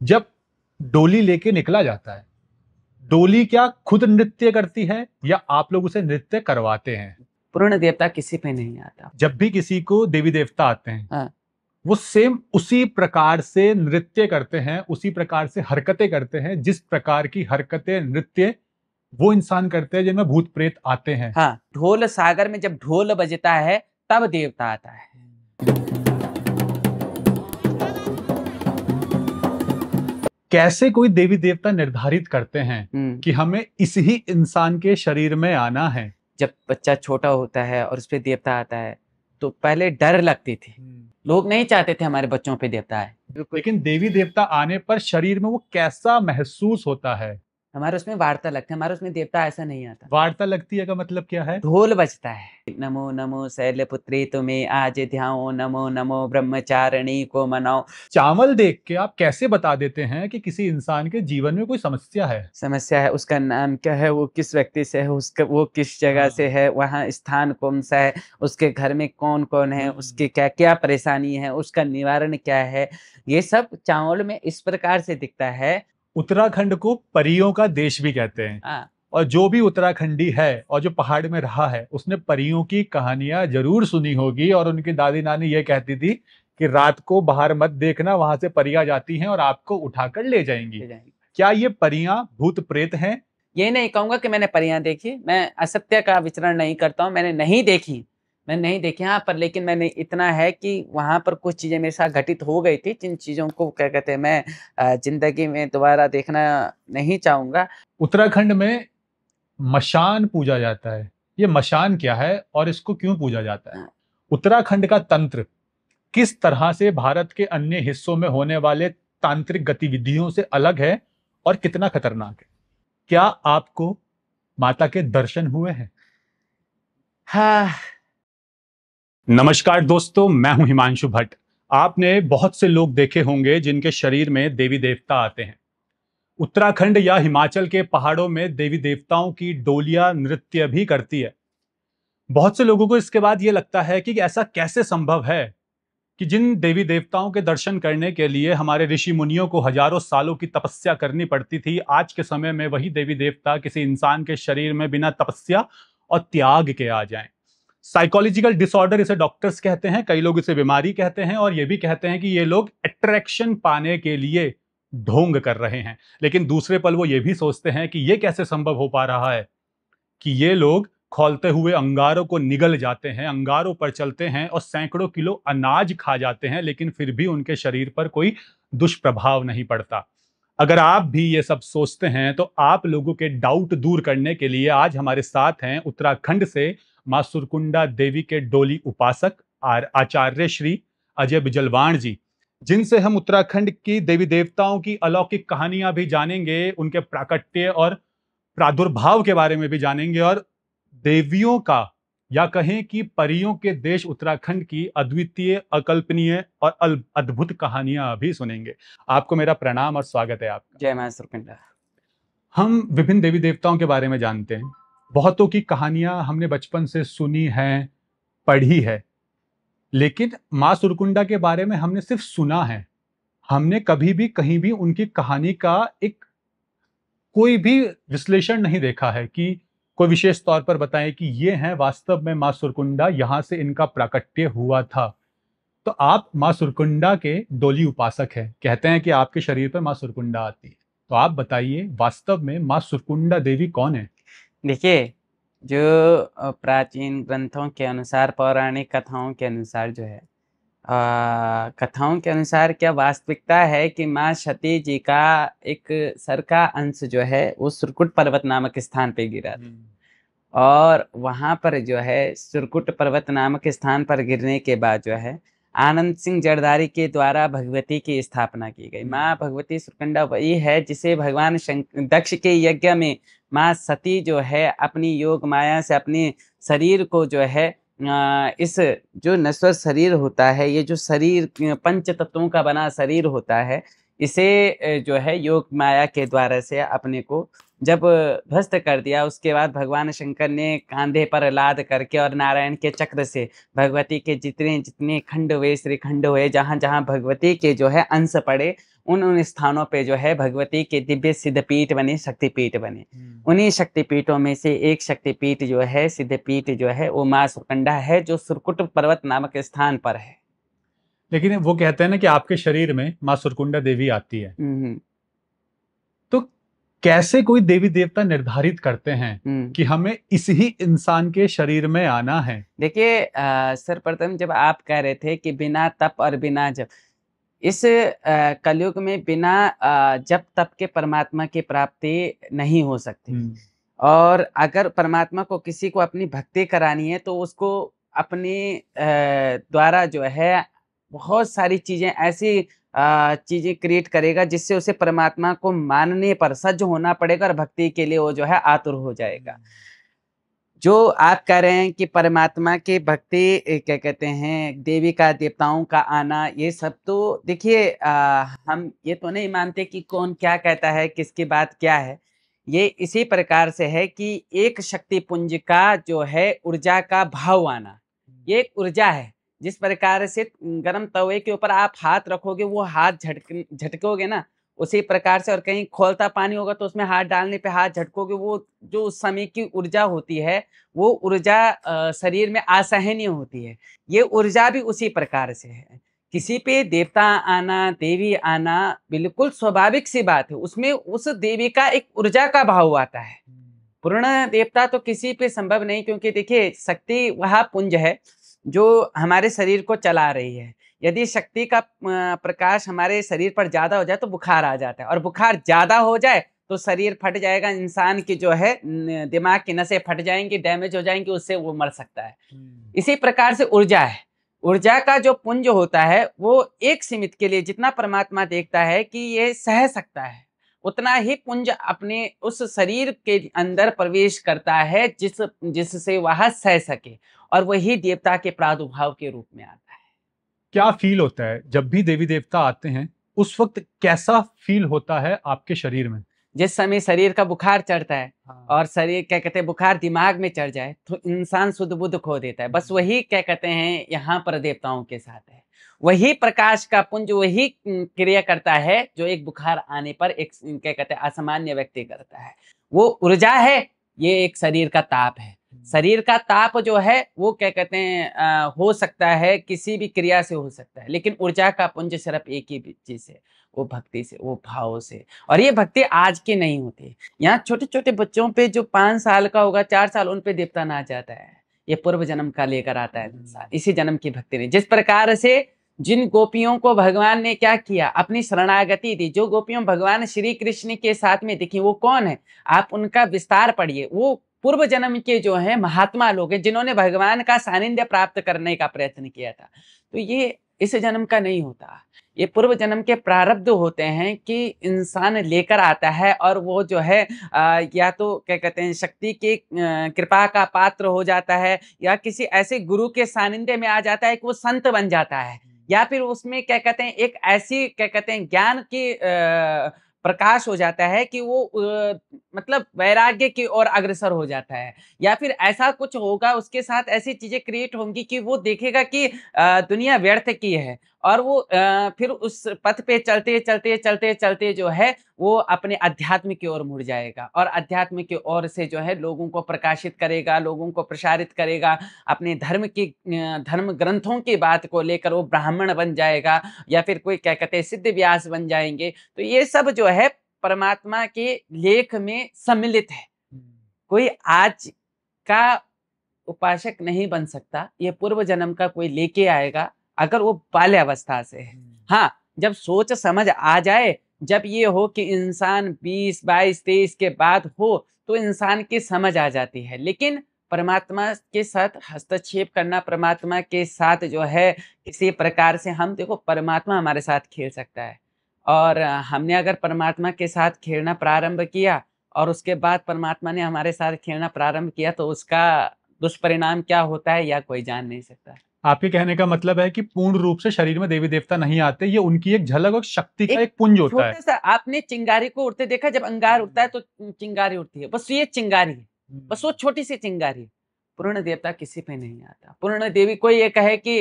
जब डोली लेके निकला जाता है, डोली क्या खुद नृत्य करती है या आप लोग उसे नृत्य करवाते हैं? पूर्ण देवता किसी पे नहीं आता। जब भी किसी को देवी देवता आते हैं, हाँ। वो सेम उसी प्रकार से नृत्य करते हैं, उसी प्रकार से हरकतें करते हैं, जिस प्रकार की हरकतें नृत्य वो इंसान करते हैं जिनमें भूत प्रेत आते हैं। हाँ, ढोल सागर में जब ढोल बजता है तब देवता आता है। कैसे कोई देवी देवता निर्धारित करते हैं कि हमें इस ही इंसान के शरीर में आना है? जब बच्चा छोटा होता है और उस पे देवता आता है तो पहले डर लगती थी, लोग नहीं चाहते थे हमारे बच्चों पे देवता आए। लेकिन देवी देवता आने पर शरीर में वो कैसा महसूस होता है? हमारे उसमें वार्ता लगता है, हमारे उसमें देवता ऐसा नहीं आता। वार्ता लगती है का मतलब क्या है? ढोल बजता है, नमो नमो शैलपुत्री तुम्हें आज ध्याओ, नमो नमो ब्रह्मचारिणी को मनाओ। चावल देख के आप कैसे बता देते हैं कि किसी इंसान के जीवन में कोई समस्या है? समस्या है, उसका नाम क्या है, वो किस व्यक्ति से है, उसका वो किस जगह से है, वहाँ स्थान कौन सा है, उसके घर में कौन कौन है, उसकी क्या क्या परेशानी है, उसका निवारण क्या है, ये सब चावल में इस प्रकार से दिखता है। उत्तराखंड को परियों का देश भी कहते हैं। और जो भी उत्तराखंडी है और जो पहाड़ में रहा है उसने परियों की कहानियां जरूर सुनी होगी। और उनकी दादी नानी ये कहती थी कि रात को बाहर मत देखना, वहां से परियां जाती हैं और आपको उठाकर ले जाएंगी। क्या ये परियां भूत प्रेत हैं? ये नहीं कहूंगा कि मैंने परियां देखी, मैं असत्य का विचरण नहीं करता हूँ, मैंने नहीं देखी, हाँ, पर लेकिन मैंने इतना है कि वहां पर कुछ चीजें मेरे साथ घटित हो गई थी, जिन चीजों को क्या कहते हैं मैं जिंदगी में दोबारा देखना नहीं चाहूंगा। उत्तराखंड में मशान पूजा जाता है, ये मशान क्या है और इसको क्यों पूजा जाता है? उत्तराखंड का तंत्र किस तरह से भारत के अन्य हिस्सों में होने वाले तांत्रिक गतिविधियों से अलग है और कितना खतरनाक है? क्या आपको माता के दर्शन हुए हैं? हाँ। नमस्कार दोस्तों, मैं हूं हिमांशु भट्ट। आपने बहुत से लोग देखे होंगे जिनके शरीर में देवी देवता आते हैं। उत्तराखंड या हिमाचल के पहाड़ों में देवी देवताओं की डोलियां नृत्य भी करती है। बहुत से लोगों को इसके बाद यह लगता है कि ऐसा कैसे संभव है कि जिन देवी देवताओं के दर्शन करने के लिए हमारे ऋषि मुनियों को हजारों सालों की तपस्या करनी पड़ती थी, आज के समय में वही देवी देवता किसी इंसान के शरीर में बिना तपस्या और त्याग के आ जाएं। साइकोलॉजिकल डिसऑर्डर इसे डॉक्टर्स कहते हैं, कई लोग इसे बीमारी कहते हैं और ये भी कहते हैं कि ये लोग अट्रैक्शन पाने के लिए ढोंग कर रहे हैं। लेकिन दूसरे पल वो ये भी सोचते हैं कि ये कैसे संभव हो पा रहा है कि ये लोग खौलते हुए अंगारों को निगल जाते हैं, अंगारों पर चलते हैं और सैकड़ों किलो अनाज खा जाते हैं, लेकिन फिर भी उनके शरीर पर कोई दुष्प्रभाव नहीं पड़ता। अगर आप भी ये सब सोचते हैं तो आप लोगों के डाउट दूर करने के लिए आज हमारे साथ हैं उत्तराखंड से मां सुरकुंडा देवी के डोली उपासक आचार्य श्री अजय बिजलवाण जी, जिनसे हम उत्तराखंड की देवी देवताओं की अलौकिक कहानियां भी जानेंगे, उनके प्राकट्य और प्रादुर्भाव के बारे में भी जानेंगे और देवियों का या कहें कि परियों के देश उत्तराखंड की अद्वितीय, अकल्पनीय और अद्भुत कहानियां भी सुनेंगे। आपको मेरा प्रणाम और स्वागत है आपका। जय मां सुरकुंडा। हम विभिन्न देवी देवताओं के बारे में जानते हैं, बहुतों की कहानियां हमने बचपन से सुनी हैं, पढ़ी है, लेकिन मां सुरकुंडा के बारे में हमने सिर्फ सुना है। हमने कभी भी कहीं भी उनकी कहानी का एक कोई भी विश्लेषण नहीं देखा है कि कोई विशेष तौर पर बताएं कि ये हैं वास्तव में मां सुरकुंडा, यहां से इनका प्राकट्य हुआ था। तो आप मां सुरकुंडा के डोली उपासक हैं, कहते हैं कि आपके शरीर पर मां सुरकुंडा आती है। तो आप बताइए वास्तव में मां सुरकुंडा देवी कौन है? देखिए, जो प्राचीन ग्रंथों के अनुसार, पौराणिक कथाओं के अनुसार जो है, कथाओं के अनुसार क्या वास्तविकता है कि माँ सती जी का एक सर का अंश जो है वो सुरकुट पर्वत नामक स्थान पे गिरा था। और वहाँ पर जो है सुरकुट पर्वत नामक स्थान पर गिरने के बाद जो है आनंद सिंह जरदारी के द्वारा भगवती की स्थापना की गई। माँ भगवती सुरकुंडा वही है जिसे भगवान दक्ष के यज्ञ में माँ सती जो है अपनी योग माया से अपने शरीर को जो है इस जो नश्वर शरीर होता है, ये जो शरीर पंच तत्वों का बना शरीर होता है, इसे जो है योग माया के द्वारा से अपने को जब ध्वस्त कर दिया, उसके बाद भगवान शंकर ने कांधे पर लाद करके और नारायण के चक्र से भगवती के जितने जितने खंड हुए, श्री खंड हुए, जहाँ जहाँ भगवती के जो है अंश पड़े, उन उन स्थानों पे जो है भगवती के दिव्य सिद्धपीठ बने, शक्तिपीठ बने। उन्हीं शक्तिपीठों में से एक शक्तिपीठ जो है, सिद्धपीठ जो है, वो माँ सुरकंडा है, जो सुरकुट पर्वत नामक स्थान पर है। लेकिन वो कहते हैं ना कि आपके शरीर में माँ सुरकुंडा देवी आती है, तो कैसे कोई देवी देवता निर्धारित करते हैं कि हमें इसी इंसान के शरीर में आना है? देखिए सर्वप्रथम जब आप कह रहे थे कि बिना तप और बिना जप, इस कलयुग में बिना जप तप के परमात्मा की प्राप्ति नहीं हो सकती। और अगर परमात्मा को किसी को अपनी भक्ति करानी है तो उसको अपने द्वारा जो है बहुत सारी चीजें ऐसी चीजें क्रिएट करेगा जिससे उसे परमात्मा को मानने पर सज्ज होना पड़ेगा और भक्ति के लिए वो जो है आतुर हो जाएगा। जो आप कह रहे हैं कि परमात्मा की भक्ति क्या कहते हैं, देवी का देवताओं का आना, ये सब तो देखिए हम ये तो नहीं मानते कि कौन क्या कहता है, किसकी बात क्या है। ये इसी प्रकार से है कि एक शक्ति पुंज का जो है ऊर्जा का भाव आना, ये एक ऊर्जा है। जिस प्रकार से गर्म तवे के ऊपर आप हाथ रखोगे, वो हाथ झटकोगे ना, उसी प्रकार से, और कहीं खोलता पानी होगा तो उसमें हाथ डालने पे हाथ झटकोगे, वो जो उस समय की ऊर्जा होती है, वो ऊर्जा शरीर में असहनीय होती है। ये ऊर्जा भी उसी प्रकार से है। किसी पे देवता आना, देवी आना बिल्कुल स्वाभाविक सी बात है, उसमें उस देवी का एक ऊर्जा का भाव आता है। पूर्ण देवता तो किसी पे संभव नहीं, क्योंकि देखिए शक्ति वह पुंज है जो हमारे शरीर को चला रही है। यदि शक्ति का प्रकाश हमारे शरीर पर ज्यादा हो जाए तो बुखार आ जाता है, और बुखार ज्यादा हो जाए तो शरीर फट जाएगा, इंसान की जो है दिमाग की नसें फट जाएंगी, डैमेज हो जाएंगी, उससे वो मर सकता है। इसी प्रकार से ऊर्जा है, ऊर्जा का जो पुंज होता है वो एक सीमित के लिए जितना परमात्मा देखता है कि ये सह सकता है, उतना ही पुंज अपने उस शरीर के अंदर प्रवेश करता है जिससे वह सह सके, और वही देवता के प्रादुर्भाव के रूप में आता है। क्या फील होता है जब भी देवी देवता आते हैं, उस वक्त कैसा फील होता है आपके शरीर में? जिस समय शरीर का बुखार चढ़ता है, और शरीर क्या कहते हैं बुखार दिमाग में चढ़ जाए तो इंसान शुद्ध बुद्ध खो देता है। बस वही क्या कहते हैं यहाँ पर देवताओं के साथ है। वही प्रकाश का पुंज वही क्रिया करता है जो एक बुखार आने पर एक क्या कहते हैं असामान्य व्यक्ति करता है। वो ऊर्जा है, ये एक शरीर का ताप है। शरीर का ताप जो है वो क्या कहते हैं हो सकता है किसी भी क्रिया से हो सकता है, लेकिन ऊर्जा का पुंज सिर्फ एक ही चीज है, वो भक्ति से, वो भाव से। और ये भक्ति आज की नहीं होती। यहाँ छोटे छोटे बच्चों पे जो 5 साल का होगा, 4 साल, उन पे देवता ना जाता है। ये पूर्व जन्म का लेकर आता है इंसान, इसी जन्म की भक्ति नहीं। जिस प्रकार से जिन गोपियों को भगवान ने क्या किया, अपनी शरणागति दी, जो गोपियों भगवान श्री कृष्ण के साथ में दिखी, वो कौन है, आप उनका विस्तार पढ़िए। वो पूर्व जन्म के जो है महात्मा लोग हैं जिन्होंने भगवान का सानिध्य प्राप्त करने का प्रयत्न किया था। तो ये इस जन्म का नहीं होता, ये पूर्व जन्म के प्रारब्ध होते हैं कि इंसान लेकर आता है, और वो जो है या तो क्या कहते हैं शक्ति की कृपा का पात्र हो जाता है, या किसी ऐसे गुरु के सानिध्य में आ जाता है कि वो संत बन जाता है, या फिर उसमें क्या कहते हैं एक ऐसी क्या कहते हैं ज्ञान की प्रकाश हो जाता है कि वो मतलब वैराग्य की ओर अग्रसर हो जाता है, या फिर ऐसा कुछ होगा उसके साथ, ऐसी चीजें क्रिएट होंगी कि वो देखेगा कि दुनिया व्यर्थ की है, और वो फिर उस पथ पे चलते चलते चलते चलते जो है वो अपने अध्यात्म की ओर मुड़ जाएगा, और अध्यात्म की ओर से जो है लोगों को प्रकाशित करेगा, लोगों को प्रसारित करेगा, अपने धर्म ग्रंथों की बात को लेकर वो ब्राह्मण बन जाएगा, या फिर कोई क्या कहते हैं सिद्ध व्यास बन जाएंगे। तो ये सब जो है परमात्मा के लेख में सम्मिलित है। कोई आज का उपासक नहीं बन सकता, ये पूर्व जन्म का कोई लेके आएगा, अगर वो बाल्यावस्था से है। हाँ, जब सोच समझ आ जाए, जब ये हो कि इंसान 20, 22, 23 के बाद हो, तो इंसान की समझ आ जाती है। लेकिन परमात्मा के साथ हस्तक्षेप करना, परमात्मा के साथ जो है किसी प्रकार से, हम देखो परमात्मा हमारे साथ खेल सकता है, और हमने अगर परमात्मा के साथ खेलना प्रारंभ किया और उसके बाद परमात्मा ने हमारे साथ खेलना प्रारंभ किया, तो उसका दुष्परिणाम क्या होता है या कोई जान नहीं सकता। आपके कहने का मतलब है कि पूर्ण रूप से शरीर में देवी देवता नहीं आते, ये उनकी एक झलक और शक्ति का एक पुंज होता है। छोटा सा आपने चिंगारी को उड़ते देखा, जब अंगार उड़ता है तो चिंगारी उड़ती है, बस ये चिंगारी है, बस वो छोटी सी चिंगारी है। पूर्ण देवता किसी पे नहीं आता। पूर्ण देवी कोई ये कहे कि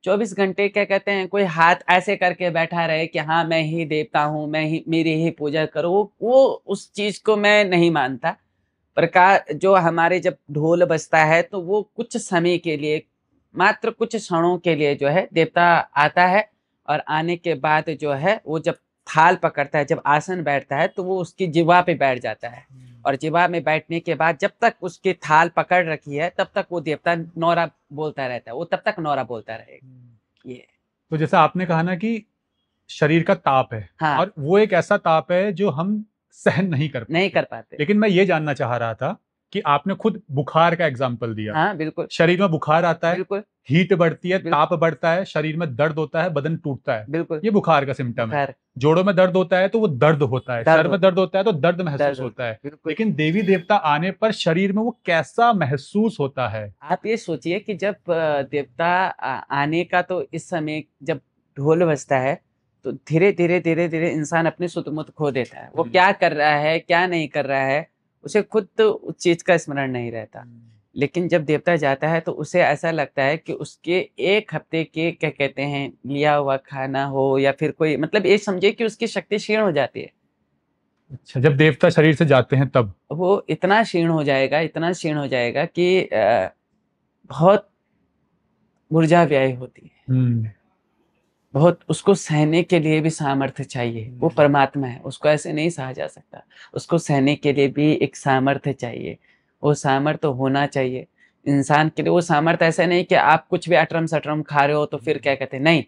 24 घंटे क्या कहते हैं कोई हाथ ऐसे करके बैठा रहे कि हाँ मैं ही देवता हूँ, मैं ही मेरी ही पूजा करो, वो उस चीज को मैं नहीं मानता। प्रकार जो हमारे जब ढोल बजता है तो वो कुछ समय के लिए, मात्र कुछ क्षणों के लिए जो है देवता आता है, और आने के बाद जो है वो जब थाल पकड़ता है, जब आसन बैठता है तो वो उसकी जिह्वा पे बैठ जाता है, और जिह्वा में बैठने के बाद जब तक उसकी थाल पकड़ रखी है तब तक वो देवता नौरा बोलता रहता है, वो तब तक नौरा बोलता रहेगा। ये तो जैसा आपने कहा ना कि शरीर का ताप है, हाँ, और वो एक ऐसा ताप है जो हम सहन नहीं कर पाते। नहीं कर पाते। लेकिन मैं ये जानना चाह रहा था कि आपने खुद बुखार का एग्जाम्पल दिया। हाँ बिल्कुल, शरीर में बुखार आता है, बिल्कुल, हीट बढ़ती है, बिल्कुल, ताप बढ़ता है, शरीर में दर्द होता है, बदन टूटता है, बिल्कुल। ये बुखार का सिम्टम है। बुखार, जोड़ों में दर्द होता है तो वो दर्द होता है, दर्द सर में होता दर्द होता है तो दर्द महसूस दर्द होता होता है, है। बिल्कुल। लेकिन देवी देवता आने पर शरीर में वो कैसा महसूस होता है? आप ये सोचिए कि जब देवता आने का, तो इस समय जब ढोल बजता है तो धीरे धीरे धीरे धीरे इंसान अपने सुध-मुध खो देता है। वो क्या कर रहा है, क्या नहीं कर रहा है, उसे खुद तो उस चीज का स्मरण नहीं रहता। लेकिन जब देवता जाता है तो उसे ऐसा लगता है कि उसके 1 हफ्ते के क्या कहते हैं लिया हुआ खाना हो, या फिर कोई मतलब ये समझिए कि उसकी शक्ति क्षीण हो जाती है। अच्छा, जब देवता शरीर से जाते हैं तब? वो इतना क्षीण हो जाएगा, इतना क्षीण हो जाएगा कि बहुत ऊर्जा व्यय होती है। बहुत उसको सहने के लिए भी सामर्थ्य चाहिए। वो परमात्मा है, उसको ऐसे नहीं सहा जा सकता। उसको सहने के लिए भी एक सामर्थ्य चाहिए। वो सामर्थ्य होना चाहिए। इंसान के लिए वो सामर्थ्य ऐसा नहीं कि आप कुछ भी अटरम-सटरम खा रहे हो तो फिर क्या कहते हैं, नहीं।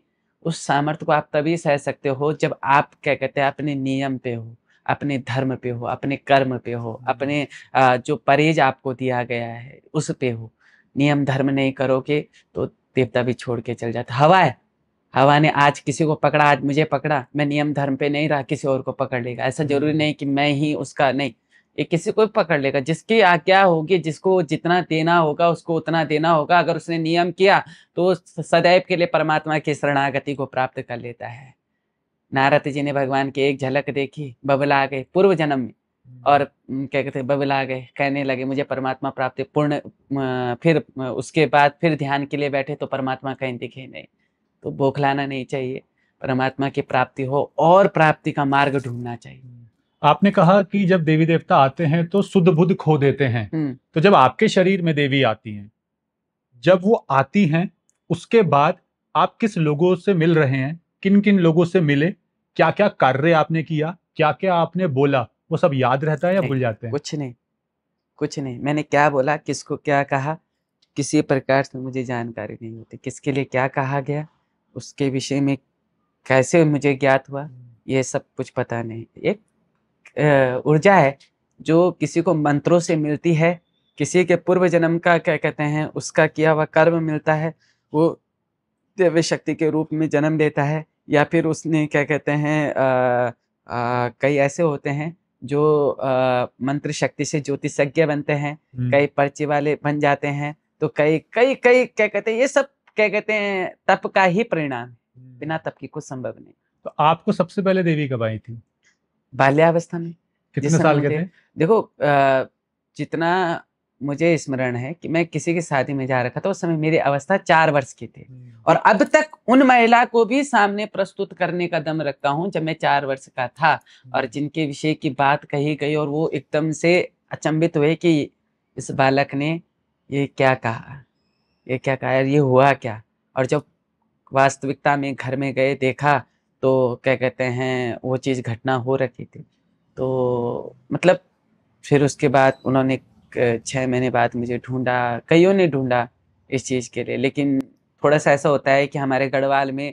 उस सामर्थ्य को आप तभी सह सकते हो जब आप क्या कहते हैं अपने नियम पे हो, अपने धर्म पे हो, अपने कर्म पे हो, अपने जो परहेज आपको दिया गया है उस पे हो। नियम धर्म नहीं करोगे तो देवता भी छोड़ के चल जाता है। हवा है, हवा ने आज किसी को पकड़ा, आज मुझे पकड़ा, मैं नियम धर्म पे नहीं रहा, किसी और को पकड़ लेगा। ऐसा ज़रूरी नहीं कि मैं ही उसका, नहीं, ये किसी को भी पकड़ लेगा। जिसकी आज्ञा होगी, जिसको जितना देना होगा उसको उतना देना होगा। अगर उसने नियम किया तो सदैव के लिए परमात्मा की शरणागति को प्राप्त कर लेता है। नारद जी ने भगवान की एक झलक देखी, बबला गए पूर्व जन्म में, और क्या कहते हैं बबला गए, कहने लगे मुझे परमात्मा प्राप्ति पूर्ण। फिर उसके बाद फिर ध्यान के लिए बैठे तो परमात्मा कहीं दिखे नहीं। तो बौखलाना नहीं चाहिए, परमात्मा की प्राप्ति हो और प्राप्ति का मार्ग ढूंढना चाहिए। आपने कहा कि जब देवी देवता आते हैं तो सुध बुध खो देते हैं। तो जब आपके शरीर में देवी आती हैं, जब वो आती हैं, उसके बाद आप किस लोगों से मिल रहे हैं, किन किन लोगों से मिले, क्या क्या कार्य आपने किया, क्या क्या आपने बोला, वो सब याद रहता है या भूल जाते हैं? कुछ नहीं, कुछ नहीं। मैंने क्या बोला, किसको क्या कहा, किसी प्रकार से मुझे जानकारी नहीं होती। किसके लिए क्या कहा गया, उसके विषय में कैसे मुझे ज्ञात हुआ, ये सब कुछ पता नहीं। एक ऊर्जा है जो किसी को मंत्रों से मिलती है, किसी के पूर्व जन्म का क्या कहते हैं उसका किया हुआ कर्म मिलता है, वो दिव्य शक्ति के रूप में जन्म लेता है, या फिर उसने क्या कहते हैं कई ऐसे होते हैं जो मंत्र शक्ति से ज्योतिषज्ञ बनते हैं, कई पर्ची वाले बन जाते हैं, तो कई कई कई क्या कहते हैं, ये सब क्या कहते हैं तप का ही परिणाम है। बिना तप की कुछ संभव नहीं। तो आपको सबसे पहले देवी कब आई थी? बाल्यावस्था में। कितने साल के थे? देखो जितना मुझे स्मरण है कि मैं किसी की शादी में जा रखा था, उस समय मेरी अवस्था 4 वर्ष की थी, और अब तक उन महिला को भी सामने प्रस्तुत करने का दम रखता हूँ जब मैं 4 वर्ष का था, और जिनके विषय की बात कही गई और वो एकदम से अचंभित हुए कि इस बालक ने ये क्या कहा, ये क्या कहा, ये हुआ क्या। और जब वास्तविकता में घर में गए देखा तो क्या कहते हैं वो चीज़ घटना हो रखी थी। तो मतलब फिर उसके बाद उन्होंने 6 महीने बाद मुझे ढूँढा, कइयों ने ढूँढा इस चीज़ के लिए। लेकिन थोड़ा-सा ऐसा होता है कि हमारे गढ़वाल में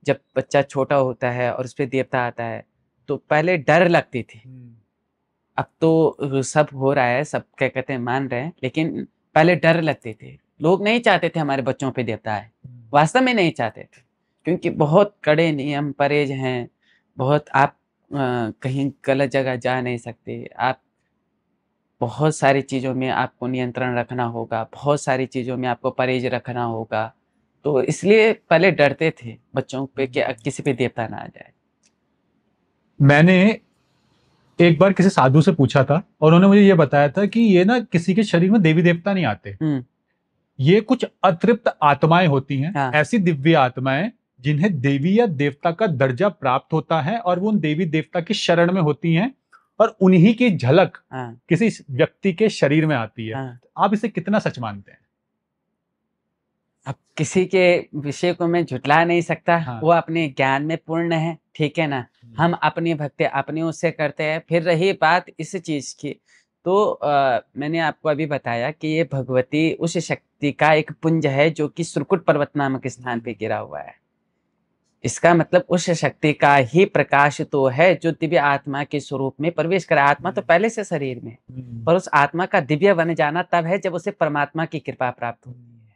जब बच्चा छोटा होता है और उसपे देवता आता है, तो पहले डर लगती थी। अब तो सब हो रहा है, सब क्या कहते हैं मान रहे हैं, लेकिन पहले डर लगते थे। लोग नहीं चाहते थे हमारे बच्चों पे देवता आए, वास्तव में नहीं चाहते थे, क्योंकि बहुत कड़े नियम परहेज हैं, बहुत आप कहीं गलत जगह जा नहीं सकते, आप बहुत सारी चीज़ों में आपको नियंत्रण रखना होगा, बहुत सारी चीज़ों में आपको परहेज रखना होगा। तो इसलिए पहले डरते थे बच्चों पे कि किसी पे देवता ना आ जाए। मैंने एक बार किसी साधु से पूछा था और उन्होंने मुझे ये बताया था कि ये ना किसी के शरीर में देवी देवता नहीं आते, ये कुछ अतृप्त आत्माएं होती हैं, हाँ। ऐसी दिव्य आत्माएं जिन्हें देवी या देवता का दर्जा प्राप्त होता है और वो उन देवी देवता की शरण में होती हैं और उन्हीं की झलक हाँ। किसी व्यक्ति के शरीर में आती है। हाँ। आप इसे कितना सच मानते हैं? अब किसी के विषय को मैं झुटला नहीं सकता। हाँ। वो अपने ज्ञान में पूर्ण है, ठीक है ना। हम अपनी भक्ति अपने उससे करते हैं। फिर रही बात इस चीज की, तो मैंने आपको अभी बताया कि ये भगवती उस शक्ति का एक पुंज है जो कि सुरकुट पर्वत नामक स्थान पे गिरा हुआ है। इसका मतलब उस शक्ति का ही प्रकाश तो है जो दिव्य आत्मा के स्वरूप में प्रवेश करे। आत्मा तो पहले से शरीर में, पर उस आत्मा का दिव्य बन जाना तब है जब उसे परमात्मा की कृपा प्राप्त होती है।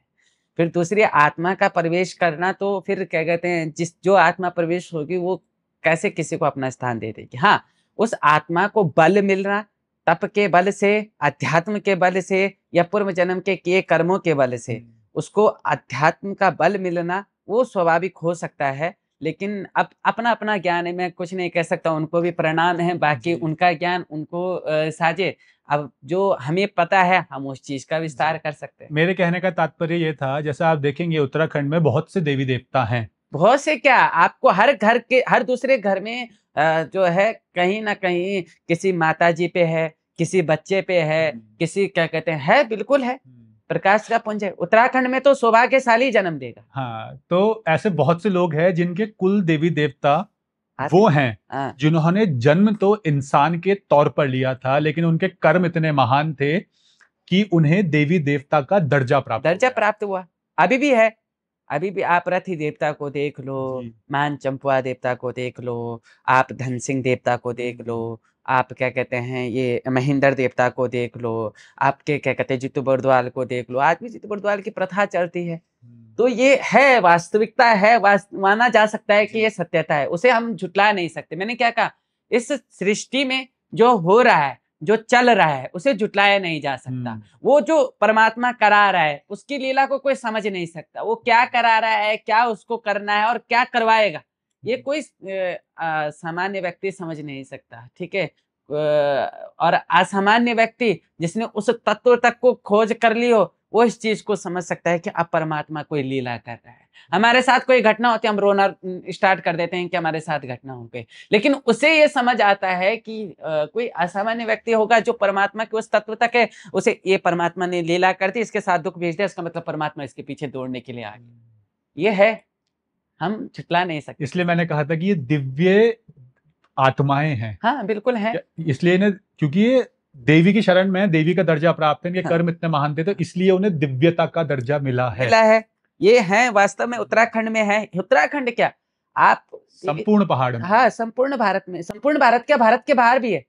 फिर दूसरी आत्मा का प्रवेश करना, तो फिर क्या कहते हैं, जो आत्मा प्रवेश होगी वो कैसे किसी को अपना स्थान दे देगी। हाँ, उस आत्मा को बल मिलना तप के बल से, अध्यात्म के बल से या पूर्व जन्म के किए कर्मों के बल से उसको अध्यात्म का बल मिलना वो स्वाभाविक हो सकता है। लेकिन अब अपना अपना ज्ञान है, मैं कुछ नहीं कह सकता। उनको भी प्रणाम है, बाकी उनका ज्ञान उनको साझे। अब जो हमें पता है हम उस चीज का विस्तार कर सकते हैं। मेरे कहने का तात्पर्य ये था, जैसा आप देखेंगे उत्तराखंड में बहुत से देवी देवता हैं। बहुत से क्या, आपको हर घर के हर दूसरे घर में जो है कहीं ना कहीं किसी माता जी पे है, किसी बच्चे पे है, किसी क्या कहते हैं, है बिल्कुल है। प्रकाश का पुंज है। उत्तराखंड में तो सौभाग्यशाली जन्म देगा। हाँ, तो ऐसे बहुत से लोग हैं जिनके कुल देवी देवता वो हैं हाँ। जिन्होंने जन्म तो इंसान के तौर पर लिया था, लेकिन उनके कर्म इतने महान थे कि उन्हें देवी देवता का दर्जा प्राप्त हुआ। अभी भी है। अभी भी आप रथी देवता को देख लो, मान चंपुआ देवता को देख लो, आप धन सिंह देवता को देख लो, आप क्या कहते हैं ये महेंद्र देवता को देख लो, आपके क्या कहते हैं जितू बरद्वाल को देख लो। आज भी जितू बरद्वाल की प्रथा चलती है। तो ये है, वास्तविकता है, माना जा सकता है कि ये सत्यता है, उसे हम झुटला नहीं सकते। मैंने क्या कहा, इस सृष्टि में जो हो रहा है, जो चल रहा है, उसे झुटलाया नहीं जा सकता। वो जो परमात्मा करा रहा है उसकी लीला को कोई समझ नहीं सकता। वो क्या करा रहा है, क्या उसको करना है और क्या करवाएगा, ये कोई सामान्य व्यक्ति समझ नहीं सकता, ठीक है। और असामान्य व्यक्ति जिसने उस तत्व तक को खोज कर ली हो, वो इस चीज को समझ सकता है कि अब परमात्मा कोई लीला कर रहा है। हमारे साथ कोई घटना होती है, हम रोना स्टार्ट कर देते हैं कि हमारे साथ घटना हो गई, लेकिन उसे ये समझ आता है कि कोई असामान्य व्यक्ति होगा जो परमात्मा के उस तत्व तक है, उसे ये परमात्मा ने लीला कर दी, इसके साथ दुख भेज दिया, इसका मतलब परमात्मा इसके पीछे दौड़ने के लिए आ गया। ये है, हम झुटला नहीं सकते। इसलिए मैंने कहा था कि ये दिव्य आत्माएं हैं। हाँ बिल्कुल है। इसलिए ने, क्योंकि ये देवी की शरण में, देवी का दर्जा प्राप्त है, इनके हाँ। कर्म इतने महान थे, तो इसलिए उन्हें दिव्यता का दर्जा मिला है। ये है, वास्तव में उत्तराखंड में है। उत्तराखंड क्या, आप संपूर्ण पहाड़ में। हाँ, संपूर्ण भारत में, संपूर्ण भारत क्या, भारत के बाहर भी है।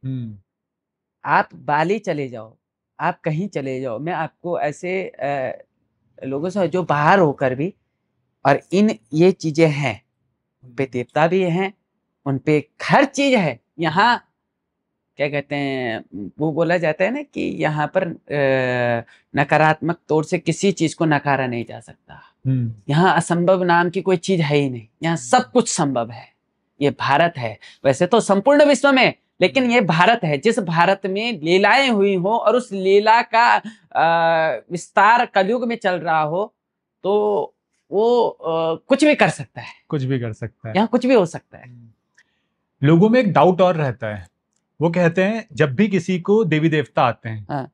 आप बाली चले जाओ, आप कहीं चले जाओ, मैं आपको ऐसे लोगों से जो बाहर होकर भी, और इन ये चीजें हैं, उन पे देवता भी हैं, उन पे हर चीज है। यहाँ क्या कहते हैं, वो बोला जाता है ना कि यहाँ पर नकारात्मक तौर से किसी चीज को नकारा नहीं जा सकता। यहाँ असंभव नाम की कोई चीज है ही नहीं, यहाँ सब कुछ संभव है। ये भारत है, वैसे तो संपूर्ण विश्व में, लेकिन ये भारत है। जिस भारत में लीलाएं हुई हो और उस लीला का विस्तार कलयुग में चल रहा हो, तो वो कुछ भी कर सकता है। कुछ भी कर सकता है, यहाँ कुछ भी हो सकता है। लोगों में एक डाउट और रहता है, वो कहते हैं जब भी किसी को देवी देवता आते हैं, हाँ।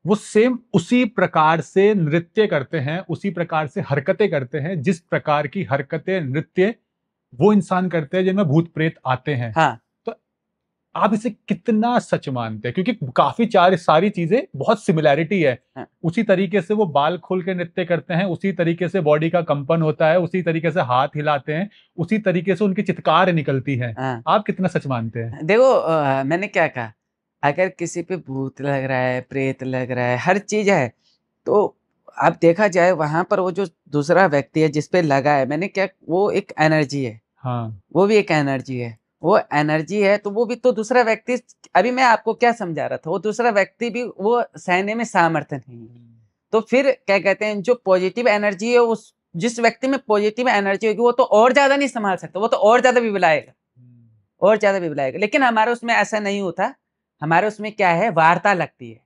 वो सेम उसी प्रकार से नृत्य करते हैं, उसी प्रकार से हरकतें करते हैं, जिस प्रकार की हरकतें नृत्य वो इंसान करते हैं जिनमें भूत प्रेत आते हैं। हाँ। तो आप इसे कितना सच मानते हैं? क्योंकि काफी सारी चीजें बहुत सिमिलैरिटी है। हाँ। उसी तरीके से वो बाल खोल के नृत्य करते हैं, उसी तरीके से बॉडी का कंपन होता है, उसी तरीके से हाथ हिलाते हैं, उसी तरीके से उनकी चित्कार निकलती है। हाँ। आप कितना सच मानते हैं? देखो, मैंने क्या कहा, अगर किसी पे भूत लग रहा है, प्रेत लग रहा है, हर चीज है, तो अब देखा जाए वहां पर वो जो दूसरा व्यक्ति है जिसपे लगा है, मैंने क्या, वो एक एनर्जी है। हाँ। वो भी एक एनर्जी है। वो एनर्जी है तो वो भी तो दूसरा व्यक्ति, अभी मैं आपको क्या समझा रहा था, वो दूसरा व्यक्ति भी वो सहने में सामर्थ्य नहीं है। तो फिर क्या कहते हैं, जो पॉजिटिव एनर्जी है, उस जिस व्यक्ति में पॉजिटिव एनर्जी होगी वो तो और ज्यादा नहीं संभाल सकता, वो तो और ज्यादा भी बुलाएगा, और ज्यादा भी बुलाएगा। लेकिन हमारे उसमें ऐसा नहीं होता। हमारे उसमें क्या है, वार्ता लगती है।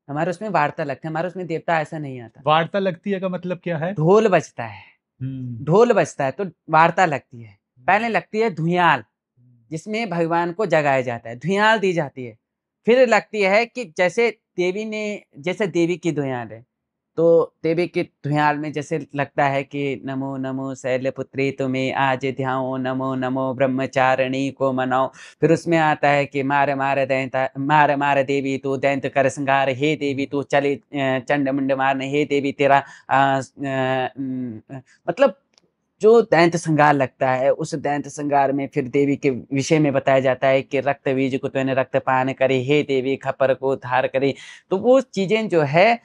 हमारे उसमें वार्ता लगता है, हमारे उसमें देवता ऐसा नहीं आता। वार्ता लगती है का मतलब क्या है? ढोल बजता है, ढोल बजता है तो वार्ता लगती है। पहले लगती है धुयाल, जिसमें भगवान को जगाया जाता है, धुयाल दी जाती है। फिर लगती है कि जैसे देवी ने, जैसे देवी की धुयाल है, तो देवी की धुयाल में जैसे लगता है कि नमो नमो शैलपुत्री तुम्हें आज ध्याओ, नमो नमो ब्रह्मचारिणी को मनाओ। फिर उसमें आता है कि मार मार दैंता, मार मार देवी तू दैंत कर श्रृंगार, हे देवी तू चले चंड मुंड मारने, हे देवी तेरा मतलब जो दैंत श्रृंगार लगता है, उस दैंत श्रृंगार में फिर देवी के विषय में बताया जाता है कि रक्त बीज को तूने रक्तपान करे, हे देवी खपर को धार करे। तो वो चीजें जो है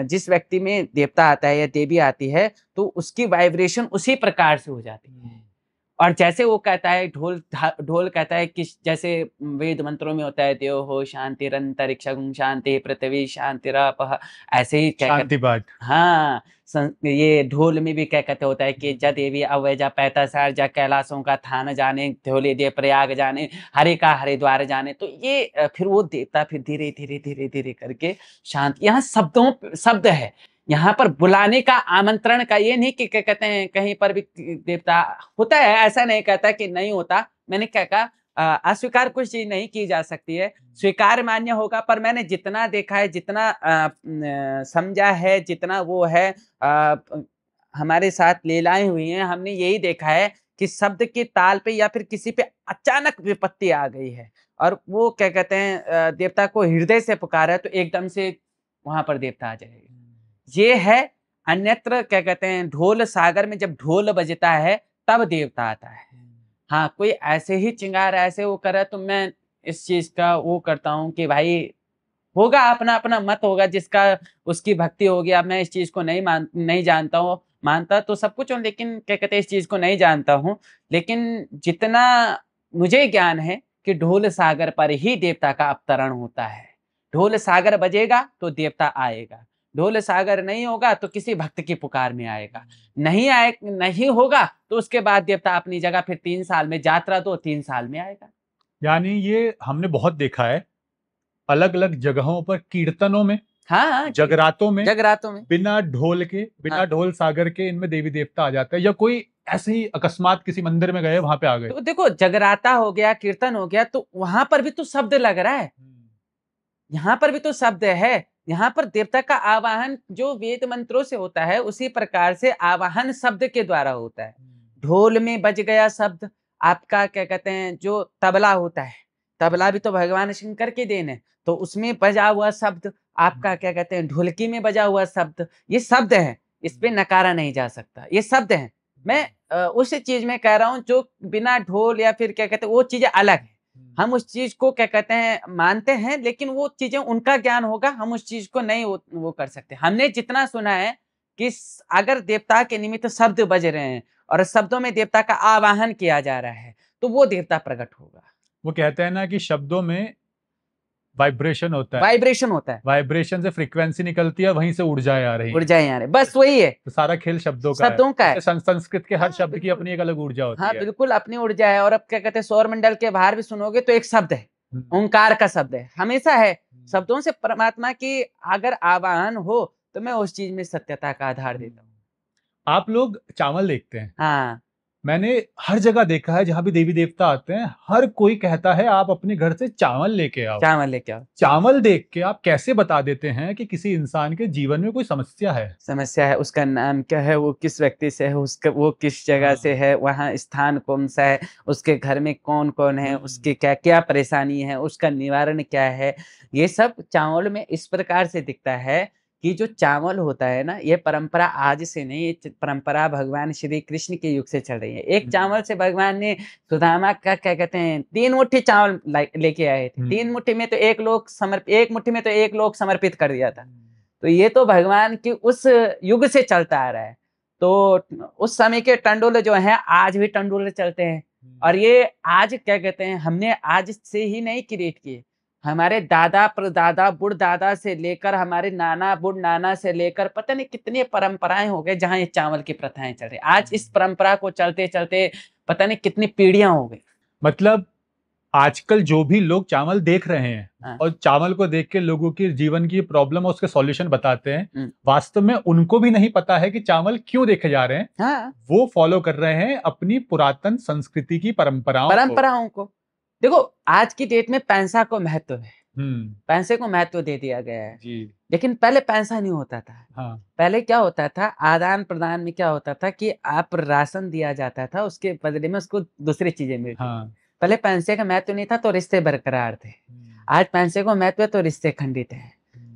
जिस व्यक्ति में देवता आता है या देवी आती है, तो उसकी वाइब्रेशन उसी प्रकार से हो जाती है। और जैसे वो कहता है ढोल कहता है कि जैसे वेद मंत्रों में होता है, देव हो शांतिरंतरिक्षं शांति पृथ्वी शांतिरापः, ऐसे ही क्या शांति पाठ। हाँ, ये ढोल में भी क्या कहते होता है कि जा देवी अवै जा पैता सार जा कैलाशों का थान जाने, ढोले दे प्रयाग जाने, हरे का हरिद्वार जाने। तो ये फिर वो देवता फिर धीरे धीरे धीरे धीरे करके शांत, यहाँ शब्द है, यहाँ पर बुलाने का, आमंत्रण का। ये नहीं कि क्या कहते हैं कहीं पर भी देवता होता है, ऐसा नहीं कहता कि नहीं होता। मैंने क्या कहा, अस्वीकार कुछ चीज नहीं की जा सकती है, स्वीकार मान्य होगा। पर मैंने जितना देखा है, जितना समझा है, जितना वो है, हमारे साथ लीलाएं हुई हैं, हमने यही देखा है कि शब्द के ताल पे या फिर किसी पे अचानक विपत्ति आ गई है, और वो क्या कहते हैं देवता को हृदय से पुकारा है, तो एकदम से वहां पर देवता आ जाएगा। ये है। अन्यत्र क्या कहते हैं, ढोल सागर में जब ढोल बजता है तब देवता आता है। हाँ, कोई ऐसे ही चिंगार ऐसे वो करे तो मैं इस चीज का वो करता हूँ कि भाई होगा, अपना अपना मत होगा, जिसका उसकी भक्ति होगी। अब मैं इस चीज को नहीं जानता हूँ, मानता तो सब कुछ हूँ, लेकिन क्या कहते हैं इस चीज को नहीं जानता हूँ। लेकिन जितना मुझे ज्ञान है कि ढोल सागर पर ही देवता का अवतरण होता है। ढोल सागर बजेगा तो देवता आएगा, ढोल सागर नहीं होगा तो किसी भक्त की पुकार में आएगा, नहीं होगा तो उसके बाद देवता अपनी जगह फिर 3 साल में यात्रा, तो 3 साल में आएगा। यानी ये हमने बहुत देखा है अलग अलग जगहों पर, कीर्तनों में, हाँ, जगरातों में, जगरातों में बिना ढोल के, बिना हाँ। ढोल सागर के इनमें देवी देवता आ जाते हैं, या कोई ऐसे ही अकस्मात किसी मंदिर में गए वहां पे आ गए। तो देखो, जगराता हो गया, कीर्तन हो गया, तो वहां पर भी तो शब्द लग रहा है, यहाँ पर भी तो शब्द है। यहाँ पर देवता का आवाहन जो वेद मंत्रों से होता है, उसी प्रकार से आवाहन शब्द के द्वारा होता है। ढोल में बज गया शब्द, आपका क्या कहते हैं जो तबला होता है, तबला भी तो भगवान शंकर की देन है, तो उसमें बजा हुआ शब्द, आपका क्या कहते हैं ढोलकी में बजा हुआ शब्द, ये शब्द है, इस पे नकारा नहीं जा सकता, ये शब्द है। मैं उस चीज में कह रहा हूँ जो बिना ढोल या फिर क्या कहते हैं वो चीजें अलग है। हम उस चीज को क्या कहते हैं मानते हैं, लेकिन वो चीजें उनका ज्ञान होगा, हम उस चीज को नहीं वो कर सकते। हमने जितना सुना है कि अगर देवता के निमित्त शब्द बज रहे हैं और शब्दों में देवता का आवाहन किया जा रहा है, तो वो देवता प्रकट होगा। वो कहते हैं ना कि शब्दों में वाइब्रेशन होता है, वाइब्रेशन होता है, वाइब्रेशन से फ्रीक्वेंसी निकलती है, वहीं से ऊर्जाएं आ रही हैं। ऊर्जाएं आ रही, बस वही है। तो सारा खेल शब्दों का है। शब्दों का है। जैसे संस्कृत के हर शब्द की अपनी एक अलग ऊर्जा होती हाँ है। बिल्कुल, अपनी ऊर्जा है। और अब क्या कहते हैं सौर मंडल के बाहर भी सुनोगे तो एक शब्द है, ओंकार का शब्द है, हमेशा है। शब्दों से परमात्मा की अगर आवाहन हो तो मैं उस चीज में सत्यता का आधार देता हूँ। आप लोग चावल देखते हैं, हाँ, मैंने हर जगह देखा है जहां भी देवी देवता आते हैं, हर कोई कहता है आप अपने घर से चावल लेके आओ। चावल लेके आओ। चावल देख के आप कैसे बता देते हैं कि किसी इंसान के जीवन में कोई समस्या है? समस्या है, उसका नाम क्या है, वो किस व्यक्ति से है, उसका वो किस जगह से है, वहाँ स्थान कौन सा है, उसके घर में कौन कौन है, उसकी क्या क्या परेशानी है, उसका निवारण क्या है। ये सब चावल में इस प्रकार से दिखता है कि जो चावल होता है ना, ये परंपरा आज से नहीं, ये परंपरा भगवान श्री कृष्ण के युग से चल रही है। एक चावल से भगवान ने सुदामा का क्या कहते हैं 3 मुट्ठी चावल लेके आए थे। 3 मुट्ठी में तो एक मुट्ठी में तो एक लोग समर्पित कर दिया था। तो ये तो भगवान की उस युग से चलता आ रहा है। तो उस समय के टंडोल जो हैं आज भी टंडोल चलते हैं, और ये आज क्या कहते हैं हमने आज से ही नहीं क्रिएट किए। हमारे दादा परदादा बुढ़ दादा से लेकर हमारे नाना बुढ़ नाना से लेकर पता नहीं कितनी परंपराएं हो गए जहां ये चावल की प्रथाएं चल रही। आज इस परंपरा को चलते चलते पता नहीं कितनी पीढ़ियां हो गई। मतलब आजकल जो भी लोग चावल देख रहे हैं हाँ। और चावल को देख के लोगों की जीवन की प्रॉब्लम और उसके सॉल्यूशन बताते हैं, हम्म। वास्तव में उनको भी नहीं पता है कि चावल क्यों देखे जा रहे हैं। हाँ, वो फॉलो कर रहे हैं अपनी पुरातन संस्कृति की परंपराओं को। परंपराओं को। देखो, आज की डेट में पैसा को महत्व है, पैसे को महत्व दे दिया गया है। जी। लेकिन पहले पैसा नहीं होता था। हाँ। पहले क्या होता था, आदान प्रदान में क्या होता था कि आप राशन दिया जाता था, उसके बदले में उसको दूसरी चीजें मिलती थी। हाँ। पहले पैसे का महत्व नहीं था तो रिश्ते बरकरार थे। आज पैसे को महत्व है तो रिश्ते खंडित हैं।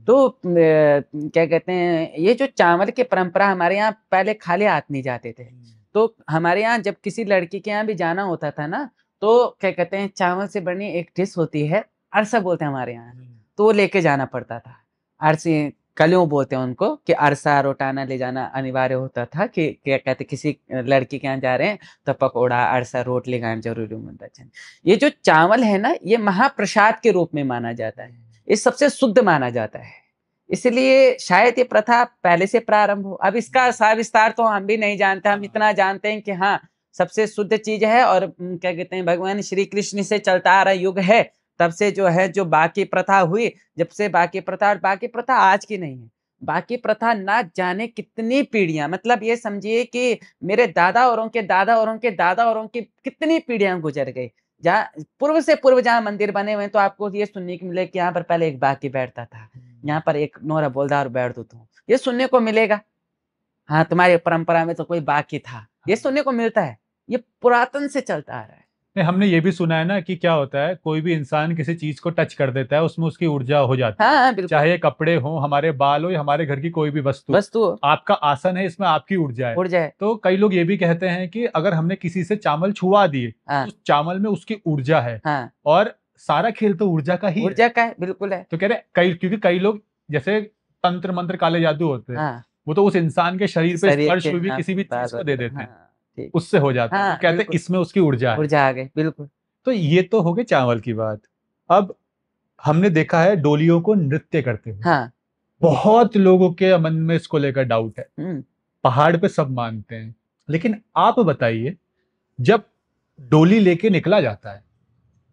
तो क्या कहते हैं, ये जो चावल की परंपरा हमारे यहाँ पहले खाली हाथ नहीं जाते थे। तो हमारे यहाँ जब किसी लड़की के यहाँ भी जाना होता था ना, तो क्या कहते हैं, चावल से बनी एक डिश होती है, अरसा बोलते हैं हमारे यहाँ, तो वो लेके जाना पड़ता था। अरसी कलियों बोलते हैं उनको, कि अरसा रोटाना ले जाना अनिवार्य होता था। कि क्या कहते, किसी लड़की के यहाँ जा रहे हैं तो पकौड़ा अरसा रोट ले जाना जरूरी होता है। ये जो चावल है ना, ये महाप्रसाद के रूप में माना जाता है, ये सबसे शुद्ध माना जाता है। इसलिए शायद ये प्रथा पहले से प्रारंभ हो। अब इसका सविस्तार तो हम भी नहीं जानते, हम इतना जानते हैं कि हाँ, सबसे शुद्ध चीज है। और क्या कहते हैं, भगवान श्री कृष्ण से चलता आ रहा युग है, तब से जो है, जो बाकी प्रथा हुई, जब से बाकी प्रथा, और बाकी प्रथा आज की नहीं है, बाकी प्रथा ना जाने कितनी पीढ़ियां, मतलब ये समझिए कि मेरे दादा औरों के दादा औरों के दादा औरों की कितनी पीढ़ियां गुजर गई। जहाँ पूर्व से पूर्व जहाँ मंदिर बने हुए हैं, तो आपको ये सुनने को मिले कि यहाँ पर पहले एक बाकी बैठता था, यहाँ पर एक नोरा बोलदार बैठ दो, ये सुनने को मिलेगा। हाँ, तुम्हारी परंपरा में तो कोई बाकी था, ये सुनने को मिलता है। ये पुरातन से चलता आ रहा है। नहीं, हमने ये भी सुना है ना कि क्या होता है, कोई भी इंसान किसी चीज को टच कर देता है, उसमें उसकी ऊर्जा हो जाती है। हाँ, बिल्कुल। चाहे कपड़े हो, हमारे बाल हो, या हमारे घर की कोई भी वस्तु। आपका आसन है, इसमें आपकी ऊर्जा है। तो कई लोग ये भी कहते हैं कि अगर हमने किसी से चावल छुआ दिए, हाँ, उस चावल में उसकी ऊर्जा है। हाँ, और सारा खेल तो ऊर्जा का ही ऊर्जा का है, बिल्कुल है। तो कह रहे क्योंकि कई लोग जैसे तंत्र मंत्र काले जादू होते हैं, हाँ, वो तो उस इंसान के शरीर पे स्पर्श हुई भी हाँ, किसी भी चीज को दे देते हैं, हाँ, उससे हो जाता है। हाँ, तो कहते हैं बिल्कुल। इसमें उसकी ऊर्जा है। ऊर्जा आ गई, बिल्कुल। तो ये तो हो गई चावल की बात। अब हमने देखा है डोलियों को नृत्य करते हुए। हाँ। बहुत लोगों के मन में इसको लेकर डाउट है। हम्म। पहाड़ पे सब मानते हैं, लेकिन आप बताइए, जब डोली लेके निकला जाता है,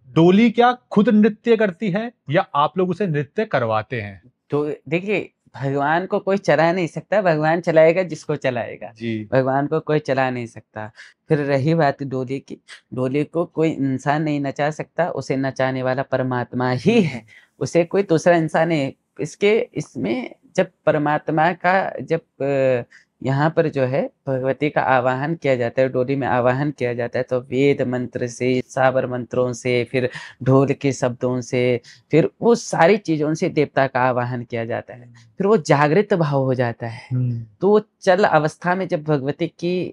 डोली क्या खुद नृत्य करती है या आप लोग उसे नृत्य करवाते हैं? तो देखिए, भगवान को कोई चला नहीं सकता, भगवान चलाएगा जिसको चलाएगा जी। भगवान को कोई चला नहीं सकता। फिर रही बात डोली की, डोली को कोई इंसान नहीं नचा सकता, उसे नचाने वाला परमात्मा ही है, उसे कोई दूसरा इंसान नहीं। इसमें जब परमात्मा का, जब यहाँ पर जो है भगवती का आवाहन किया जाता है, डोली में आवाहन किया जाता है, तो वेद मंत्र से, साबर मंत्रों से, फिर ढोल के शब्दों से, फिर वो सारी चीजों से देवता का आवाहन किया जाता है। फिर वो जागृत भाव हो जाता है। तो वो चल अवस्था में जब भगवती की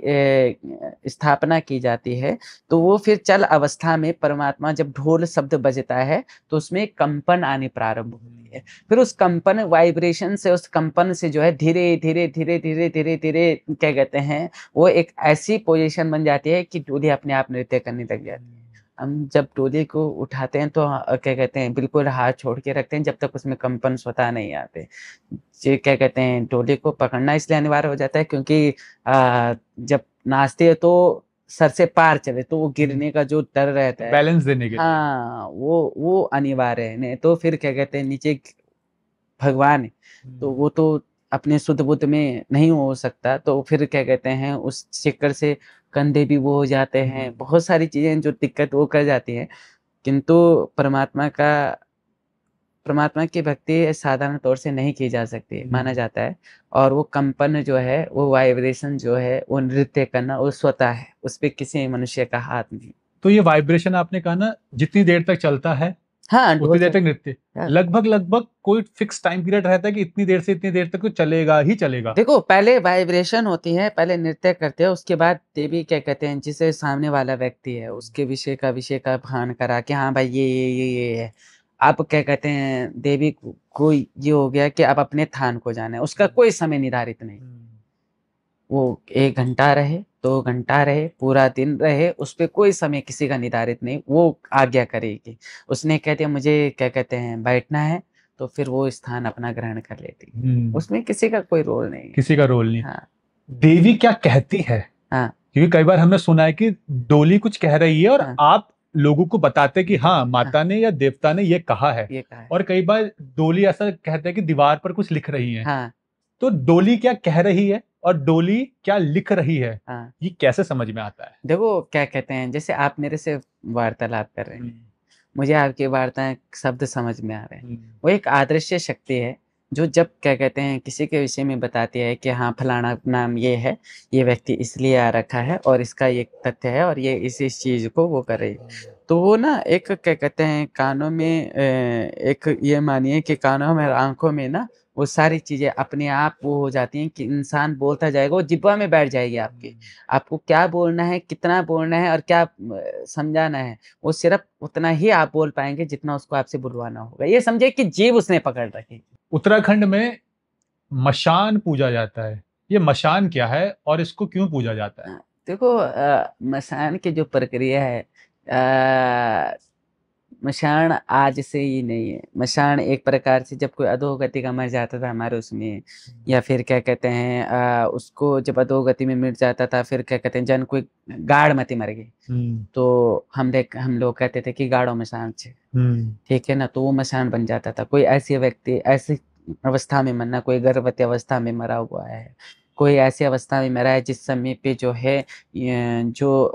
स्थापना की जाती है, तो वो फिर चल अवस्था में परमात्मा जब ढोल शब्द बजता है, तो उसमें कंपन आनी प्रारंभ होती है। फिर उस कंपन वाइब्रेशन से, उस कंपन से जो है धीरे धीरे धीरे धीरे धीरे धीरे क्या कहते हैं, वो एक ऐसी पोजीशन बन जाती है कि डोली अपने आप नृत्य करने लग जाती है। हम जब डोली को उठाते हैं तो क्या कहते हैं, बिल्कुल हाथ छोड़ के रखते हैं जब तक उसमें कंपन स्वतः नहीं आते। ये क्या कहते हैं, डोली को पकड़ना इसलिए अनिवार्य हो जाता है क्योंकि जब नाचते हैं तो सर से पार चले, तो वो गिरने का जो डर रहता है, बैलेंस देने के लिए। हाँ, वो अनिवार्य है। नहीं तो फिर क्या कहते हैं, नीचे भगवान है, तो वो तो अपने शुद्ध बुद्ध में नहीं हो सकता। तो फिर क्या कहते हैं, उस चक्कर से कंधे भी वो हो जाते हैं, बहुत सारी चीजें जो दिक्कत वो कर जाती हैं। किंतु परमात्मा की भक्ति साधारण तौर से नहीं की जा सकती, माना जाता है। और वो कंपन जो है, वो वाइब्रेशन जो है, वो नृत्य करना वो स्वतः है, उस पर किसी मनुष्य का हाथ नहीं। तो ये वाइब्रेशन आपने कहा ना, जितनी देर तक चलता है, हाँ, उतनी देर तक नृत्य, हाँ। लगभग कोई फिक्स टाइम पीरियड रहता है कि इतनी देर से इतनी देर तक तो चलेगा ही चलेगा? देखो, पहले वाइब्रेशन होती है, पहले नृत्य करते हैं, उसके बाद देवी क्या कहते हैं, जिसे सामने वाला व्यक्ति है उसके विषय का भान करा कि हाँ भाई ये है। आप क्या कहते हैं, देवी को ये हो गया कि आप अपने थान को जाना है, उसका कोई समय निर्धारित नहीं। वो 1 घंटा रहे, 2 घंटा रहे, पूरा दिन रहे, उस पर कोई समय किसी का निर्धारित नहीं, वो आज्ञा करेगी। उसने कह दिया मुझे क्या कहते हैं बैठना है, तो फिर वो स्थान अपना ग्रहण कर लेती। उसमें किसी का कोई रोल नहीं, किसी का रोल नहीं। हाँ। देवी क्या कहती है? हाँ। क्योंकि कई बार हमने सुना है कि डोली कुछ कह रही है और हाँ। आप लोगों को बताते कि हाँ माता ने या देवता ने ये कहा है। ये कहा है। और कई बार डोली ऐसा कहते हैं कि दीवार पर कुछ लिख रही है। हाँ तो डोली क्या कह रही है और डोली क्या लिख रही है, हाँ, ये कैसे समझ में आता है? देखो क्या कहते हैं, जैसे आप मेरे से वार्तालाप कर रहे हैं, मुझे आपकी वार्ताएं शब्द समझ में आ रहे हैं। वो एक अदृश्य शक्ति है जो जब क्या कहते हैं किसी के विषय में बताती है कि हाँ फलाना नाम ये है, ये व्यक्ति इसलिए आ रखा है और इसका ये तथ्य है और ये इस चीज़ को वो कर रही है। तो वो ना एक क्या कहते हैं कानों में एक ये मानिए कि कानों में और आँखों में ना वो सारी चीज़ें अपने आप वो हो जाती हैं कि इंसान बोलता जाएगा, वो जिह्वा में बैठ जाएगी आपकी। आपको क्या बोलना है, कितना बोलना है और क्या समझाना है, वो सिर्फ़ उतना ही आप बोल पाएँगे जितना उसको आपसे बुलवाना होगा। ये समझिए कि जीभ उसने पकड़ रखी। उत्तराखंड में मशान पूजा जाता है। ये मशान क्या है और इसको क्यों पूजा जाता है? देखो मशान की जो प्रक्रिया है, मशान आज से ही नहीं है। मशान एक प्रकार से जब कोई अधोगति का मर जाता था हमारे उसमें, या फिर क्या कहते हैं उसको जब अधोगति में मिट जाता था, फिर क्या कहते हैं जन कोई गाड़मती मर गई, तो हम लोग कहते थे कि गाड़ो मशान छे, ठीक है ना। तो वो मशान बन जाता था। कोई ऐसे व्यक्ति ऐसी अवस्था में मरना, कोई गर्भवती अवस्था में मरा हुआ है, कोई ऐसी अवस्था में मरा है जिस समय पे जो है जो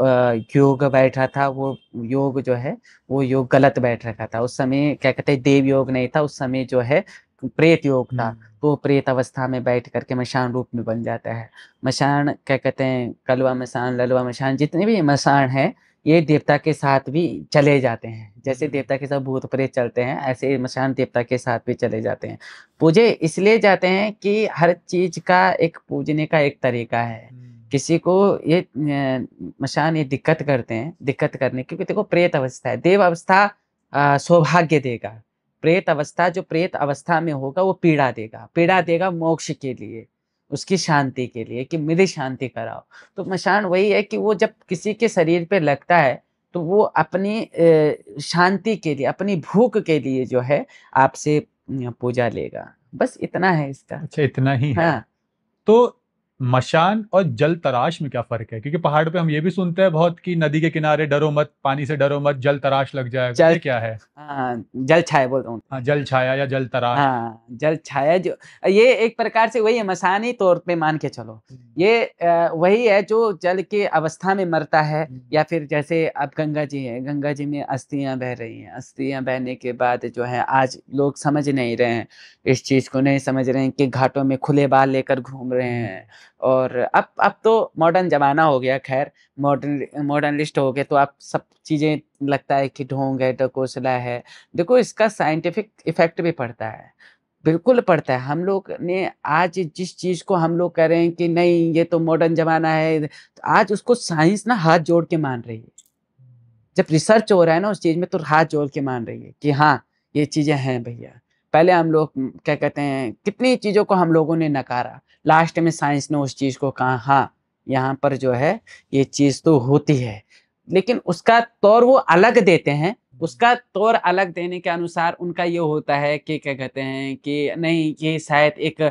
योग बैठा था, वो योग जो है वो योग गलत बैठ रखा था। उस समय क्या कहते हैं देव योग नहीं था, उस समय जो है प्रेत योग था। तो प्रेत अवस्था में बैठ करके मशान रूप में बन जाता है। मशान क्या कहते हैं कलवा मशान, ललवा मशान, जितने भी मशान हैं ये देवता के साथ भी चले जाते हैं। जैसे देवता के साथ भूत प्रेत चलते हैं, ऐसे मशान देवता के साथ भी चले जाते हैं। पूजे इसलिए जाते हैं कि हर चीज़ का एक पूजने का एक तरीका है। किसी को ये मशान ये दिक्कत करते हैं, दिक्कत करने क्योंकि देखो प्रेत अवस्था है, देव अवस्था सौभाग्य देगा। प्रेत अवस्था जो प्रेत अवस्था में होगा वो पीड़ा देगा मोक्ष के लिए, उसकी शांति के लिए कि मेरी शांति कराओ। तो मशान वही है कि वो जब किसी के शरीर पे लगता है तो वो अपनी शांति के लिए, अपनी भूख के लिए जो है आपसे पूजा लेगा। बस इतना है इसका। अच्छा, इतना ही है। हाँ। तो मशान और जल तराश में क्या फर्क है? क्योंकि पहाड़ पे हम ये भी सुनते हैं बहुत कि नदी के किनारे डरो मत, पानी से डरो मत, जल तराश लग जाएगा। जल ये क्या है? हाँ, जल छाया बोलता हूँ। हाँ, जल छाया या जल तराश। हाँ, जल छाया जो ये एक प्रकार से वही है, मशानी तौर पे मान के चलो। ये वही है जो जल की अवस्था में मरता है। या फिर जैसे अब गंगा जी है, गंगा जी में अस्थियाँ बह रही हैं, अस्थियाँ बहने के बाद जो है आज लोग समझ नहीं रहे हैं, इस चीज़ को नहीं समझ रहे हैं कि घाटों में खुले बाल लेकर घूम रहे हैं। और अब तो मॉडर्न ज़माना हो गया, ख़ैर मॉडर्निस्ट हो गए, तो अब सब चीज़ें लगता है कि ढोंग है, ढकोसला है। देखो इसका साइंटिफिक इफ़ेक्ट भी पड़ता है, बिल्कुल पड़ता है। हम लोग ने आज जिस चीज़ को हम लोग कह रहे हैं कि नहीं ये तो मॉडर्न ज़माना है, तो आज उसको साइंस ना हाथ जोड़ के मान रही है। जब रिसर्च हो रहा है ना उस चीज़ में तो हाथ जोड़ के मान रही है कि हाँ, ये चीज़ें हैं भैया। पहले हम लोग क्या कहते हैं कितनी चीज़ों को हम लोगों ने नकारा, लास्ट में साइंस ने उस चीज़ को कहा हाँ, यहाँ पर जो है ये चीज़ तो होती है। लेकिन उसका तौर वो अलग देते हैं, उसका तौर अलग देने के अनुसार उनका ये होता है कि क्या कहते हैं कि नहीं ये शायद एक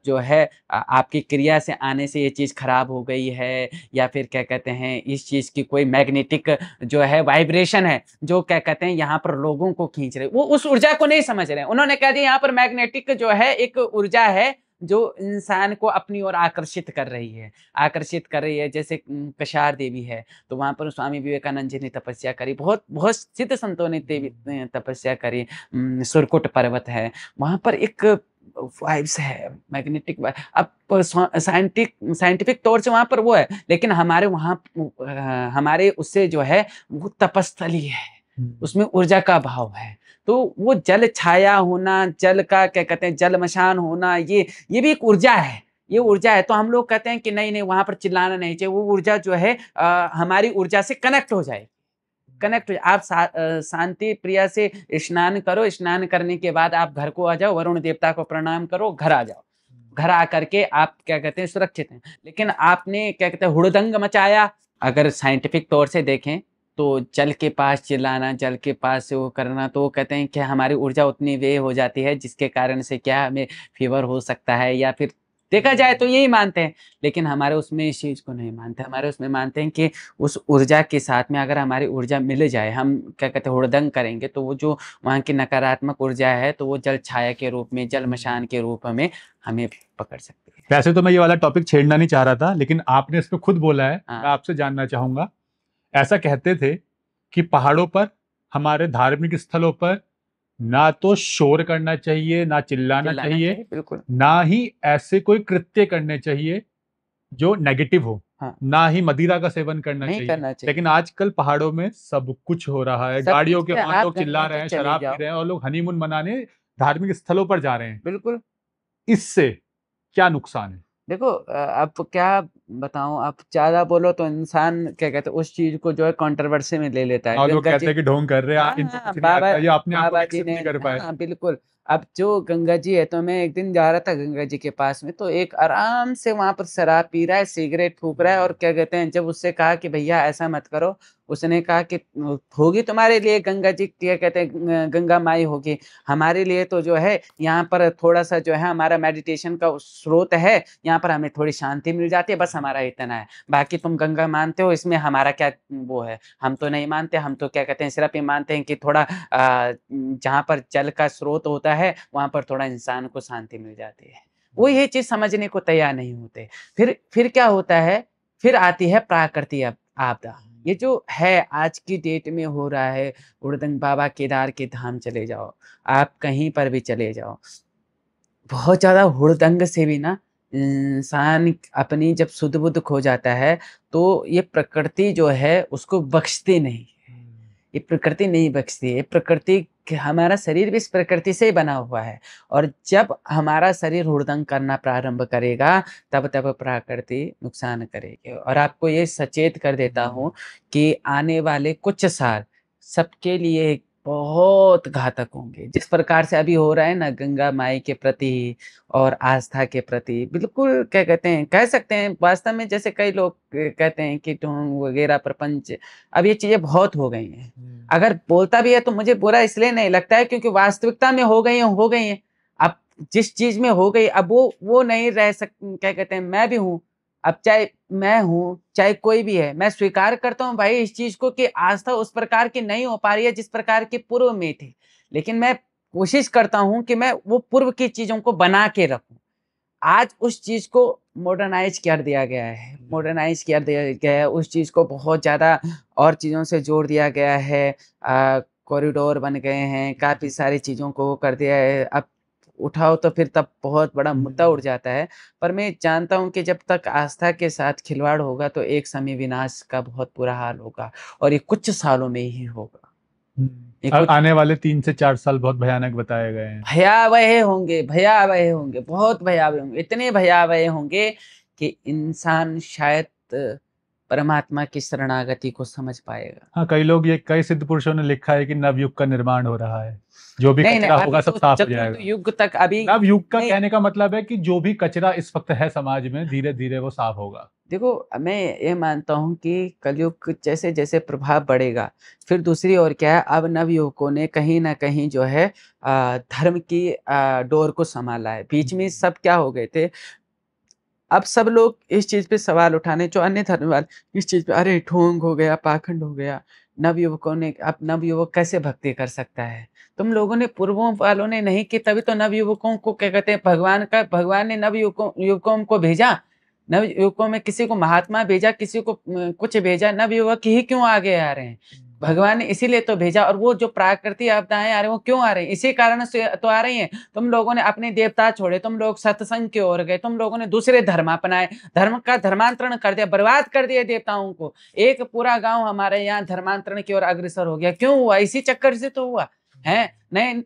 जो है आपकी क्रिया से आने से ये चीज़ खराब हो गई है, या फिर क्या कहते हैं इस चीज़ की कोई मैग्नेटिक जो है वाइब्रेशन है जो क्या कहते हैं यहाँ पर लोगों को खींच रहे, वो उस ऊर्जा को नहीं समझ रहे हैं। उन्होंने कह दिया यहाँ पर मैग्नेटिक जो है एक ऊर्जा है जो इंसान को अपनी ओर आकर्षित कर रही है, आकर्षित कर रही है। जैसे कषार देवी है, तो वहाँ पर स्वामी विवेकानंद जी ने तपस्या करी, बहुत बहुत सिद्ध संतों ने तपस्या करी। सुरकुट पर्वत है, वहाँ पर एक वाइब्स है, मैग्नेटिक अब साइंटिफिक तौर से वहाँ पर वो है, लेकिन हमारे वहाँ हमारे उससे जो है वो तपस्थली है, उसमें ऊर्जा का भाव है। तो वो जल छाया होना, जल का क्या कहते हैं जल मशान होना, ये भी एक ऊर्जा है, ये ऊर्जा है। तो हम लोग कहते हैं कि नहीं नहीं वहाँ पर चिल्लाना नहीं चाहिए, वो ऊर्जा जो है हमारी ऊर्जा से कनेक्ट हो जाए, कनेक्ट हो जाए। आप शांति प्रिया से स्नान करो, स्नान करने के बाद आप घर को आ जाओ, वरुण देवता को प्रणाम करो, घर आ जाओ। घर आकर के आप क्या कहते हैं सुरक्षित हैं। लेकिन आपने क्या कहते हैं हुड़दंग मचाया, अगर साइंटिफिक तौर से देखें तो जल के पास चिल्लाना, जल के पास वो करना, तो वो कहते हैं कि हमारी ऊर्जा उतनी वे हो जाती है जिसके कारण से क्या हमें फीवर हो सकता है, या फिर देखा जाए तो यही मानते हैं, लेकिन हमारे उसमें इस चीज को नहीं मानते। हमारे उसमें मानते हैं कि उस ऊर्जा के साथ में अगर हमारी ऊर्जा मिल जाए, हम क्या कहते हैं हुड़दंग करेंगे, तो वो जो वहाँ की नकारात्मक ऊर्जा है तो वो जल छाया के रूप में, जल मशान के रूप में हमें पकड़ सकती है। वैसे तो मैं ये वाला टॉपिक छेड़ना नहीं चाह रहा था, लेकिन आपने इस पे खुद बोला है, मैं हाँ आपसे जानना चाहूंगा। ऐसा कहते थे कि पहाड़ों पर, हमारे धार्मिक स्थलों पर, ना तो शोर करना चाहिए, ना चिल्लाना चिल्लाना चाहिए, चाहिए, बिल्कुल। ना ही ऐसे कोई कृत्य करने चाहिए जो नेगेटिव हो, हाँ, ना ही मदिरा का सेवन करना नहीं चाहिए। करना चाहिए। लेकिन आजकल पहाड़ों में सब कुछ हो रहा है, सब गाड़ियों कुछ के क्या, हॉर्न, आप लोग चिल्ला गंगा रहे जी हैं, चले शराब पी जाओ। रहे हैं, और लोग हनीमून मनाने धार्मिक स्थलों पर जा रहे हैं। बिल्कुल। इससे क्या नुकसान है? देखो अब क्या बताऊं, आप ज्यादा बोलो तो इंसान क्या कहते हैं उस चीज को जो है कंट्रोवर्सी में ले लेता है। और लोग गंगा कहते जी, हैं कि ढोंग कर रहे हैं, हाँ इनको हाँ, कुछ नहीं बाबा आता, ये अपने आप को बाबा जी विकसित ने, नहीं कर पाए। हाँ बिल्कुल। अब जो गंगा जी है, तो मैं एक दिन जा रहा था गंगा जी के पास में, तो एक आराम से वहां पर शराब पी रहा है, सिगरेट फूक रहा है, और क्या कहते हैं जब उससे कहा कि भैया ऐसा मत करो, उसने कहा कि होगी तुम्हारे लिए गंगा जी, क्या कहते हैं गंगा माई होगी, हमारे लिए तो जो है यहाँ पर थोड़ा सा जो है हमारा मेडिटेशन का स्रोत है, यहाँ पर हमें थोड़ी शांति मिल जाती है, बस हमारा इतना है। बाकी तुम गंगा मानते हो, इसमें हमारा क्या वो है, हम तो नहीं मानते। हम तो क्या कहते हैं सिर्फ ये मानते हैं कि थोड़ा जहाँ पर जल का स्रोत होता है वहां पर थोड़ा इंसान को शांति मिल जाती है। वो ये चीज समझने को तैयार नहीं होते। फिर क्या होता है, फिर आती है प्राकृतिक आपदा। ये जो है आज की डेट में हो रहा है, उड़दंग बाबा केदार के धाम चले जाओ, आप कहीं पर भी चले जाओ, बहुत ज़्यादा हुड़दंग से भी ना इंसान अपनी जब सुध बुध खो जाता है, तो ये प्रकृति जो है उसको बख्शती नहीं है। ये प्रकृति नहीं बख्शती है, प्रकृति हमारा शरीर भी इस प्रकृति से ही बना हुआ है। और जब हमारा शरीर हुड़दंग करना प्रारंभ करेगा, तब तब प्रकृति नुकसान करेगी। और आपको ये सचेत कर देता हूँ कि आने वाले कुछ साल सबके लिए बहुत घातक होंगे। जिस प्रकार से अभी हो रहा है ना गंगा माई के प्रति और आस्था के प्रति, बिल्कुल क्या कहते हैं, कह सकते हैं वास्तव में, जैसे कई लोग कहते हैं कि ढोंग वगैरह प्रपंच, अब ये चीजें बहुत हो गई हैं। अगर बोलता भी है तो मुझे बुरा इसलिए नहीं लगता है, क्योंकि वास्तविकता में हो गई है, हो गई है। अब जिस चीज में हो गई, अब वो नहीं रह सक, क्या कहते हैं, मैं भी हूँ। अब चाहे मैं हूँ चाहे कोई भी है, मैं स्वीकार करता हूँ भाई इस चीज को कि आस्था उस प्रकार की नहीं हो पा रही है जिस प्रकार की पूर्व में थी। लेकिन मैं कोशिश करता हूँ कि मैं वो पूर्व की चीजों को बना के रखूं। आज उस चीज को मॉडर्नाइज कर दिया गया है, मॉडर्नाइज कर दिया गया है, उस चीज को बहुत ज्यादा और चीजों से जोड़ दिया गया है। कॉरिडोर बन गए हैं, काफी सारी चीजों को वो कर दिया है। अब उठाओ तो फिर तब बहुत बड़ा मुद्दा उठ जाता है। पर मैं जानता हूँ कि जब तक आस्था के साथ खिलवाड़ होगा तो एक समय विनाश का बहुत बुरा हाल होगा, और ये कुछ सालों में ही होगा। ये कुछ आने वाले 3 से 4 साल बहुत भयानक बताए गए हैं। भयावह होंगे, भयावह होंगे, बहुत भयावह होंगे, इतने भयावह होंगे कि इंसान शायद परमात्मा की शरणागति को समझ पाएगा। हाँ, कई लोग, ये कई सिद्ध पुरुषों ने लिखा है कि नवयुग का निर्माण हो रहा है, जो भी नहीं नहीं, कचरा अभी होगा सब तो साफ हो चतुर्थ जाएगा। युग तक अभी नवयुग का नहीं। कहने का मतलब है कि जो भी कचरा इस वक्त है समाज में, धीरे धीरे वो साफ होगा। देखो मैं ये मानता हूँ कि कलयुग जैसे जैसे प्रभाव बढ़ेगा, फिर दूसरी ओर क्या है, अब नवयुवकों ने कहीं ना कहीं जो है धर्म की डोर को संभाला है। बीच में सब क्या हो गए थे, अब सब लोग इस चीज पे सवाल उठाने, जो अन्य धर्म वाले इस चीज पे, अरे ढोंग हो गया, पाखंड हो गया, नवयुवकों ने, अब नवयुवक कैसे भक्ति कर सकता है। तुम लोगों ने, पूर्वों वालों ने नहीं की, तभी तो नवयुवकों को क्या कहते हैं, भगवान ने नवयुवकों युवकों को भेजा। नवयुवकों में किसी को महात्मा भेजा, किसी को कुछ भेजा, नवयुवक ही क्यों आगे आ रहे हैं। भगवान ने इसीलिए तो भेजा। और वो जो प्राकृतिक आपदाएं आ रही, वो क्यों आ रही हैं, इसी कारण से तो आ रही हैं। तुम लोगों ने अपने देवता छोड़े, तुम लोग सत्संग की ओर गए, तुम लोगों ने दूसरे धर्म अपनाए, धर्म का धर्मांतरण कर दिया, बर्बाद कर दिया देवताओं को। एक पूरा गांव हमारे यहाँ धर्मांतरण की ओर अग्रसर हो गया। क्यों हुआ, इसी चक्कर से तो हुआ है। नहीं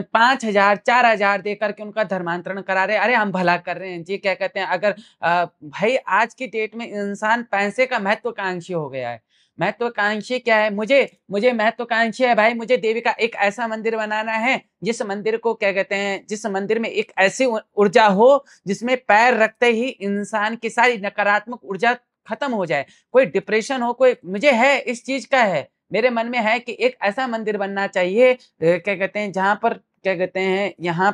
5,000 4,000 देकर के उनका धर्मांतरण करा रहे, अरे हम भला कर रहे हैं जी, क्या कहते हैं। अगर भाई आज की डेट में इंसान पैसे का महत्वाकांक्षी हो गया है। महत्वाकांक्षी क्या है, मुझे महत्वाकांक्षी है भाई, मुझे देवी का एक ऐसा मंदिर बनाना है जिस मंदिर को क्या कहते हैं, जिस मंदिर में एक ऐसी ऊर्जा हो जिसमें पैर रखते ही इंसान की सारी नकारात्मक ऊर्जा खत्म हो जाए। कोई डिप्रेशन हो, कोई, मुझे है इस चीज का है, मेरे मन में है कि एक ऐसा मंदिर बनना चाहिए क्या कहते हैं, जहां पर क्या कहते हैं यहाँ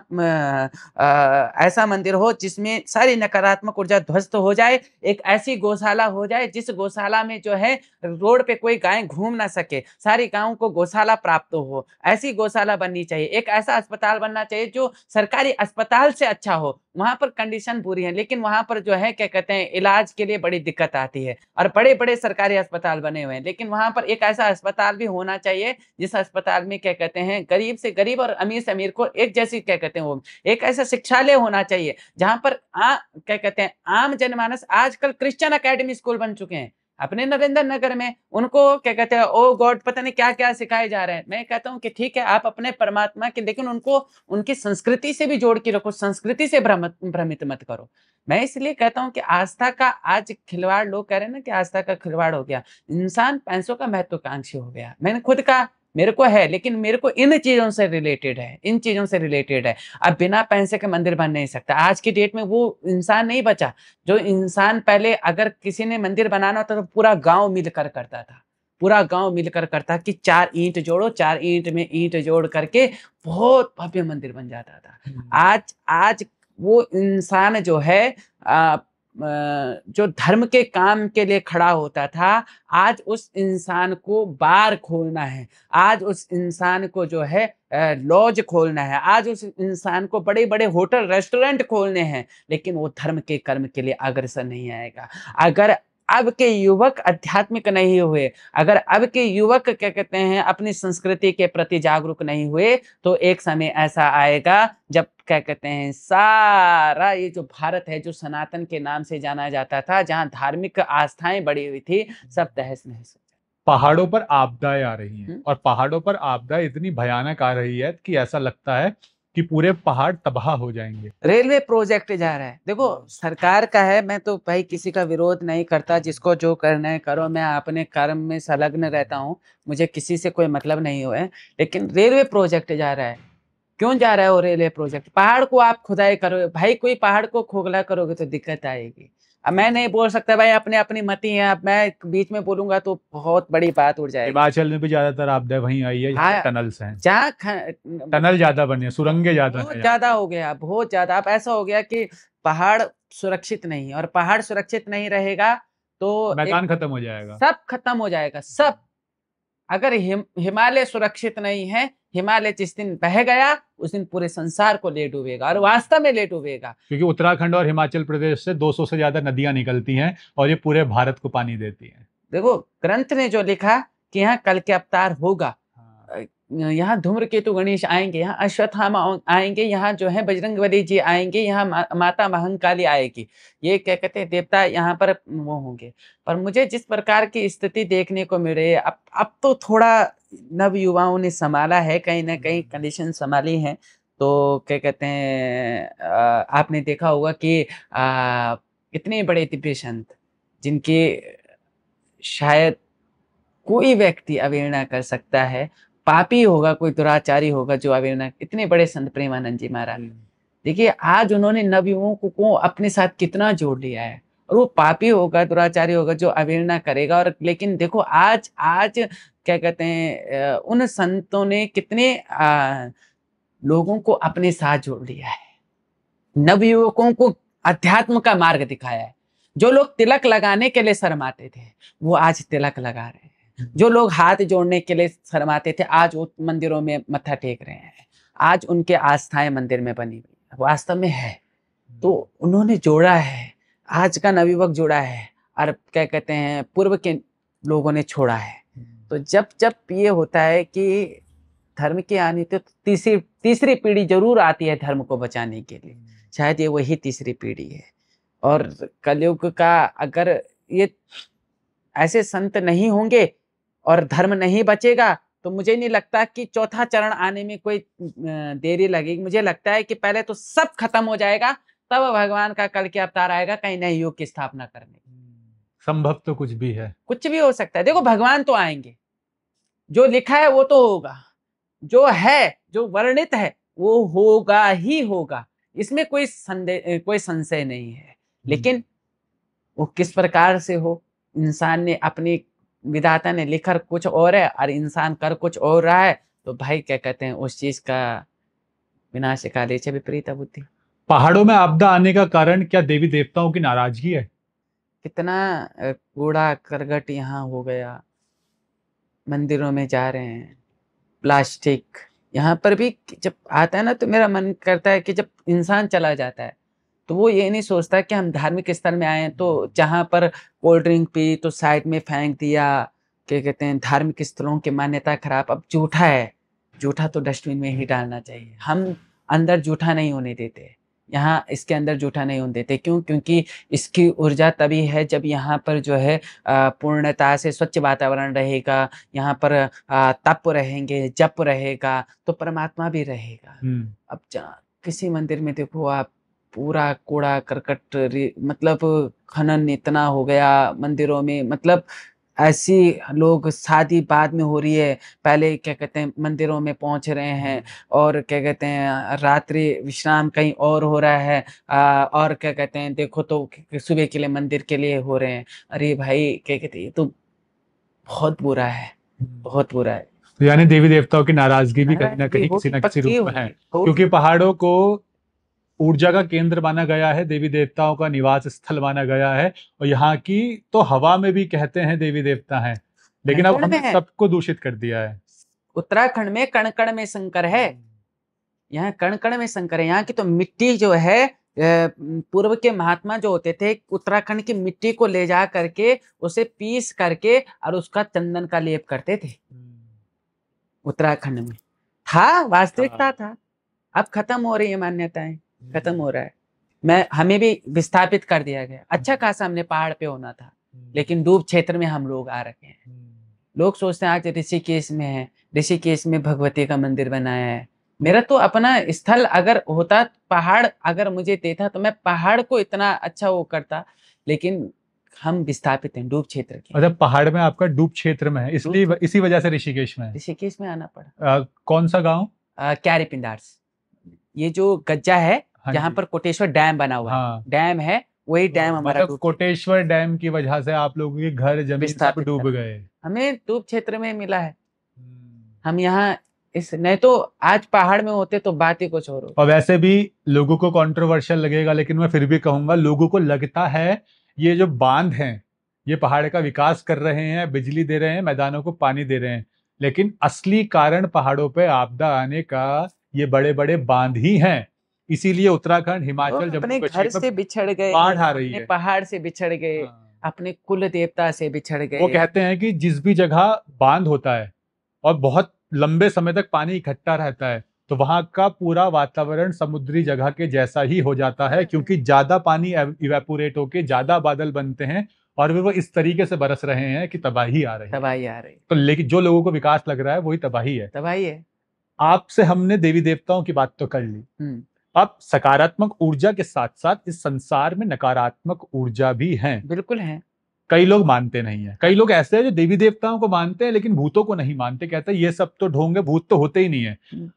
ऐसा मंदिर हो जिसमें सारी नकारात्मक ऊर्जा ध्वस्त हो जाए, एक ऐसी गौशाला हो जाए जिस गौशाला में जो है रोड पे कोई गाय घूम ना सके, सारी गायों को गौशाला प्राप्त हो, ऐसी गौशाला बननी चाहिए। एक ऐसा अस्पताल बनना चाहिए जो सरकारी अस्पताल से अच्छा हो, वहां पर कंडीशन पूरी है, लेकिन वहां पर जो है क्या कहते हैं इलाज के लिए बड़ी दिक्कत आती है, और बड़े बड़े सरकारी अस्पताल बने हुए हैं, लेकिन वहां पर एक ऐसा अस्पताल भी होना चाहिए जिस अस्पताल में क्या कहते हैं गरीब से गरीब और अमीर से अमीर को एक जैसी क्या कहते हैं वो एक ऐसा शिक्षालय होना चाहिए जहां पर क्या कहते हैं आम जनमानस, आजकल क्रिश्चियन एकेडमी स्कूल बन चुके हैं अपने नरेंद्र नगर में, उनको क्या कहते हैं ओ गॉड पता नहीं क्या क्या सिखाए जा रहे हैं। मैं कहता हूं कि ठीक है आप अपने परमात्मा के, लेकिन उनको उनकी संस्कृति से भी जोड़ के रखो, संस्कृति से भ्रमित मत करो। मैं इसलिए कहता हूं कि आस्था का आज खिलवाड़, लोग कह रहे हैं ना कि आस्था का खिलवाड़ हो गया, इंसान पैसों का महत्वाकांक्षी हो गया। मैंने खुद कहा मेरे को है, लेकिन मेरे को इन चीजों से रिलेटेड है, इन चीजों से रिलेटेड है। अब बिना पैसे के मंदिर बन नहीं सकता। आज की डेट में वो इंसान नहीं बचा जो इंसान पहले अगर किसी ने मंदिर बनाना होता तो पूरा गांव मिलकर करता था, पूरा गांव मिलकर करता कि 4 ईंट जोड़ो, 4 ईंट में ईंट जोड़ करके बहुत भव्य मंदिर बन जाता था। आज आज वो इंसान जो है जो धर्म के काम के लिए खड़ा होता था, आज उस इंसान को बार खोलना है, आज उस इंसान को जो है लॉज खोलना है, आज उस इंसान को बड़े बड़े होटल रेस्टोरेंट खोलने हैं, लेकिन वो धर्म के कर्म के लिए अग्रसर नहीं आएगा। अगर अब के युवक आध्यात्मिक नहीं हुए, अगर अब के युवक क्या कहते हैं अपनी संस्कृति के प्रति जागरूक नहीं हुए, तो एक समय ऐसा आएगा जब क्या कहते हैं सारा ये जो भारत है, जो सनातन के नाम से जाना जाता था, जहां धार्मिक आस्थाएं बढ़ी हुई थी, सब तहस नहस हो जाए। पहाड़ों पर आपदाएं आ रही हैं और पहाड़ों पर आपदाएं इतनी भयानक आ रही है कि ऐसा लगता है कि पूरे पहाड़ तबाह हो जाएंगे। रेलवे प्रोजेक्ट जा रहा है, देखो सरकार का है, मैं तो भाई किसी का विरोध नहीं करता, जिसको जो करना है करो, मैं अपने कर्म में संलग्न रहता हूँ, मुझे किसी से कोई मतलब नहीं हुआ है। लेकिन रेलवे प्रोजेक्ट जा रहा है, क्यों जा रहा है वो रेलवे प्रोजेक्ट? पहाड़ को आप खुदाई करोगे भाई, कोई पहाड़ को खोखला करोगे तो दिक्कत आएगी। अब मैं नहीं बोल सकता भाई, अपने अपनी मति है, अब मैं बीच में बोलूंगा तो बहुत बड़ी बात उड़ जाएगी। हिमाचल में भी ज्यादातर आपदा वहीं आई है जहाँ टनल्स हैं, जहाँ टनल ज्यादा बने, सुरंगे ज्यादा, बहुत ज्यादा हो गया, बहुत ज्यादा। अब ऐसा हो गया कि पहाड़ सुरक्षित नहीं है, और पहाड़ सुरक्षित नहीं रहेगा तो मैदान खत्म हो जाएगा, सब खत्म हो जाएगा, सब। अगर हिमालय सुरक्षित नहीं है, हिमालय जिस दिन बह गया उस दिन पूरे संसार को ले डूबेगा, और वास्तव में ले डूबेगा। क्योंकि उत्तराखंड और हिमाचल प्रदेश से 200 से ज्यादा नदियां निकलती हैं और ये पूरे भारत को पानी देती हैं। देखो ग्रंथ ने जो लिखा कि यहाँ कल के अवतार होगा, यहाँ धूम्रकेतु गणेश आएंगे, यहाँ अश्वत्थामा आएंगे, यहाँ जो है बजरंगबली जी आएंगे, यहाँ माता महंकाली आएगी, ये क्या कहते हैं देवता यहाँ पर वो होंगे। पर मुझे जिस प्रकार की स्थिति देखने को मिल रही है, अब तो थोड़ा नव युवाओं ने संभाला है, कहीं ना कहीं कंडीशन संभाली है। तो क्या कहते हैं आपने देखा होगा कि इतने बड़े दिव्य संत जिनकी शायद कोई व्यक्ति अवहेलना कर सकता है, पापी होगा, कोई दुराचारी होगा जो अवहेलना, इतने बड़े संत प्रेमानंद जी महाराज, देखिए आज उन्होंने नवयुवकों को अपने साथ कितना जोड़ लिया है। और वो पापी होगा, दुराचारी होगा जो अवहेलना करेगा, और लेकिन देखो आज क्या कहते हैं उन संतों ने कितने लोगों को अपने साथ जोड़ लिया है, नवयुवकों को अध्यात्म का मार्ग दिखाया है। जो लोग तिलक लगाने के लिए शर्माते थे वो आज तिलक लगा रहे हैं, जो लोग हाथ जोड़ने के लिए शर्माते थे आज वो मंदिरों में मत्था टेक रहे हैं, आज उनके आस्थाएं मंदिर में बनी हुई वास्तव में है। तो उन्होंने जोड़ा है, आज का नवयुवक जोड़ा है, और क्या कहते हैं पूर्व के लोगों ने छोड़ा है। तो जब जब ये होता है कि धर्म की आनी, तो तीसरी पीढ़ी जरूर आती है धर्म को बचाने के लिए, शायद ये वही तीसरी पीढ़ी है। और कलयुग का अगर ये ऐसे संत नहीं होंगे और धर्म नहीं बचेगा, तो मुझे नहीं लगता कि चौथा चरण आने में कोई देरी लगेगी। मुझे लगता है कि पहले तो सब खत्म हो जाएगा, तब भगवान का कल के अवतार आएगा कहीं नए युग की स्थापना करने। संभव तो कुछ भी है, कुछ भी हो सकता है। देखो भगवान तो आएंगे, जो लिखा है वो तो होगा, जो है जो वर्णित है वो होगा ही होगा, इसमें कोई संशय नहीं है। लेकिन वो किस प्रकार से हो, इंसान ने अपनी विधाता ने लिखा कुछ और है और इंसान कर कुछ और रहा है, तो भाई क्या कहते हैं उस चीज का विनाश काले च विपरीता बुद्धि। पहाड़ों में आपदा आने का कारण क्या देवी देवताओं की नाराजगी है? कितना कूड़ा करकट यहाँ हो गया, मंदिरों में जा रहे हैं, प्लास्टिक यहाँ पर भी जब आता है ना, तो मेरा मन करता है कि जब इंसान चला जाता है तो वो ये नहीं सोचता कि हम धार्मिक स्थल में आए हैं, तो जहाँ पर कोल्ड ड्रिंक पी तो साइड में फेंक दिया, क्या कहते हैं, धार्मिक स्थलों की मान्यता खराब। अब जूठा है, जूठा तो डस्टबिन में ही डालना चाहिए। हम अंदर जूठा नहीं होने देते, यहाँ इसके अंदर जूठा नहीं होने देते। क्यों? क्योंकि इसकी ऊर्जा तभी है जब यहाँ पर जो है पूर्णता से स्वच्छ वातावरण रहेगा, यहाँ पर तप रहेंगे, जप रहेगा, तो परमात्मा भी रहेगा। अब किसी मंदिर में देखो आप, पूरा कूड़ा करकट मतलब खनन इतना हो गया मंदिरों में, मतलब ऐसी लोग शादी बाद में हो रही है, पहले क्या कहते हैं मंदिरों में पहुंच रहे हैं, और क्या कहते हैं रात्रि विश्राम कहीं और हो रहा है, और क्या कहते हैं देखो तो सुबह के लिए मंदिर के लिए हो रहे हैं। अरे भाई क्या कहते हैं, ये तो बहुत बुरा है, बहुत बुरा है। तो यानी देवी देवताओं की नाराजगी भी कहीं ना नाराजगी कहीं किसी होगी, न किसी पक्की रूप में है, होगी, क्योंकि होगी। पहाड़ों को ऊर्जा का केंद्र माना गया है, देवी देवताओं का निवास स्थल माना गया है। और यहाँ की तो हवा में भी कहते हैं देवी देवता हैं, लेकिन अब कण-कण में हमने है। सबको दूषित कर दिया है। उत्तराखंड में कण कण में शंकर है, यहाँ कण कण में शंकर है। यहाँ की तो मिट्टी जो है, पूर्व के महात्मा जो होते थे, उत्तराखंड की मिट्टी को ले जा करके उसे पीस करके और उसका चंदन का लेप करते थे। उत्तराखंड में था, वास्तविकता था। अब खत्म हो रही है मान्यताएं, खत्म हो रहा है। हमें भी विस्थापित कर दिया गया। अच्छा खासा हमने पहाड़ पे होना था, लेकिन डूब क्षेत्र में हम लोग आ रखे हैं। लोग सोचते हैं आज ऋषिकेश में है, ऋषिकेश में भगवती का मंदिर बनाया है। मेरा तो अपना स्थल अगर होता, पहाड़ अगर मुझे देता, तो मैं पहाड़ को इतना अच्छा वो करता, लेकिन हम विस्थापित हैं डूब क्षेत्र के। अच्छा, पहाड़ में आपका डूब क्षेत्र में है, इसलिए इसी वजह से ऋषिकेश में है। ऋषिकेश में आना पड़ा। कौन सा गांव? क्यारी पिंडार्स, ये जो गज्जा है, हाँ जहाँ जी। पर कोटेश्वर डैम बना हुआ हाँ। है, डैम है, वही डैम हमारा मतलब डूब कोटेश्वर डैम की वजह से आप लोगों के घर जमीन सब विस्थापित डूब कर। गए। हमें डूब क्षेत्र में मिला है। हम यहाँ इस, नहीं तो आज पहाड़ में होते तो बात ही कुछ और होती। और वैसे भी लोगों को कंट्रोवर्शियल लगेगा, लेकिन मैं फिर भी कहूंगा, लोगों को लगता है ये जो बांध हैं, ये पहाड़ का विकास कर रहे हैं, बिजली दे रहे हैं, मैदानों को पानी दे रहे हैं, लेकिन असली कारण पहाड़ों पे आपदा आने का ये बड़े बड़े बांध ही हैं। इसीलिए उत्तराखंड, हिमाचल, अपने जम्मू घर कश्मीर से में बिछड़ गए, बाढ़ आ रही अपने है। पहाड़ से बिछड़ गए, हाँ। अपने कुल देवता से बिछड़ वो गए। कहते हैं कि जिस भी जगह बांध होता है और बहुत लंबे समय तक पानी इकट्ठा रहता है, तो वहां का पूरा वातावरण समुद्री जगह के जैसा ही हो जाता है, क्योंकि ज्यादा पानी इवेपोरेट होके ज्यादा बादल बनते हैं और वो इस तरीके से बरस रहे हैं कि तबाही आ रही है। तबाही आ रही, तो लेकिन जो लोगों को विकास लग रहा है वही तबाही है। तबाही है। आपसे हमने देवी देवताओं की बात तो कर ली, अब सकारात्मक ऊर्जा के साथ साथ इस संसार में नकारात्मक ऊर्जा भी है। बिल्कुल है। कई लोग मानते नहीं है, कई लोग ऐसे हैं जो देवी देवताओं को मानते हैं लेकिन भूतों को नहीं मानते, कहते हैं ये सब तो ढोंग है, भूत तो होते ही नहीं है।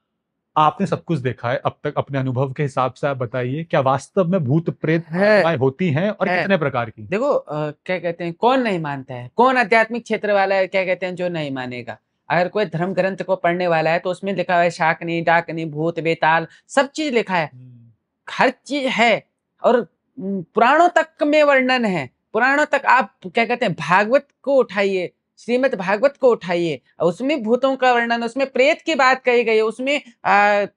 आपने सब कुछ देखा है अब तक, अपने अनुभव के हिसाब से आप बताइए, क्या वास्तव में भूत प्रेत आत्माएं होती हैं और है। कितने प्रकार की? देखो क्या कहते हैं, कौन नहीं मानता है, कौन आध्यात्मिक क्षेत्र वाला है, क्या कहते हैं, जो नहीं मानेगा। अगर कोई धर्म ग्रंथ को पढ़ने वाला है तो उसमें लिखा हुआ है शाकनी, डाकनी, भूत, बेताल, सब चीज लिखा है, हर चीज है। और पुराणों तक में वर्णन है, पुराणों तक। आप क्या कहते हैं, भागवत को उठाइए, श्रीमद् भागवत को उठाइए, उसमें भूतों का वर्णन, उसमें प्रेत की बात कही गई है, उसमें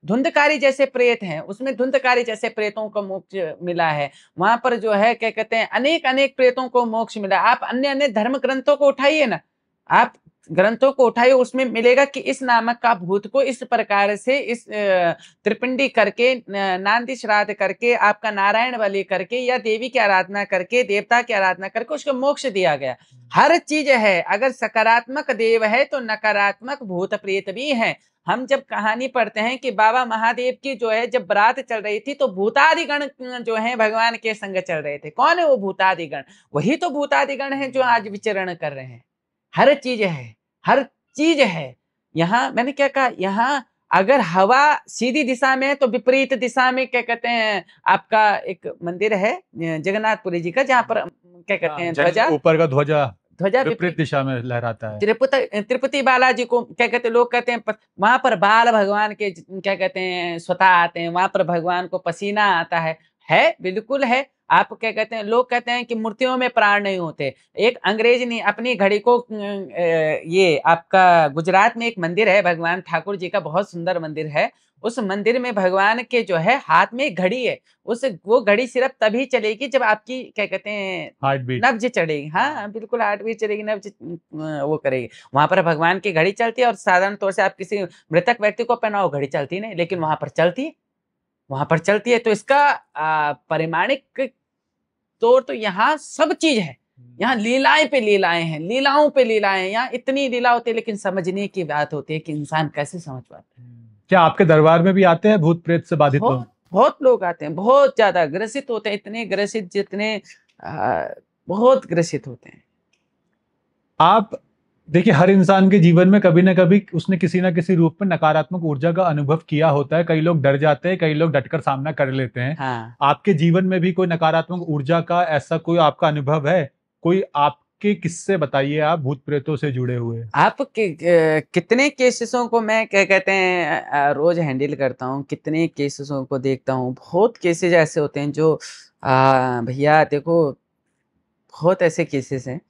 धुंधकारी जैसे प्रेत हैं, उसमें धुंधकारी जैसे प्रेतों को मोक्ष मिला है। वहां पर जो है क्या कहते हैं, अनेक अनेक प्रेतों को मोक्ष मिला। आप अन्य अन्य धर्म ग्रंथों को उठाइए ना, आप ग्रंथों को उठाइए, उसमें मिलेगा कि इस नामक का भूत को इस प्रकार से, इस त्रिपिंडी करके, नांदी श्राद्ध करके, आपका नारायण बलि करके, या देवी की आराधना करके, देवता की आराधना करके उसको मोक्ष दिया गया। हर चीज है। अगर सकारात्मक देव है तो नकारात्मक भूत प्रेत भी है। हम जब कहानी पढ़ते हैं कि बाबा महादेव की जो है जब बारात चल रही थी, तो भूतादिगण जो है भगवान के संग चल रहे थे। कौन है वो भूतादिगण? वही तो भूतादिगण है जो आज विचरण कर रहे हैं। हर चीज है, हर चीज है। यहाँ मैंने क्या कहा, यहाँ अगर हवा सीधी दिशा में है तो विपरीत दिशा में क्या कहते हैं, आपका एक मंदिर है जगन्नाथपुरी जी का, जहाँ पर क्या कहते हैं, ध्वजा, ऊपर का ध्वजा ध्वजा विपरीत दिशा में लहराता है। तिरुपति बालाजी को क्या कहते हैं, लोग कहते हैं वहां पर बाल भगवान के क्या कहते हैं स्वतः आते हैं, वहां पर भगवान को पसीना आता है बिल्कुल है। आप क्या कहते हैं, लोग कहते हैं कि मूर्तियों में प्राण नहीं होते। एक अंग्रेज ने अपनी घड़ी को ये आपका गुजरात में एक मंदिर है भगवान ठाकुर जी का, बहुत सुंदर मंदिर है। उस मंदिर में भगवान के जो है हाथ में एक घड़ी है, वो घड़ी सिर्फ तभी चलेगी जब आपकी क्या कहते हैं हार्ट बीट। नब्ज चढ़ेगी। हाँ बिल्कुल, हार्ट बीट चलेगी, नब्ज वो करेगी। वहां पर भगवान की घड़ी चलती है, और साधारण तौर से आप किसी मृतक व्यक्ति को पहनाओ घड़ी चलती नहीं, लेकिन वहां पर चलती है, वहां पर चलती है। तो इसका परिमाणिक तौर तो यहाँ सब चीज है, यहाँ लीलाएं पे लीलाएं हैं, लीलाओं पे लीलाएं हैं। यहाँ इतनी लीला होती है, लेकिन समझने की बात होती है कि इंसान कैसे समझ पाता है। क्या आपके दरबार में भी आते हैं भूत प्रेत से बाधित लोग? बहुत लोग आते हैं, बहुत ज्यादा ग्रसित होते हैं, इतने ग्रसित जितने बहुत ग्रसित होते हैं। आप देखिए, हर इंसान के जीवन में कभी ना कभी उसने किसी ना किसी रूप में नकारात्मक ऊर्जा का अनुभव किया होता है। कई लोग डर जाते हैं, कई लोग डटकर सामना कर लेते हैं। हाँ। आपके जीवन में भी कोई नकारात्मक ऊर्जा का ऐसा कोई आपका अनुभव है? कोई आपके किस्से बताइए, आप भूत प्रेतों से जुड़े हुए। आप कितने केसेसों को मैं क्या कहते हैं रोज हैंडल करता हूँ, कितने केसेसों को देखता हूँ। बहुत केसेस ऐसे होते हैं जो भैया देखो, बहुत ऐसे केसेस हैं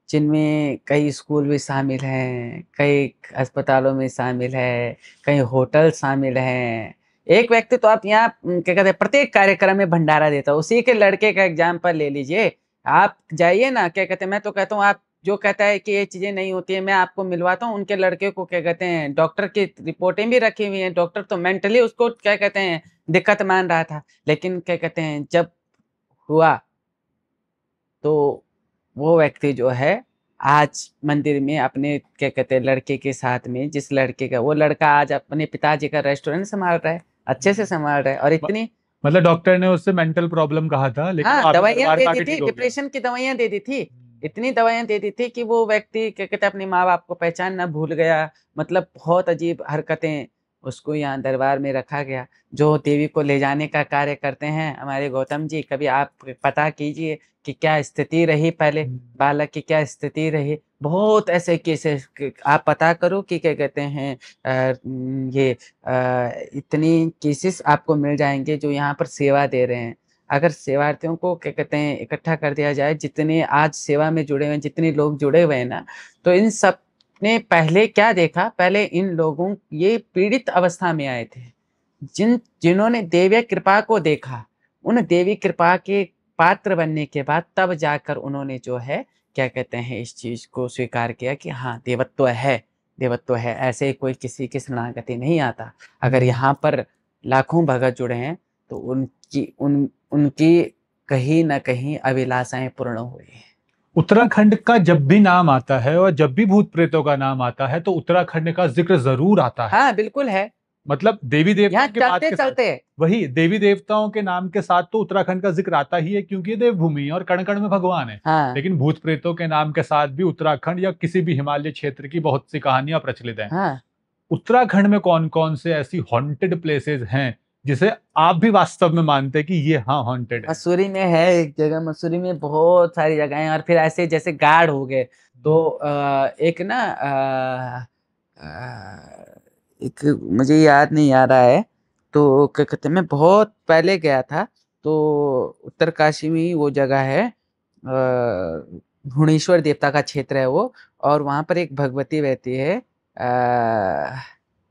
जिनमें कई स्कूल भी शामिल हैं, कई अस्पतालों में शामिल है, कई होटल शामिल हैं। एक व्यक्ति तो आप यहाँ क्या कहते हैं प्रत्येक कार्यक्रम में भंडारा देता है। उसी के लड़के का एग्जाम्पल ले लीजिए, आप जाइए ना, क्या कहते हैं, मैं तो कहता हूँ आप जो कहता है कि ये चीजें नहीं होती है, मैं आपको मिलवाता हूँ उनके लड़के को। क्या कहते हैं डॉक्टर की रिपोर्टें भी रखी हुई हैं, डॉक्टर तो मेंटली उसको क्या कहते हैं दिक्कत मान रहा था, लेकिन क्या कहते हैं जब हुआ तो वो व्यक्ति जो है आज मंदिर में अपने क्या कहते हैं लड़के के साथ में, जिस लड़के का वो लड़का आज अपने पिताजी का रेस्टोरेंट संभाल रहा है, अच्छे से संभाल रहा है। और इतनी मतलब डॉक्टर ने उससे मेंटल प्रॉब्लम कहा था, लेकिन हाँ आपके दवाइयां दरबार दे में दी आके थी, ठीक हो गया। डिप्रेशन की दवाइयां दे दी थी, इतनी दवाइयां दे दी थी कि वो व्यक्ति क्या कहते हैं अपने माँ बाप को पहचानना भूल गया। मतलब बहुत अजीब हरकतें, उसको यहाँ दरबार में रखा गया। जो देवी को ले जाने का कार्य करते हैं हमारे गौतम जी, कभी आप पता कीजिए कि क्या स्थिति रही, पहले बालक की क्या स्थिति रही। बहुत ऐसे केसेस आप पता करो कि क्या कहते हैं ये इतनी केसेस आपको मिल जाएंगे जो यहाँ पर सेवा दे रहे हैं। अगर सेवार्थियों को क्या कहते हैं इकट्ठा कर दिया जाए, जितने आज सेवा में जुड़े हुए हैं, जितने लोग जुड़े हुए हैं ना, तो इन सब ने पहले क्या देखा, पहले इन लोगों ये पीड़ित अवस्था में आए थे। जिन्होंने देवी कृपा को देखा, उन देवी कृपा के पात्र बनने के बाद तब जाकर उन्होंने जो है क्या कहते हैं इस चीज को स्वीकार किया कि हाँ देवत्व है, देवत्व है। ऐसे कोई किसी की शरणागति नहीं आता। अगर यहाँ पर लाखों भगत जुड़े हैं तो उनकी कहीं ना कहीं अभिलाषाएं पूर्ण हुई हैं। उत्तराखंड का जब भी नाम आता है और जब भी भूत प्रेतों का नाम आता है तो उत्तराखंड का जिक्र जरूर आता है। हाँ बिल्कुल है। मतलब देवी देवताओं के बात के चलते वही देवी देवताओं के नाम के साथ तो उत्तराखंड का जिक्र आता ही है, क्योंकि ये देवभूमि है और कण कण में भगवान है। हाँ। लेकिन भूत प्रेतों के नाम के साथ भी उत्तराखंड या किसी भी हिमालय क्षेत्र की बहुत सी कहानियां प्रचलित हैं। हाँ। उत्तराखंड में कौन कौन से ऐसी हॉन्टेड प्लेसेस हैं जिसे आप भी वास्तव में मानते हैं कि ये हाँ हॉन्टेड है? मसूरी में है एक जगह, मसूरी में बहुत सारी जगह हैं। और फिर ऐसे जैसे गार्ड हो गए तो एक ना एक मुझे याद नहीं आ रहा है, तो क्या कहते हैं मैं बहुत पहले गया था, तो उत्तरकाशी में ही वो जगह है, भुवनेश्वर देवता का क्षेत्र है वो, और वहाँ पर एक भगवती रहती है।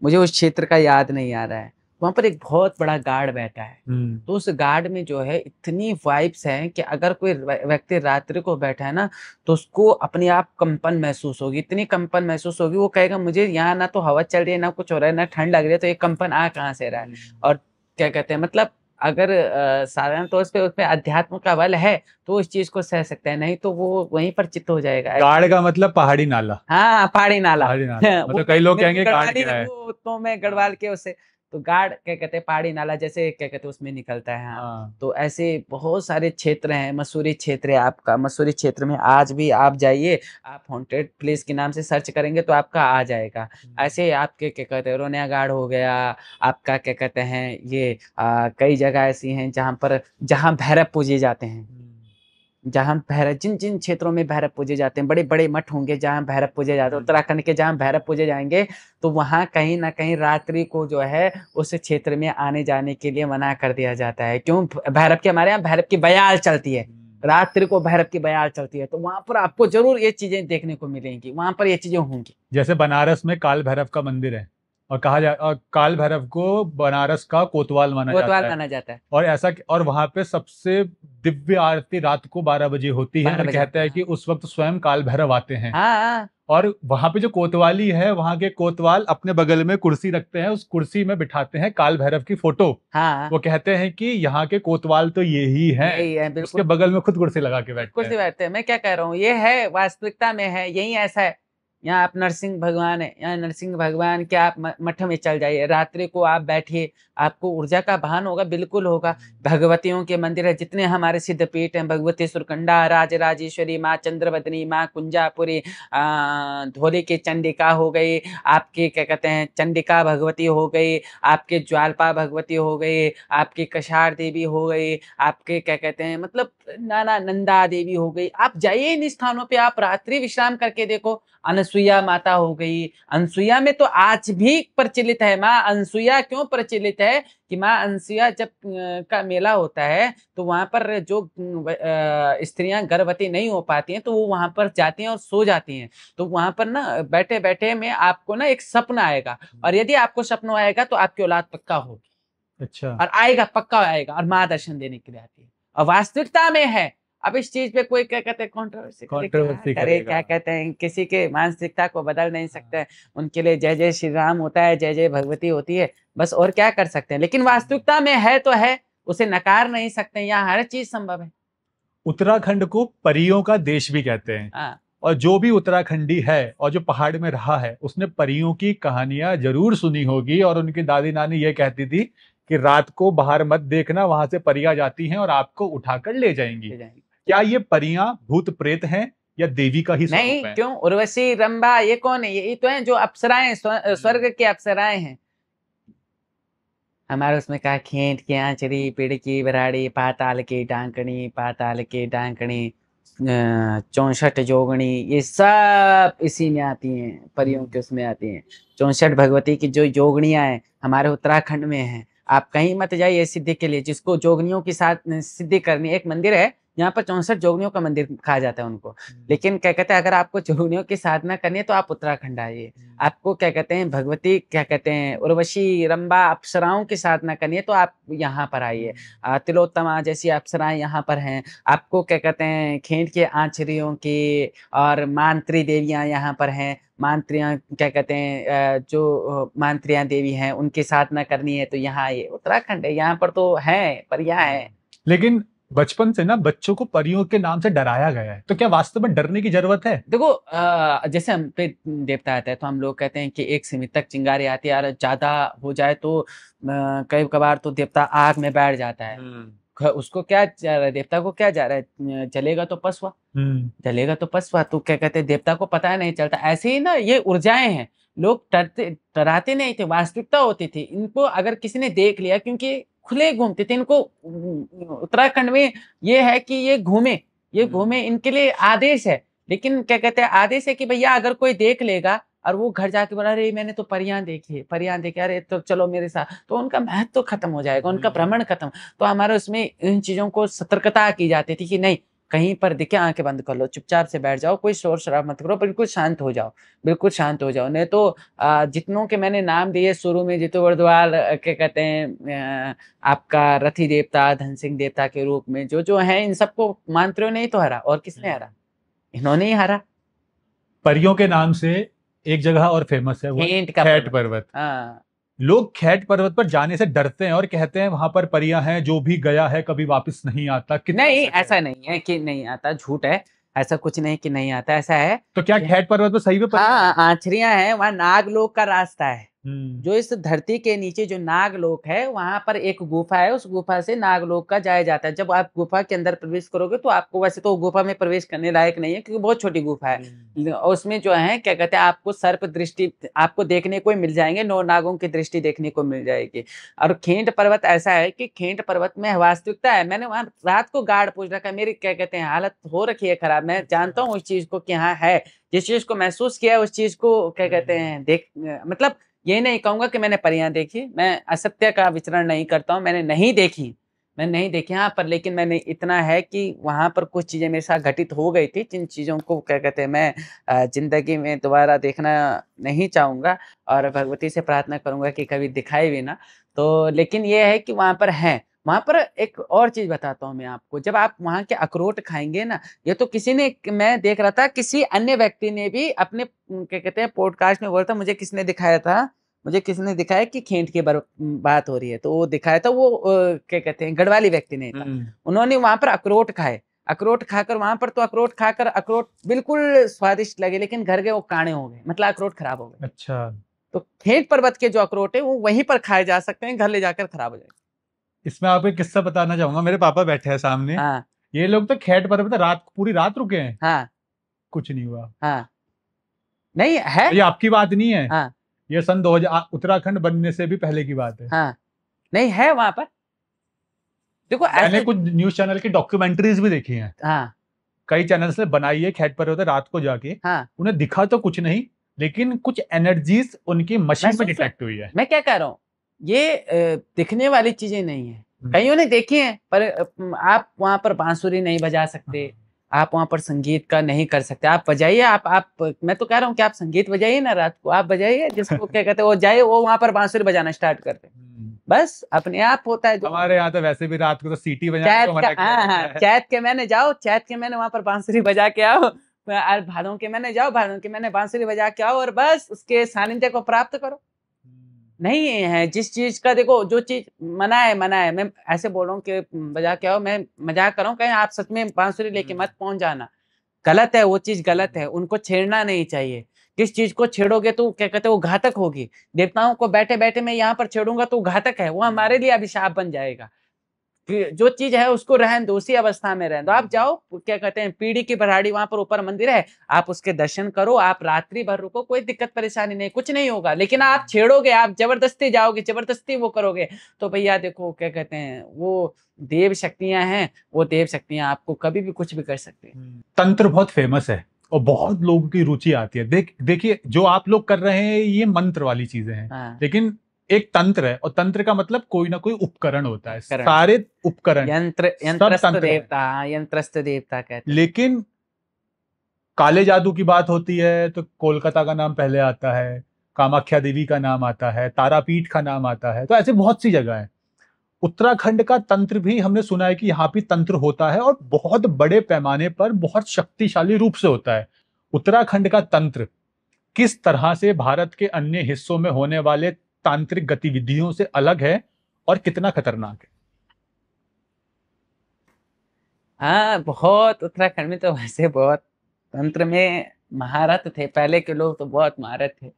मुझे उस क्षेत्र का याद नहीं आ रहा है। वहाँ पर एक बहुत बड़ा गार्ड बैठा है, तो उस गार्ड में जो है इतनी वाइब्स हैं कि अगर कोई व्यक्ति रात्रि को बैठा है ना, तो उसको अपने आप कंपन महसूस होगी, इतनी कंपन महसूस होगी, वो कहेगा मुझे यहाँ ना तो हवा चल रही है, ना कुछ हो रहा है, ना ठंड लग रही है, तो ये कंपन आ कहाँ से रहा है। और क्या कहते हैं मतलब अगर साधारण तौर पे उसमें अध्यात्म का बल है तो इस चीज को सह सकता है, नहीं तो वो वहीं पर चित्त हो जाएगा। गाड़ का मतलब पहाड़ी नाला। हाँ पहाड़ी नाला, पहाड़ी नाला मतलब कई लोग कहेंगे गाड़ क्या है। तो मैं गढ़वाल के उससे तो गाड़ क्या कहते हैं पहाड़ी नाला जैसे क्या कहते हैं उसमें निकलता है। हाँ। तो ऐसे बहुत सारे क्षेत्र हैं। मसूरी क्षेत्र है आपका, मसूरी क्षेत्र में आज भी आप जाइए, आप हॉन्टेड प्लेस के नाम से सर्च करेंगे तो आपका आ जाएगा। ऐसे आपके क्या कहते हैं रोनिया गाड़ हो गया, आपका क्या कहते हैं ये कई जगह ऐसी हैं जहाँ भैरव पूजे जाते हैं। जहाँ भैरव, जिन जिन क्षेत्रों में भैरव पूजे जाते हैं, बड़े बड़े मठ होंगे जहाँ भैरव पूजे जाते हैं, उत्तराखंड के जहाँ भैरव पूजे जाएंगे तो वहाँ कहीं ना कहीं रात्रि को जो है उस क्षेत्र में आने जाने के लिए मना कर दिया जाता है। क्यों? भैरव की, हमारे यहाँ भैरव की बयाल चलती है, रात्रि को भैरव की बयाल चलती है, तो वहां पर आपको जरूर ये चीजें देखने को मिलेंगी, वहां पर ये चीजें होंगी। जैसे बनारस में काल भैरव का मंदिर है और काल भैरव को बनारस का कोतवाल माना जाता कोतवाल है। माना जाता है। और वहां पे सबसे दिव्य आरती रात को 12 बजे होती है 12 और बजे। कहते हैं कि उस वक्त स्वयं काल भैरव आते हैं। हाँ, और वहां पे जो कोतवाली है, वहां के कोतवाल अपने बगल में कुर्सी रखते हैं, उस कुर्सी में बिठाते हैं काल भैरव की फोटो। हाँ, वो कहते हैं कि यहाँ के कोतवाल तो यही हैं। यही है, उसके बिल्कुल। बगल में खुद कुर्सी लगा के बैठते कुर्सी हैं। बैठते हैं, मैं क्या कह रहा हूँ, ये है वास्तविकता में है, यही ऐसा है। यहाँ आप नरसिंह भगवान है, यहाँ नरसिंह भगवान के आप मठ में चल जाइए, रात्रि को आप बैठिए, आपको ऊर्जा का भान होगा, बिल्कुल होगा। भगवतियों के मंदिर है, जितने हमारे सिद्धपीठ हैं, भगवती सुरकंडा, राजराजेश्वरी, माँ चंद्रवदनी, माँ कुंजापुरी, धोले की चंडिका हो गई, आपके क्या कहते हैं चंडिका भगवती हो गई, आपके ज्वालपा भगवती हो गई, आपकी कषार देवी हो गई, आपके क्या कहते हैं मतलब नाना नंदा देवी हो गई। आप जाइए इन स्थानों पे, आप रात्रि विश्राम करके देखो। अनसुईया माता हो गई, अनसुईया में तो आज भी प्रचलित है। माँ अनसुईया क्यों प्रचलित है कि माँ अनसुईया जब का मेला होता है तो वहां पर जो स्त्रियां गर्भवती नहीं हो पाती हैं तो वो वहां पर जाती हैं और सो जाती हैं। तो वहां पर ना बैठे बैठे में आपको ना एक सपना आएगा, और यदि आपको सपना आएगा तो आपकी औलाद पक्का होगी। अच्छा। और आएगा, पक्का आएगा, और माँ दर्शन देने के लिए आती है, और वास्तविकता में है। अब इस चीज पे कोई क्या कहते हैं कंट्रोवर्सी करे, क्या कंट्रोवर्सी करे, करेगा। क्या कहते हैं, किसी के मानसिकता को बदल नहीं सकते हैं। उनके लिए जय जय श्री राम होता है, जय जय भगवती होती है, बस, और क्या कर सकते हैं। लेकिन वास्तविकता में है तो है, उसे नकार नहीं सकते, यहाँ हर चीज संभव है। उत्तराखंड को परियों का देश भी कहते हैं। हाँ, और जो भी उत्तराखंडी है और जो पहाड़ में रहा है, उसने परियों की कहानियां जरूर सुनी होगी। और उनकी दादी नानी ये कहती थी कि रात को बाहर मत देखना, वहां से परियां जाती हैं और आपको उठाकर ले जाएंगी। ले जाएंगे। क्या ये परियां भूत प्रेत हैं या देवी का ही नहीं, स्वरूप है? क्यों? उर्वशी, रंभा, ये कौन है? ये तो है जो अप्सराएं, स्वर्ग की अप्सराएं हैं। हमारे उसमें कहा खेत की आंचरी, पेड़ की बराड़ी, पाताल की डांकनी, पाताल की डांकनी, 64 जोगणी, ये सब इसी में आती हैं, परियों के उसमें आती हैं। 64 भगवती की जो जोगणियां हैं हमारे उत्तराखंड में हैं। आप कहीं मत जाइए सिद्धि के लिए, जिसको जोगनियों के साथ सिद्धि करनी है। एक मंदिर है यहाँ पर 64 जोगनियों का मंदिर कहा जाता है उनको। लेकिन क्या कहते हैं, अगर आपको जोगनियों की साधना करनी है तो आप उत्तराखंड आइए। आपको क्या कहते हैं भगवती, क्या कहते हैं उर्वशी, रंभा, अप्सराओं की साधना करनी है तो आप यहाँ पर आइए। तिलोत्तमा जैसी अप्सराएं यहाँ पर हैं। आपको क्या कहते हैं खेत के आंचरियों की और मांत्री देवियाँ यहाँ पर हैं। मांत्रियाँ, क्या कहते हैं जो मांत्रियाँ देवी हैं, उनकी साधना करनी है तो यहाँ आइए। उत्तराखंड है, यहाँ पर तो है, परियां है। लेकिन बचपन से ना बच्चों को परियों के नाम से डराया गया है, तो क्या वास्तव में डरने की जरूरत है? देखो, जैसे हम पे देवता आता है तो हम लोग कहते हैं कि एक सीमित तक चिंगारी आती है, और ज्यादा हो जाए तो कई कबार तो देवता आग में बैठ जाता है। उसको क्या जा रहा है, देवता को क्या जा रहा है, जलेगा तो पसवा, जलेगा तो पसवा। तो क्या कहते हैं देवता को पता नहीं चलता। ऐसे ही ना ये ऊर्जाएं हैं, लोग डराते नहीं थे, वास्तविकता होती थी। इनको अगर किसी ने देख लिया, क्योंकि खुले घूमते थे, इनको उत्तराखंड में ये है कि ये घूमे, इनके लिए आदेश है। लेकिन क्या कहते हैं आदेश है कि भैया अगर कोई देख लेगा और वो घर जाके बोला अरे मैंने तो परियां देखी, अरे तो चलो मेरे साथ, तो उनका महत्व तो खत्म हो जाएगा, उनका भ्रमण खत्म। तो हमारे उसमें इन चीजों को सतर्कता की जाती थी कि नहीं, कहीं पर दिखे आंखें बंद कर लो, चुपचाप से बैठ जाओ, कोई शोर शराब मत करो, बिल्कुल शांत हो जाओ, बिल्कुल शांत हो जाओ। नहीं तो जितनों के मैंने नाम दिए शुरू में, जितु बरद्वाल, क्या कहते हैं आपका रथी देवता, धन सिंह देवता के रूप में जो जो है, इन सबको मांत्रियों ने ही तो हरा, और किसने हरा? इन्होंने ही हरा। परियों के नाम से एक जगह और फेमस है, वो खेत का खैट पर्वत। हाँ, लोग खैट पर्वत पर जाने से डरते हैं और कहते हैं वहां पर परियां हैं, जो भी गया है कभी वापस नहीं आता। कितना नहीं, सच है? ऐसा नहीं है कि नहीं आता, झूठ है। ऐसा कुछ नहीं कि नहीं आता, ऐसा है। तो क्या खैट पर्वत पर सही में परियां हैं? हाँ, आंचरियां हैं, वहां नाग लोक का रास्ता है। जो इस धरती के नीचे जो नागलोक है वहां पर एक गुफा है, उस गुफा से नागलोक का जाया जाता है। जब आप गुफा के अंदर प्रवेश करोगे तो आपको, वैसे तो गुफा में प्रवेश करने लायक नहीं है क्योंकि बहुत छोटी गुफा है, और उसमें जो है क्या कहते हैं, आपको सर्प दृष्टि आपको देखने को मिल जाएंगे, नौ नागों की दृष्टि देखने को मिल जाएगी। और खेंट पर्वत ऐसा है कि खेंट पर्वत में वास्तविकता है, मैंने वहां रात को गार्ड पूछ रखा, मेरी क्या कहते हैं हालत हो रखी है खराब, मैं जानता हूँ उस चीज को कि हाँ है, जिस चीज को महसूस किया उस चीज को क्या कहते हैं देख, मतलब ये नहीं कहूंगा कि मैंने परियां देखी, मैं असत्य का विचरण नहीं करता हूँ, मैंने नहीं देखी, मैंने नहीं देखी हाँ, पर लेकिन मैंने इतना है कि वहां पर कुछ चीजें मेरे साथ घटित हो गई थी, जिन चीजों को क्या कहते हैं मैं जिंदगी में दोबारा देखना नहीं चाहूंगा, और भगवती से प्रार्थना करूंगा कि कभी दिखाई भी ना। तो लेकिन ये है कि वहां पर है, वहां पर एक और चीज बताता हूँ मैं आपको, जब आप वहां के अखरोट खाएंगे ना, ये तो किसी ने, मैं देख रहा था किसी अन्य व्यक्ति ने भी अपने क्या कहते हैं पॉडकास्ट में बोला था, मुझे किसने दिखाया था, मुझे किसी ने दिखाया कि खेंट की बात हो रही है, तो वो दिखाया था, वो क्या कहते हैं गढ़वाली व्यक्ति ने था, उन्होंने वहां पर अखरोट खाए, अखरोट खाकर वहां पर, तो अखरोट खाकर अखरोट बिल्कुल स्वादिष्ट लगे, लेकिन घर गए वो काणे हो गए, मतलब अखरोट खराब हो गए। अच्छा, तो खेंट पर्वत के जो अखरोट है वो वहीं पर खाए जा सकते हैं, घर ले जाकर खराब हो जाएंगे। इसमें आपको एक किस्सा बताना चाहूंगा। मेरे पापा बैठे हैं सामने, हाँ ये लोग तो खेत पर रात पूरी रात रुके हैं, हाँ कुछ नहीं हुआ। हाँ, नहीं है, तो ये आपकी बात नहीं है, हाँ ये सन 2000 उत्तराखंड बनने से भी पहले की बात है। हाँ, नहीं है वहां पर, देखो मैंने ऐसे, कुछ न्यूज चैनल की डॉक्यूमेंट्रीज भी देखी हैं, हाँ कई चैनल्स ने बनाई है, खेत पर होते रात को जाके, हाँ, उन्हें दिखा तो कुछ नहीं, लेकिन कुछ एनर्जीज उनकी मशीन में महसूस डिटेक्ट हुई है। मैं क्या कह रहा हूँ, ये दिखने वाली चीजें नहीं है, कईयों ने देखी है, पर आप वहां पर बांसुरी नहीं बजा सकते, आप वहां पर संगीत का नहीं कर सकते, आप बजाइए, आप मैं तो कह रहा हूँ कि आप संगीत बजाइए ना, रात को आप बजाइए, जिसको क्या कहते हैं वो जाए, वो वहां पर बांसुरी बजाना स्टार्ट करते, बस अपने आप होता है जो। हमारे यहाँ तो वैसे भी रात को तो सीटी बजाने चैत को का, मना किया हाँ जाता हाँ, है। चैत के महीने जाओ, चैत के महीने वहां पर बांसुरी बजा के आओ, और भादों के महीने जाओ, भादों के महीने बांसुरी बजा के आओ, और बस उसके सानिध्य को प्राप्त करो। नहीं है जिस चीज का, देखो जो चीज मना है मना है, मैं ऐसे बोल रहा हूँ कि बजा के आओ, मैं मजाक कर रहा हूँ, कहीं आप सच में बांसुरी लेके मत पहुंच जाना, गलत है वो चीज, गलत है, उनको छेड़ना नहीं चाहिए, किस चीज को छेड़ोगे तो क्या कहते हैं वो घातक होगी, देवताओं को बैठे बैठे मैं यहाँ पर छेड़ूंगा तो घातक है, वो हमारे लिए अभिशाप बन जाएगा, जो चीज है उसको रहन दो, उसी अवस्था में रहन दो, आप जाओ क्या कहते हैं पीढ़ी की बराड़ी, वहां पर ऊपर मंदिर है, आप उसके दर्शन करो, आप रात्रि भर रुको, कोई दिक्कत परेशानी नहीं, कुछ नहीं होगा, लेकिन आप छेड़ोगे, आप जबरदस्ती जाओगे, जबरदस्ती वो करोगे, तो भैया देखो क्या कहते हैं वो देव शक्तियां हैं, वो देव शक्तियां आपको कभी भी कुछ भी कर सकती हैं। तंत्र बहुत फेमस है और बहुत लोगों की रुचि आती है। देखिए जो आप लोग कर रहे हैं ये मंत्र वाली चीजें हैं, हाँ, लेकिन एक तंत्र है, और तंत्र का मतलब कोई ना कोई उपकरण होता है, उपकरण। सारे उपकरण यंत्र, सब यंत्रस्थ तंत्र है। देवता, हाँ, यंत्रस्थ देवता कहते हैं। लेकिन काले जादू की बात होती है तो कोलकाता का नाम पहले आता है, कामाख्या देवी का नाम आता है, तारापीठ का नाम आता है, तो ऐसे बहुत सी जगह है। उत्तराखंड का तंत्र भी हमने सुना है कि यहाँ भी तंत्र होता है और बहुत बड़े पैमाने पर बहुत शक्तिशाली रूप से होता है। उत्तराखंड का तंत्र किस तरह से भारत के अन्य हिस्सों में होने वाले तांत्रिक गतिविधियों से अलग है और कितना खतरनाक है? हाँ बहुत, उत्तराखंड में तो वैसे बहुत तंत्र में महारत थे, पहले के लोग तो बहुत महारत थे,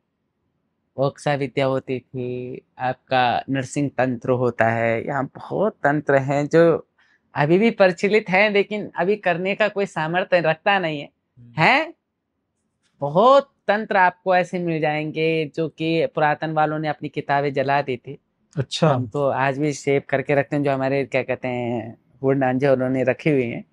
ओक्सा विद्या होती थी, आपका नरसिंह तंत्र होता है, यहाँ बहुत तंत्र हैं जो अभी भी प्रचलित हैं, लेकिन अभी करने का कोई सामर्थ्य रखता नहीं है, हैं बहुत तंत्र आपको ऐसे मिल जाएंगे जो कि पुरातन वालों ने अपनी किताबें जला दी थी, अच्छा, हम तो आज भी सेव करके रखते हैं, जो हमारे क्या कहते हैं हुरनांझे उन्होंने रखी हुई हैं,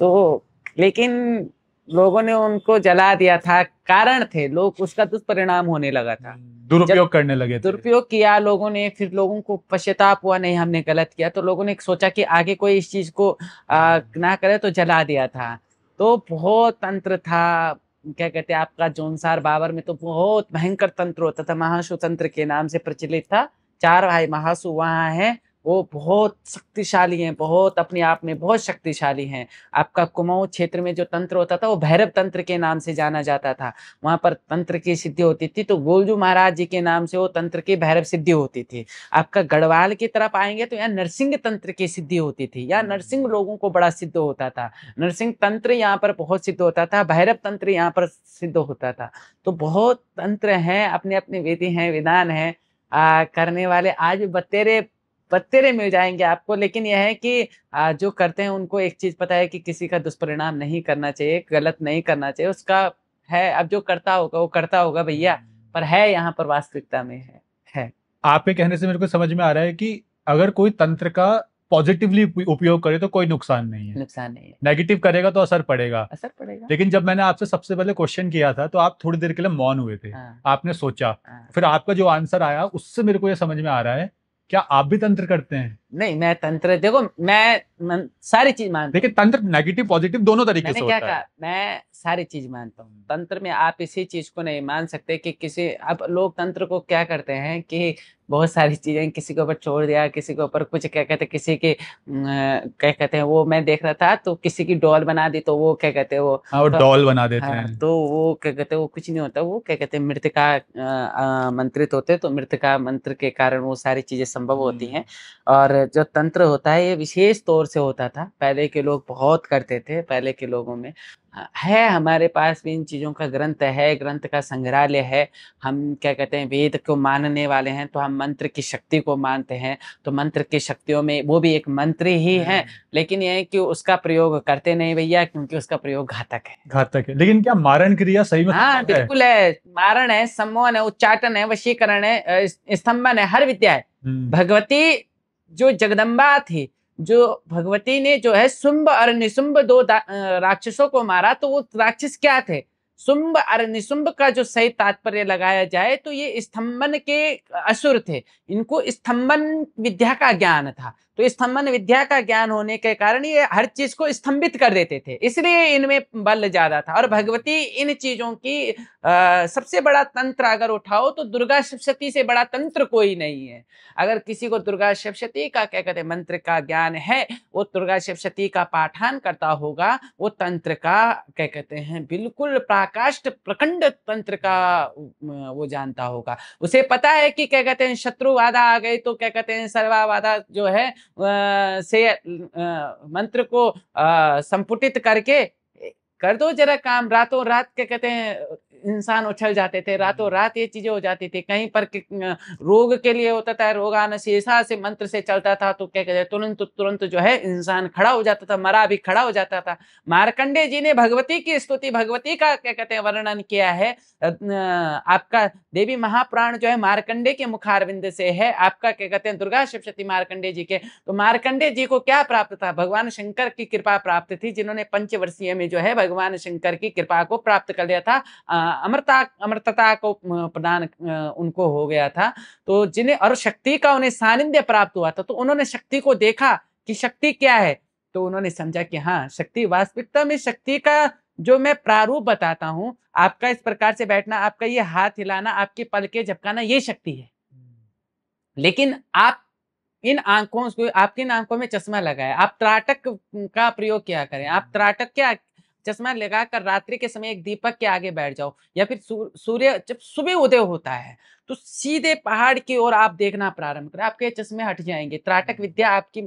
तो लेकिन लोगों ने उनको जला दिया था, कारण थे, लोग उसका दुष्परिणाम होने लगा था, दुरुपयोग करने लगे थे। दुरुपयोग किया लोगों ने, फिर लोगों को पश्चाताप हुआ नहीं हमने गलत किया, तो लोगों ने सोचा कि आगे कोई इस चीज को ना करे, तो जला दिया था। तो बहुत तंत्र था, क्या कहते हैं आपका जोनसार बाबर में तो बहुत भयंकर तंत्र होता था, महासु तंत्र के नाम से प्रचलित था, 4 भाई महासु वहां है, वो बहुत शक्तिशाली हैं, बहुत अपने आप में बहुत शक्तिशाली हैं। आपका कुमाऊं क्षेत्र में जो तंत्र होता था वो भैरव तंत्र के नाम से जाना जाता था। वहां पर तंत्र की सिद्धि होती थी, तो गोलजू महाराज जी के नाम से वो तंत्र की भैरव सिद्धि होती थी। आपका गढ़वाल की तरफ आएंगे तो यहाँ नरसिंह तंत्र की सिद्धि होती थी, या नरसिंह लोगों को बड़ा सिद्ध होता था। नरसिंह तंत्र यहाँ पर बहुत सिद्ध होता था, भैरव तंत्र यहाँ पर सिद्ध होता था। तो बहुत तंत्र हैं, अपने अपने विधि हैं, विधान हैं करने वाले। आज बतेरे बतेरे मिल जाएंगे आपको, लेकिन यह है कि जो करते हैं उनको एक चीज पता है कि किसी का दुष्परिणाम नहीं करना चाहिए, गलत नहीं करना चाहिए। उसका है, अब जो करता होगा वो करता होगा भैया, पर है यहाँ पर वास्तविकता में है। आपके कहने से मेरे को समझ में आ रहा है कि अगर कोई तंत्र का पॉजिटिवली उपयोग करे तो कोई नुकसान नहीं है, नुकसान नहीं है। नेगेटिव करेगा तो असर पड़ेगा। लेकिन जब मैंने आपसे सबसे पहले क्वेश्चन किया था तो आप थोड़ी देर के लिए मौन हुए थे। आपने सोचा, फिर आपका जो आंसर आया उससे मेरे को ये समझ में आ रहा है, क्या आप भी तंत्र करते हैं? नहीं, मैं तंत्र, देखो मैं सारी चीज मानता हूँ। लेकिन तंत्र नेगेटिव पॉजिटिव दोनों तरीके से होता है। कहा, मैं सारी चीज मानता हूँ। तंत्र में आप इसी चीज को नहीं मान सकते कि किसी, अब लोग तंत्र को क्या करते हैं कि बहुत सारी चीजें किसी के ऊपर छोड़ दिया, किसी के ऊपर कुछ क्या कहते हैं, किसी के क्या कहते हैं, वो मैं देख रहा था तो किसी की डॉल बना दी, तो वो क्या कहते हैं वो तो, डॉल बना देते हैं, तो वो क्या कहते हैं, वो कुछ नहीं होता, वो क्या कहते हैं मृतिका मंत्रित होते, तो मृतिका मंत्र के कारण वो सारी चीजें संभव होती हैं। और जो तंत्र होता है ये विशेष तौर से होता था, पहले के लोग बहुत करते थे। पहले के लोगों में है, हमारे पास भी इन चीजों का ग्रंथ है, ग्रंथ का संग्रहालय है। हम क्या कहते हैं वेद को मानने वाले हैं, तो हम मंत्र की शक्ति को मानते हैं। तो मंत्र की शक्तियों में वो भी एक मंत्र ही है, लेकिन यह है कि उसका प्रयोग करते नहीं भैया, क्योंकि उसका प्रयोग घातक है। लेकिन क्या मारण क्रिया सही में? हाँ बिल्कुल है, मारण है, सम्मोहन है, उच्चाटन है, वशीकरण है, स्तंभन है, हर विद्या है। भगवती जो जगदम्बा थी, जो भगवती ने जो है शुंभ और निशुंभ दो राक्षसों को मारा, तो वो राक्षस क्या थे? शुंभ और निशुंभ का जो सही तात्पर्य लगाया जाए तो ये स्तंभन के असुर थे। इनको स्तंभन विद्या का ज्ञान था, तो स्तंभन विद्या का ज्ञान होने के कारण ये हर चीज को स्तंभित कर देते थे, इसलिए इनमें बल ज्यादा था। और भगवती इन चीजों की सबसे बड़ा तंत्र अगर उठाओ तो दुर्गा सप्तशती से बड़ा तंत्र कोई नहीं है। अगर किसी को दुर्गा सप्तशती का क्या कहते हैं मंत्र का ज्ञान है, वो दुर्गा सप्तशती का पाठान करता होगा, वो तंत्र का क्या कहते हैं बिल्कुल प्राकाष्ठ प्रखंड तंत्र का वो जानता होगा। उसे पता है कि क्या कहते हैं शत्रु बाधा आ गई तो क्या कहते हैं सर्वा बाधा जो है से मंत्र को संपुटित करके कर दो जरा काम। रातों रात क्या कहते हैं इंसान उछल जाते थे, रातों रात ये चीजें हो जाती थी। कहीं पर रोग के लिए होता था, रोगानशीसा से मंत्र से चलता था तो क्या कहते हैं तुरंत जो है इंसान खड़ा हो जाता था, मरा भी खड़ा हो जाता था। मार्कंडे जी ने भगवती की स्तुति, भगवती का क्या कहते हैं वर्णन किया है। आपका देवी महापुराण जो है मार्कंडे के मुखारविंद से है, आपका क्या कहते हैं दुर्गा सप्तशती मार्कंडे जी के। तो मार्कंडे जी को क्या प्राप्त था? भगवान शंकर की कृपा प्राप्त थी, जिन्होंने पंचवर्षीय में जो है भगवान शंकर की कृपा को प्राप्त कर लिया था, अमृतता को प्रदान उनको हो गया था। तो जिन्हें और शक्ति का उन्हें सानिध्य प्राप्त हुआ था, तो उन्होंने शक्ति को देखा कि शक्ति क्या है, तो उन्होंने समझा कि हाँ शक्ति, वास्तविकता में शक्ति का जो मैं प्रारूप बताता हूं, आपका इस प्रकार से बैठना, आपका ये हाथ हिलाना, आपके पलके झपकाना, ये शक्ति है। लेकिन आप इन आंखों को, आपकी इन आंखों में चश्मा लगाए, आप त्राटक का प्रयोग क्या करें? आप त्राटक क्या चश्मा लगाकर रात्रि के समय एक दीपक के आगे बैठ जाओ, या फिर सूर्य जब सुबह उदय होता है तो सीधे पहाड़ की ओर आप देखना प्रारंभ करें, आपके चश्मे हट जाएंगे। त्राटक विद्या आपकी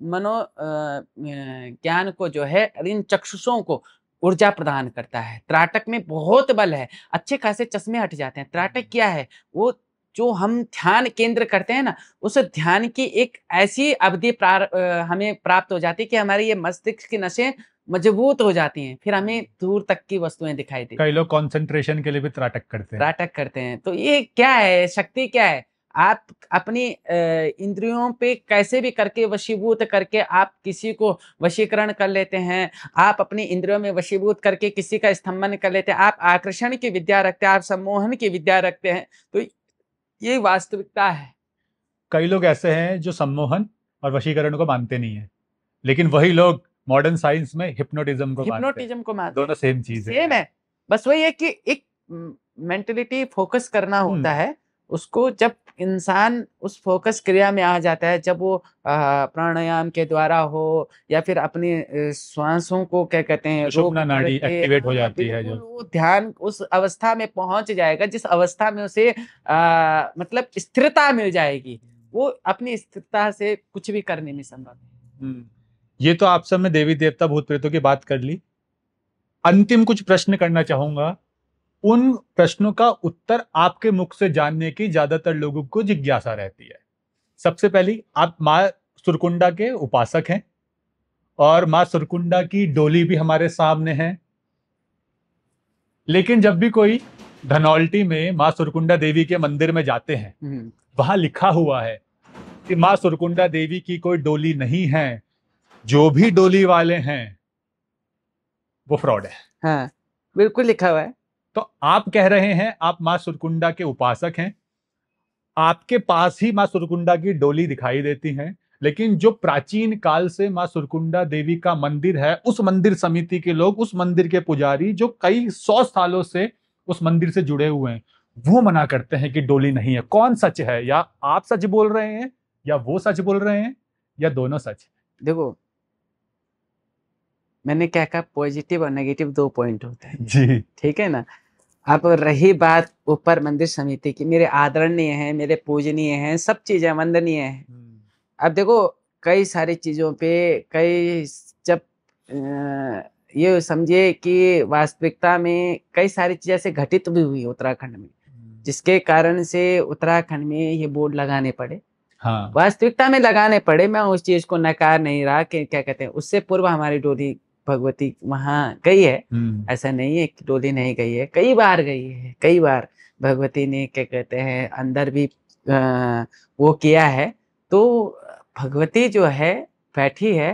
मनो ज्ञान को जो है, इन चक्षुषों को ऊर्जा प्रदान करता है। त्राटक में बहुत बल है, अच्छे खासे चश्मे हट जाते हैं। त्राटक क्या है? वो जो हम ध्यान केंद्र करते हैं ना, उस ध्यान की एक ऐसी अवधि हमें प्राप्त हो जाती है कि हमारी ये मस्तिष्क की नसें मजबूत हो जाती हैं, फिर हमें दूर तक की वस्तुएं दिखाई देती। कई लोग कंसंट्रेशन के लिए भी त्राटक करते हैं। तो ये क्या है? शक्ति क्या है? आप अपनी इंद्रियों पे कैसे भी करके वशीभूत करके आप किसी को वशीकरण कर लेते हैं, आप अपनी इंद्रियों में वशीभूत करके किसी का स्तंभन कर लेते हैं, आप आकर्षण की विद्या रखते हैं, आप सम्मोहन की विद्या रखते हैं। तो ये वास्तविकता है। कई लोग ऐसे हैं जो सम्मोहन और वशीकरण को मानते नहीं है, लेकिन वही लोग मॉडर्न साइंस में हिप्नोटिज्म को मानते हैं। दोनों सेम चीज है। बस वही है कि एक मेंटलिटी फोकस करना होता है, उसको जब इंसान उस फोकस क्रिया में आ जाता है, जब वो प्राणायाम के द्वारा हो या फिर अपने श्वासों को क्या कहते हैं रोक सुषुम्ना नाड़ी करके, एक्टिवेट हो जाती है बिल्कुल जो। वो ध्यान उस अवस्था में पहुंच जाएगा जिस अवस्था में उसे मतलब स्थिरता मिल जाएगी, वो अपनी स्थिरता से कुछ भी करने में संभव है। ये तो आप सब में देवी देवता भूत प्रेतों की बात कर ली। अंतिम कुछ प्रश्न करना चाहूंगा। उन प्रश्नों का उत्तर आपके मुख से जानने की ज्यादातर लोगों को जिज्ञासा रहती है। सबसे पहली, आप माँ सुरकुंडा के उपासक हैं और माँ सुरकुंडा की डोली भी हमारे सामने है। लेकिन जब भी कोई धनौल्टी में माँ सुरकुंडा देवी के मंदिर में जाते हैं, वहां लिखा हुआ है कि माँ सुरकुंडा देवी की कोई डोली नहीं है, जो भी डोली वाले हैं वो फ्रॉड है। हाँ, बिल्कुल लिखा हुआ है। तो आप कह रहे हैं आप माँ सुरकुंडा के उपासक हैं, आपके पास ही माँ सुरकुंडा की डोली दिखाई देती है, लेकिन जो प्राचीन काल से माँ सुरकुंडा देवी का मंदिर है, उस मंदिर समिति के लोग, उस मंदिर के पुजारी जो कई 100 सालों से उस मंदिर से जुड़े हुए हैं, वो मना करते हैं कि डोली नहीं है। कौन सच है? या आप सच बोल रहे हैं या वो सच बोल रहे हैं या दोनों सच है? देखो, मैंने क्या कहा, पॉजिटिव और नेगेटिव 2 पॉइंट होते हैं जी, ठीक है ना। अब रही बात ऊपर मंदिर समिति की, मेरे आदरणीय हैं, मेरे पूजनीय हैं, सब चीजें वंदनीय हैं। अब देखो, कई सारी चीजों पे कई जब ये समझिए कि वास्तविकता में कई सारी चीजें ऐसे घटित भी हुई उत्तराखंड में, जिसके कारण से उत्तराखंड में ये बोर्ड लगाने पड़े। हाँ, वास्तविकता में लगाने पड़े, मैं उस चीज को नकार नहीं रहा कि क्या कहते हैं, उससे पूर्व हमारी डोली भगवती वहां गई है। ऐसा नहीं है कि डोली नहीं गई है, कई बार गई है, कई बार भगवती ने क्या कहते हैं अंदर भी वो किया है। तो भगवती जो है बैठी है,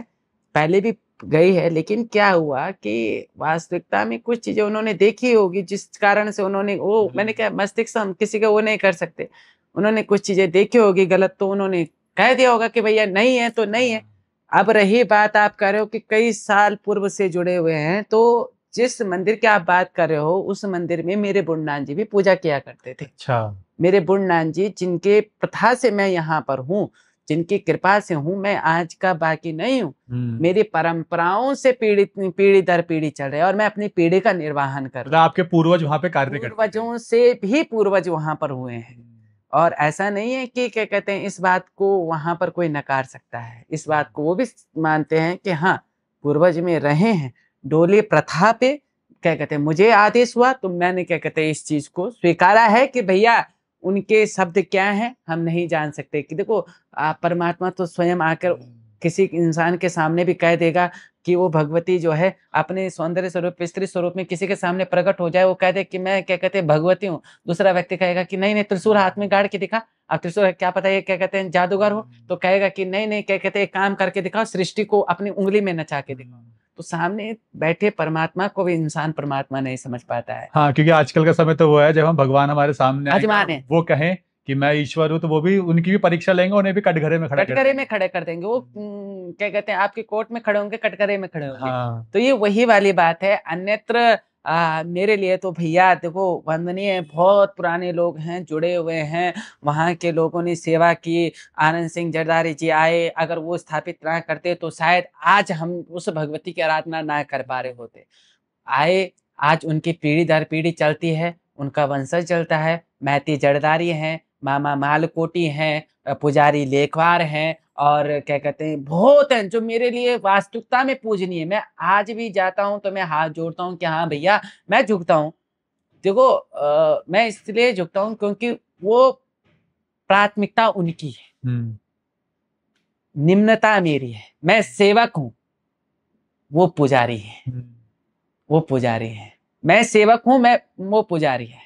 पहले भी गई है, लेकिन क्या हुआ कि वास्तविकता में कुछ चीजें उन्होंने देखी होगी जिस कारण से उन्होंने वो, मैंने क्या, मस्तिष्क हम किसी का वो नहीं कर सकते, उन्होंने कुछ चीजें देखी होगी गलत, तो उन्होंने कह दिया होगा कि भैया नहीं है तो नहीं है। अब रही बात, आप कह रहे हो कि कई साल पूर्व से जुड़े हुए हैं, तो जिस मंदिर की आप बात कर रहे हो उस मंदिर में मेरे बुढ़नान जी भी पूजा किया करते थे। अच्छा, मेरे बुढ़नान जी जिनके प्रथा से मैं यहाँ पर हूँ, जिनकी कृपा से हूँ, मैं आज का बाकी नहीं हूँ। मेरी परंपराओं से पीढ़ी दर पीढ़ी चल रही है और मैं अपनी पीढ़ी का निर्वहन कर मतलब रहा हूँ। आपके पूर्वज वहां पे कार्य करते थे। पूर्वजों से भी पूर्वज वहां पर हुए हैं, और ऐसा नहीं है कि क्या कहते हैं इस बात को वहां पर कोई नकार सकता है। इस बात को वो भी मानते हैं कि हाँ, पूर्वज में रहे हैं। डोली प्रथा पे क्या कहते हैं मुझे आदेश हुआ तो मैंने क्या कहते हैं इस चीज को स्वीकारा है कि भैया उनके शब्द क्या हैं हम नहीं जान सकते। कि देखो, परमात्मा तो स्वयं आकर किसी इंसान के सामने भी कह देगा कि वो भगवती जो है अपने सौंदर्य स्वरूप स्त्री स्वरूप में किसी के सामने प्रकट हो जाए, वो कह दे कि मैं क्या कहते हैं भगवती हूँ, दूसरा व्यक्ति कहेगा कि नहीं नहीं त्रिशूल हाथ में गाड़ के दिखा। अब त्रिशूल क्या पता ये क्या कहते हैं जादूगर हो, तो कहेगा कि नहीं नहीं क्या कहते हैं काम करके दिखाओ, सृष्टि को अपनी उंगली में नचा के दिखाओ। तो सामने बैठे परमात्मा को भी इंसान परमात्मा नहीं समझ पाता है। हाँ, क्योंकि आजकल का समय तो वो है, जब हम भगवान हमारे सामने आएंगे अजमान और है, वो कहें कि मैं ईश्वर हूँ, तो वो भी उनकी भी परीक्षा लेंगे, उन्हें भी कटघरे में खड़ा कर कटघरे में देंगे। खड़े कर देंगे। वो क्या कहते हैं आपकी कोर्ट में खड़े होंगे, कटघरे में खड़े होंगे। हाँ, तो ये वही वाली बात है। अन्यत्र मेरे लिए तो भैया देखो वंदनीय, बहुत पुराने लोग हैं, जुड़े हुए हैं, वहाँ के लोगों ने सेवा की। आनंद सिंह जरदारी जी आए, अगर वो स्थापित ना करते तो शायद आज हम उस भगवती की आराधना ना कर पा रहे होते। आए, आज उनकी पीढ़ी दर पीढ़ी चलती है, उनका वंशज चलता है। महती जरदारी हैं, मामा मालकोटी हैं, पुजारी लेखवार हैं, और क्या कहते हैं बहुत हैं जो मेरे लिए वास्तविकता में पूजनीय। मैं आज भी जाता हूँ तो मैं हाथ जोड़ता हूँ कि हाँ भैया, मैं झुकता हूँ। देखो, मैं इसलिए झुकता हूँ क्योंकि वो प्राथमिकता उनकी है, निम्नता मेरी है। मैं सेवक हूँ, वो पुजारी है, वो पुजारी है। मैं सेवक हूँ, मैं वो पुजारी है।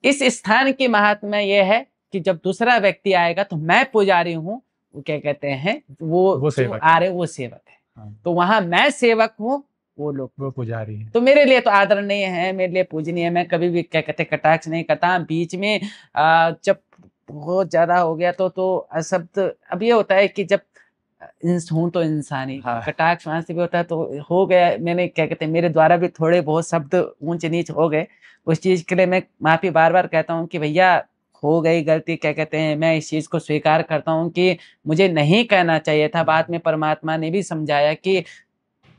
इस स्थान की महात्मा यह है कि जब दूसरा व्यक्ति आएगा तो मैं पुजारी हूँ, वो क्या कहते हैं वो जो सेवक आ रहे वो सेवक है। हाँ, तो वहां मैं सेवक हूँ, वो लोग वो पुजारी है। तो मेरे लिए तो आदरणीय है, मेरे लिए पूजनीय है। मैं कभी भी क्या कहते हैं कटाक्ष नहीं करता। बीच में जब बहुत ज्यादा हो गया तो शब्द अब ये होता है कि जब हूं तो इंसानी हाँ, कटाक्ष वहां से भी होता है तो हो गया। मैंने क्या कहते हैं मेरे द्वारा भी थोड़े बहुत शब्द ऊंच नीच हो गए, उस चीज के लिए मैं माफी बार बार कहता हूँ कि भैया हो गई गलती, क्या कहते हैं, मैं इस चीज को स्वीकार करता हूँ कि मुझे नहीं कहना चाहिए था। बाद में परमात्मा ने भी समझाया कि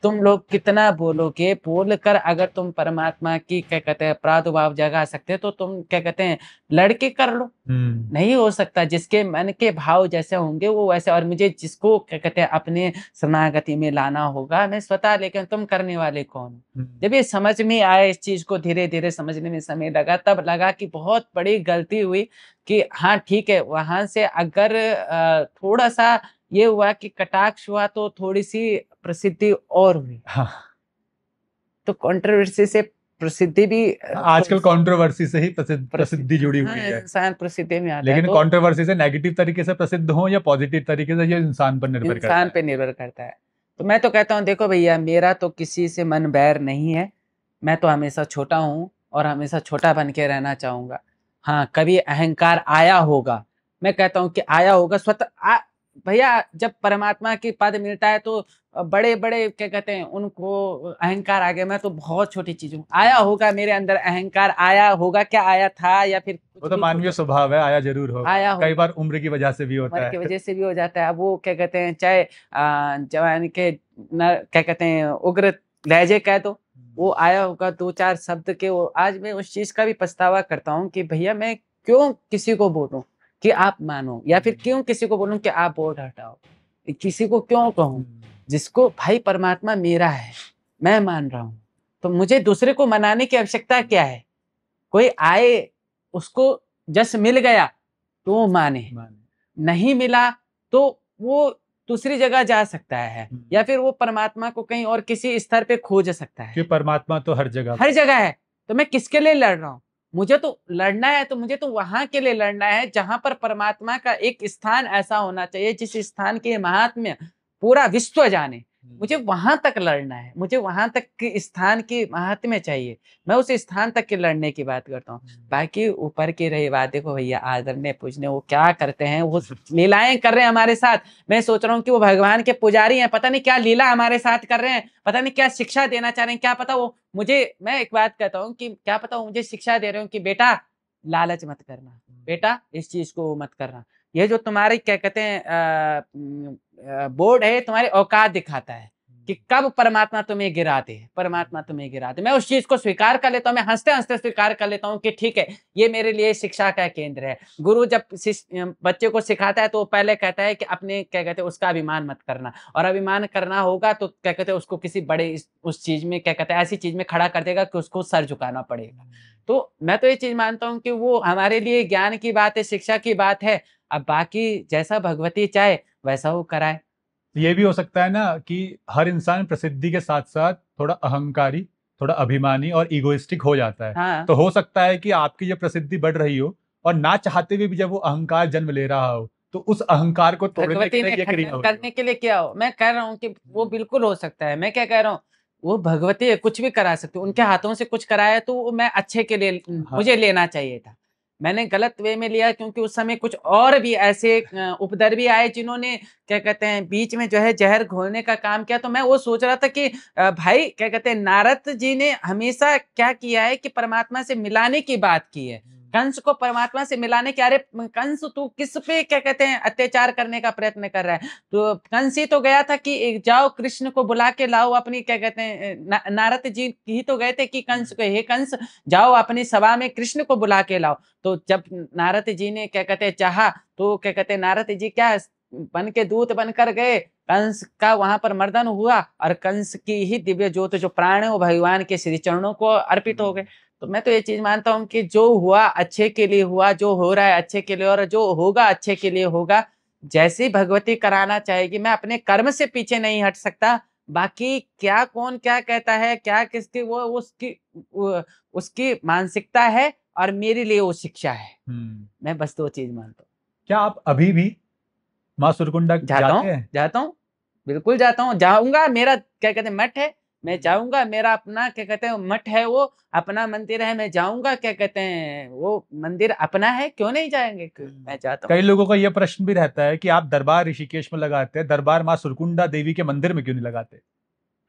तुम लोग कितना बोलोगे, बोलकर अगर तुम परमात्मा की, क्या कहते हैं, प्रादुर्भाव जगा सकते तो तुम, क्या कहते हैं, लड़के कर लो। नहीं हो सकता। जिसके मन के भाव जैसे होंगे वो वैसे, और मुझे जिसको, क्या कहते हैं, अपने शरणागति में लाना होगा मैं स्वतः, लेकिन तुम करने वाले कौन। जब ये समझ में आया, इस चीज को धीरे धीरे समझने में समय लगा, तब लगा कि बहुत बड़ी गलती हुई। कि हाँ ठीक है, वहां से अगर थोड़ा सा ये हुआ कि कटाक्ष हुआ तो थोड़ी सी प्रसिद्धि और हुई। हाँ। तो कंट्रोवर्सी से प्रसिद्धि भी आजकल कंट्रोवर्सी से ही प्रसिद्धि जुड़ी हुई है। इंसान प्रसिद्धि में आता है। लेकिन तो कंट्रोवर्सी से नेगेटिव तरीके से प्रसिद्ध हो या पॉजिटिव तरीके से, ये इंसान पर निर्भर करता है। इंसान पे निर्भर करता है। तो मैं तो कहता हूँ, देखो भैया, मेरा तो किसी से मन बैर नहीं है। मैं तो हमेशा छोटा हूँ और हमेशा छोटा बन के रहना चाहूंगा। हाँ, कभी अहंकार आया होगा, मैं कहता हूँ कि आया होगा स्वतः। भैया, जब परमात्मा की पद मिलता है तो बड़े बड़े, क्या कहते हैं, उनको अहंकार आ गया। मैं तो बहुत छोटी चीज हूँ। आया होगा मेरे अंदर अहंकार, आया होगा, क्या आया था या फिर वो तो मानवीय स्वभाव है, आया जरूर होगा। आया कई बार उम्र की वजह से भी होता उम्र है। की वजह से भी हो जाता है। अब वो, क्या कहते हैं, चाहे जवान के क्या कहते हैं, उग्र लहजे कह दो, वो आया होगा दो चार शब्द के। वो आज मैं उस चीज का भी पछतावा करता हूँ कि भैया, मैं क्यों किसी को बोलूं कि आप मानो, या फिर क्यों किसी को बोलूं कि आप बोर्ड हटाओ। किसी को क्यों कहूं, जिसको भाई परमात्मा मेरा है, मैं मान रहा हूं, तो मुझे दूसरे को मनाने की आवश्यकता क्या है। कोई आए, उसको जस मिल गया तो वो माने, नहीं मिला तो वो दूसरी जगह जा सकता है, या फिर वो परमात्मा को कहीं और किसी स्तर पे खोज सकता है। कि परमात्मा तो हर जगह है। तो मैं किसके लिए लड़ रहा हूँ। मुझे तो लड़ना है, तो मुझे तो वहां के लिए लड़ना है जहां पर परमात्मा का एक स्थान ऐसा होना चाहिए जिस स्थान के महात्म्य पूरा विश्व जाने। मुझे वहां तक लड़ना है, मुझे वहां तक के स्थान की महात्म्य चाहिए। मैं उस स्थान तक के लड़ने की बात करता हूँ। बाकी ऊपर की रही बात, देखो भैया, आदरने पूजने वो क्या करते हैं, वो लीलाएं कर रहे हैं हमारे साथ। मैं सोच रहा हूँ कि वो भगवान के पुजारी हैं, पता नहीं क्या लीला हमारे साथ कर रहे हैं, पता नहीं क्या शिक्षा देना चाह रहे हैं, क्या पता वो मुझे, मैं एक बात कहता हूँ कि क्या पता वो मुझे शिक्षा दे रहे हो कि बेटा लालच मत करना, बेटा इस चीज को मत करना। ये जो तुम्हारी, क्या कहते हैं, बोर्ड है, तुम्हारी औकात दिखाता है कि कब परमात्मा तुम्हें गिरा दे, परमात्मा तुम्हें गिरा दे। मैं उस चीज को स्वीकार कर लेता हूँ, मैं हंसते हंसते स्वीकार कर लेता हूँ कि ठीक है, ये मेरे लिए शिक्षा का केंद्र है। गुरु जब बच्चे को सिखाता है तो वो पहले कहता है कि अपने, क्या कहते हैं, उसका अभिमान मत करना, और अभिमान करना होगा तो, क्या कहते हैं, उसको किसी बड़े उस चीज में, क्या कहते हैं, ऐसी चीज में खड़ा कर देगा कि उसको सर झुकाना पड़ेगा। तो मैं तो ये चीज मानता हूँ कि वो हमारे लिए ज्ञान की बात है, शिक्षा की बात है। अब बाकी जैसा भगवती चाहे वैसा वो कराए। ये भी हो सकता है ना कि हर इंसान प्रसिद्धि के साथ साथ थोड़ा अहंकारी, थोड़ा अभिमानी और इगोइस्टिक हो जाता है। हाँ। तो हो सकता है कि आपकी जब प्रसिद्धि बढ़ रही हो और ना चाहते हुए भी जब वो अहंकार जन्म ले रहा हो, तो उस अहंकार को तोड़ने भगवती के ने लिए ये क्रिया हो करने के लिए क्या हो। मैं कह रहा हूँ कि वो बिल्कुल हो सकता है। मैं क्या कह रहा हूँ, वो भगवती है, कुछ भी करा सकती है। उनके हाथों से कुछ कराया तो वो मैं अच्छे के लिए, मुझे लेना चाहिए था। मैंने गलत वे में लिया क्योंकि उस समय कुछ और भी ऐसे उपद्रवी आए जिन्होंने, क्या कहते हैं, बीच में जो है जहर घोलने का काम किया। तो मैं वो सोच रहा था कि भाई, क्या कहते हैं, नारद जी ने हमेशा क्या किया है कि परमात्मा से मिलाने की बात की है, कंस को परमात्मा से मिलाने के। अरे कंस, तू किस पे, क्या कहते हैं, अत्याचार करने का प्रयत्न कर रहा है। तो कंस ही तो गया था कि जाओ कृष्ण को बुला के लाओ अपनी, क्या कहते हैं, नारद जी ही तो गए थे कि कंस को, हे कंस, जाओ अपनी सभा में कृष्ण को बुला के लाओ। तो जब नारद जी ने, क्या कहते हैं, चाहा, तो, क्या कहते हैं, नारद जी क्या बन के दूत बनकर गए, कंस का वहां पर मर्दन हुआ, और कंस की ही दिव्य ज्योत जो प्राण है वो भगवान के श्री चरणों को अर्पित हो गए। तो मैं तो ये चीज मानता हूँ कि जो हुआ अच्छे के लिए हुआ, जो हो रहा है अच्छे के लिए, और जो होगा अच्छे के लिए होगा। जैसी भगवती कराना चाहेगी, मैं अपने कर्म से पीछे नहीं हट सकता। बाकी क्या कौन क्या कहता है, क्या किसकी, वो उसकी मानसिकता है और मेरे लिए वो शिक्षा है। मैं बस दो चीज मानता हूँ। क्या आप अभी भी माँ सुरकुंडा जाता हूँ, बिल्कुल जाता हूँ, जाऊंगा। मेरा, क्या कहते हैं, मठ है, मैं जाऊंगा। मेरा अपना, क्या कहते हैं, मठ है, वो अपना मंदिर है, मैं जाऊंगा। क्या कहते हैं, वो मंदिर अपना है, क्यों नहीं जाएंगे, मैं जाता हूँ। कई लोगों का यह प्रश्न भी रहता है कि आप दरबार ऋषिकेश में लगाते हैं, दरबार माँ सुरकुंडा देवी के मंदिर में क्यों नहीं लगाते,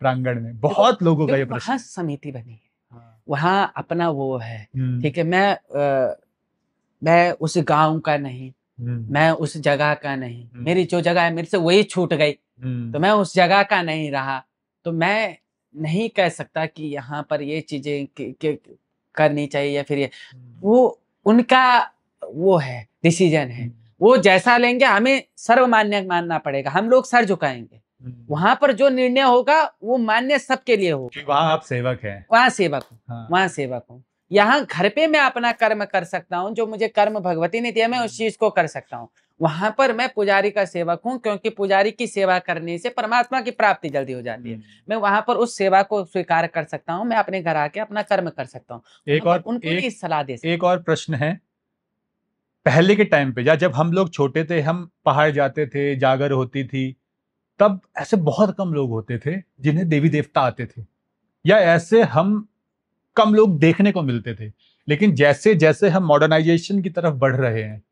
प्रांगण में। बहुत लोगों का यह प्रश्न। वहां समिति बनी है, वहां अपना वो है, ठीक है। मैं मैं उस गांव का नहीं, मैं उस जगह का नहीं, मेरी जो जगह है मेरे से वही छूट गई, तो मैं उस जगह का नहीं रहा, तो मैं नहीं कह सकता कि यहाँ पर ये चीजें करनी चाहिए या फिर ये वो उनका वो है डिसीजन है, वो जैसा लेंगे हमें सर्वमान्य मानना पड़ेगा, हम लोग सर झुकाएंगे, वहां पर जो निर्णय होगा वो मान्य सबके लिए होगा। वहां आप सेवक हैं, वहां सेवक हूँ, हाँ। वहां सेवक हूँ। यहाँ घर पे मैं अपना कर्म कर सकता हूँ, जो मुझे कर्म भगवती ने दिया मैं उस चीज को कर सकता हूँ। वहां पर मैं पुजारी का सेवक हूँ, क्योंकि पुजारी की सेवा करने से परमात्मा की प्राप्ति जल्दी हो जाती है। मैं वहां पर उस सेवा को स्वीकार कर सकता हूँ, मैं अपने घर आके अपना कर्म कर सकता हूँ, उनको नहीं सलाह दे सकता। एक और प्रश्न है, पहले के टाइम पे जब हम लोग छोटे थे, हम पहाड़ जाते थे, जागर होती थी, तब ऐसे बहुत कम लोग होते थे जिन्हें देवी देवता आते थे, या ऐसे हम कम लोग देखने को मिलते थे। लेकिन जैसे जैसे हम मॉडर्नाइजेशन की तरफ बढ़ रहे हैं,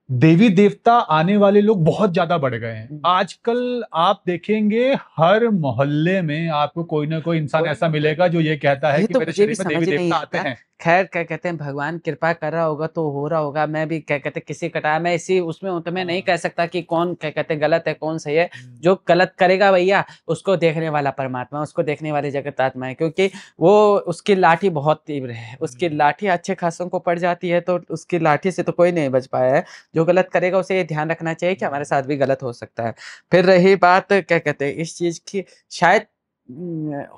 देवी देवता आने वाले लोग बहुत ज्यादा बढ़ गए हैं। आजकल आप देखेंगे हर मोहल्ले में आपको कोई ना कोई इंसान ऐसा मिलेगा जो ये कहता है कि तो मेरे मुझे भी शरीर में समझ देवी नहीं देवता आते आता। हैं। खैर क्या कहते हैं, भगवान कृपा कर रहा होगा तो हो रहा होगा, मैं भी क्या कहते हैं किसी कटा मैं इसी उसमें हूं, तो मैं नहीं कह सकता कि कौन क्या कहते हैं गलत है कौन सही है। जो गलत करेगा भैया उसको देखने वाला परमात्मा, उसको देखने वाले जगत आत्मा है, क्योंकि वो उसकी लाठी बहुत तीव्र है, उसकी लाठी अच्छे खासों को पड़ जाती है, तो उसकी लाठी से तो कोई नहीं बच पाया है। जो गलत करेगा उसे ये ध्यान रखना चाहिए कि हमारे साथ भी गलत हो सकता है। फिर रही बात क्या कहते हैं इस चीज की, शायद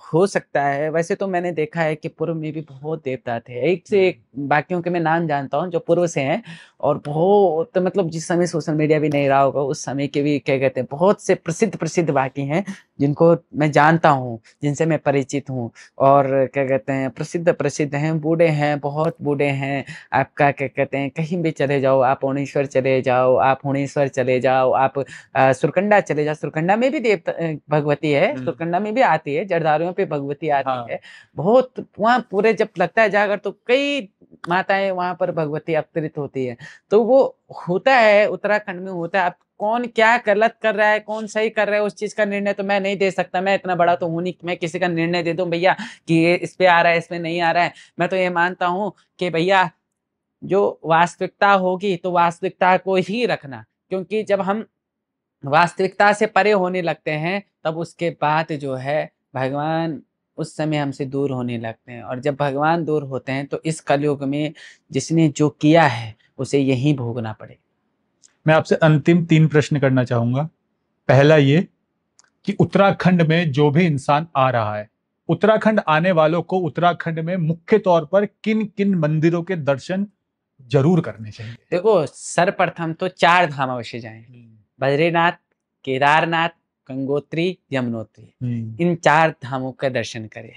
हो सकता है, वैसे तो मैंने देखा है कि पूर्व में भी बहुत देवता थे, एक से एक, बाकियों के मैं नाम जानता हूँ जो पूर्व से हैं, और बहुत मतलब जिस समय सोशल मीडिया भी नहीं रहा होगा उस समय के भी क्या कहते हैं बहुत से प्रसिद्ध प्रसिद्ध बाकी हैं जिनको मैं जानता हूँ, जिनसे मैं परिचित हूँ, और क्या कहते हैं प्रसिद्ध प्रसिद्ध हैं, बूढ़े हैं, बहुत बूढ़े हैं। आपका क्या कहते हैं कहीं भी चले जाओ, आप ओणेश्वर चले जाओ, आप हुणेश्वर चले जाओ, आप सुरकंडा चले जाओ, सुरकंडा में भी देवता भगवती है, सुरकंडा में भी आती है, जरदारियों पे भगवती आती है बहुत, वहाँ पूरे जब लगता है जागर तो कई माताएं वहां पर भगवती अवतरित होती है। तो वो होता है उत्तराखंड में होता है। अब कौन क्या गलत कर रहा है कौन सही कर रहा है उस चीज का निर्णय तो मैं नहीं दे सकता, मैं इतना बड़ा तो हूं नहीं मैं किसी का निर्णय दे दूं भैया कि ये इस पे आ रहा है इसमें नहीं आ रहा है। मैं तो ये मानता हूं कि भैया जो वास्तविकता होगी तो वास्तविकता को ही रखना, क्योंकि जब हम वास्तविकता से परे होने लगते हैं तब उसके बाद जो है भगवान उस समय हमसे दूर होने लगते हैं, और जब भगवान दूर होते हैं तो इस कलयुग में जिसने जो किया है उसे यही भोगना पड़ेगा। मैं आपसे अंतिम 3 प्रश्न करना चाहूंगा। पहला ये कि उत्तराखंड में जो भी इंसान आ रहा है, उत्तराखंड आने वालों को उत्तराखंड में मुख्य तौर पर किन किन मंदिरों के दर्शन जरूर करने चाहिए? देखो सर्वप्रथम तो 4 धाम अवश्य जाएं, बद्रीनाथ, केदारनाथ, गंगोत्री, यमुनोत्री, इन 4 धामों का दर्शन करें।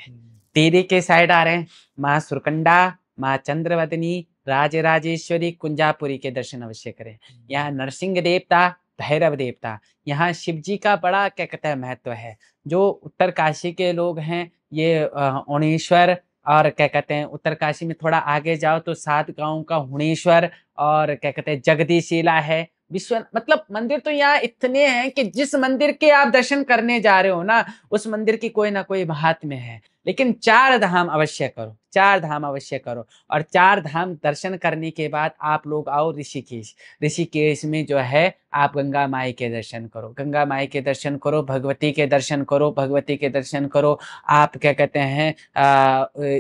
टिहरी के साइड आ रहे हैं, माँ सुरकंडा, माँ चंद्रवदनी, राजराजेश्वरी, कुंजापुरी के दर्शन अवश्य करें। यहाँ नरसिंह देवता, भैरव देवता, यहाँ शिव जी का बड़ा क्या कहते हैं महत्व है। जो उत्तरकाशी के लोग हैं ये ओणेश्वर, और क्या कहते हैं उत्तरकाशी में थोड़ा आगे जाओ तो 7 गांव का हुणेश्वर, और क्या कहते हैं जगदीशिला है, विश्व मतलब मंदिर तो यहाँ इतने हैं कि जिस मंदिर के आप दर्शन करने जा रहे हो ना उस मंदिर की कोई ना कोई महात्म्य है। लेकिन 4 धाम अवश्य करो, 4 धाम अवश्य करो, और 4 धाम दर्शन करने के बाद आप लोग आओ ऋषिकेश। ऋषिकेश में जो है आप गंगा माई के दर्शन करो, गंगा माई के दर्शन करो, भगवती के दर्शन करो, भगवती के दर्शन करो। आप क्या कहते हैं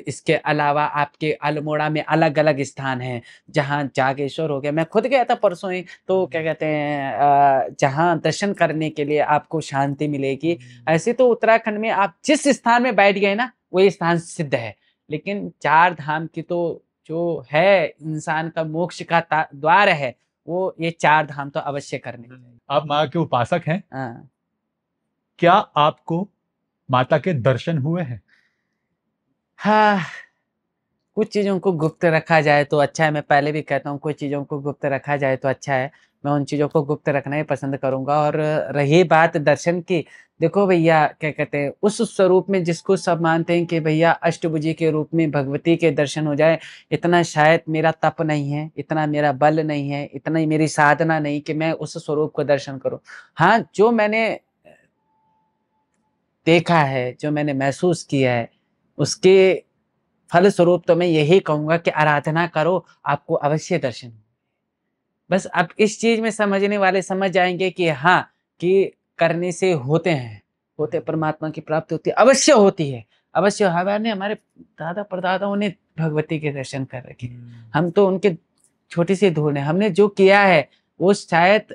इसके अलावा आपके अल्मोड़ा में अलग अलग स्थान हैं, जहाँ जागेश्वर हो गया, मैं खुद गया था परसों ही, तो क्या कहते हैं जहाँ दर्शन करने के लिए आपको शांति मिलेगी। ऐसे तो उत्तराखंड में आप जिस स्थान में बैठ गए ना वही स्थान सिद्ध है, लेकिन 4 धाम की तो जो है इंसान का मोक्ष का द्वार है वो ये 4 धाम तो अवश्य करने चाहिए। आप माँ के उपासक हैं, हाँ। क्या आपको माता के दर्शन हुए हैं? हाँ, कुछ चीज़ों को गुप्त रखा जाए तो अच्छा है, मैं पहले भी कहता हूँ कुछ चीज़ों को गुप्त रखा जाए तो अच्छा है, मैं उन चीज़ों को गुप्त रखना ही पसंद करूँगा। और रही बात दर्शन की, देखो भैया क्या कहते हैं उस स्वरूप में जिसको सब मानते हैं कि भैया अष्टभुजी के रूप में भगवती के दर्शन हो जाए, इतना शायद मेरा तप नहीं है, इतना मेरा बल नहीं है, इतना ही मेरी साधना नहीं कि मैं उस स्वरूप को दर्शन करूँ। हाँ, जो मैंने देखा है, जो मैंने महसूस किया है उसके फल स्वरूप तो मैं यही कहूंगा कि आराधना करो, आपको अवश्य दर्शन। बस अब इस चीज में समझने वाले समझ जाएंगे कि हाँ, कि करने से होते हैं, होते परमात्मा की प्राप्ति होती है, अवश्य होती है, अवश्य। हमारे दादा परदादाओं ने भगवती के दर्शन कर रखे, हम तो उनके छोटी सी धूल है। हमने जो किया है वो शायद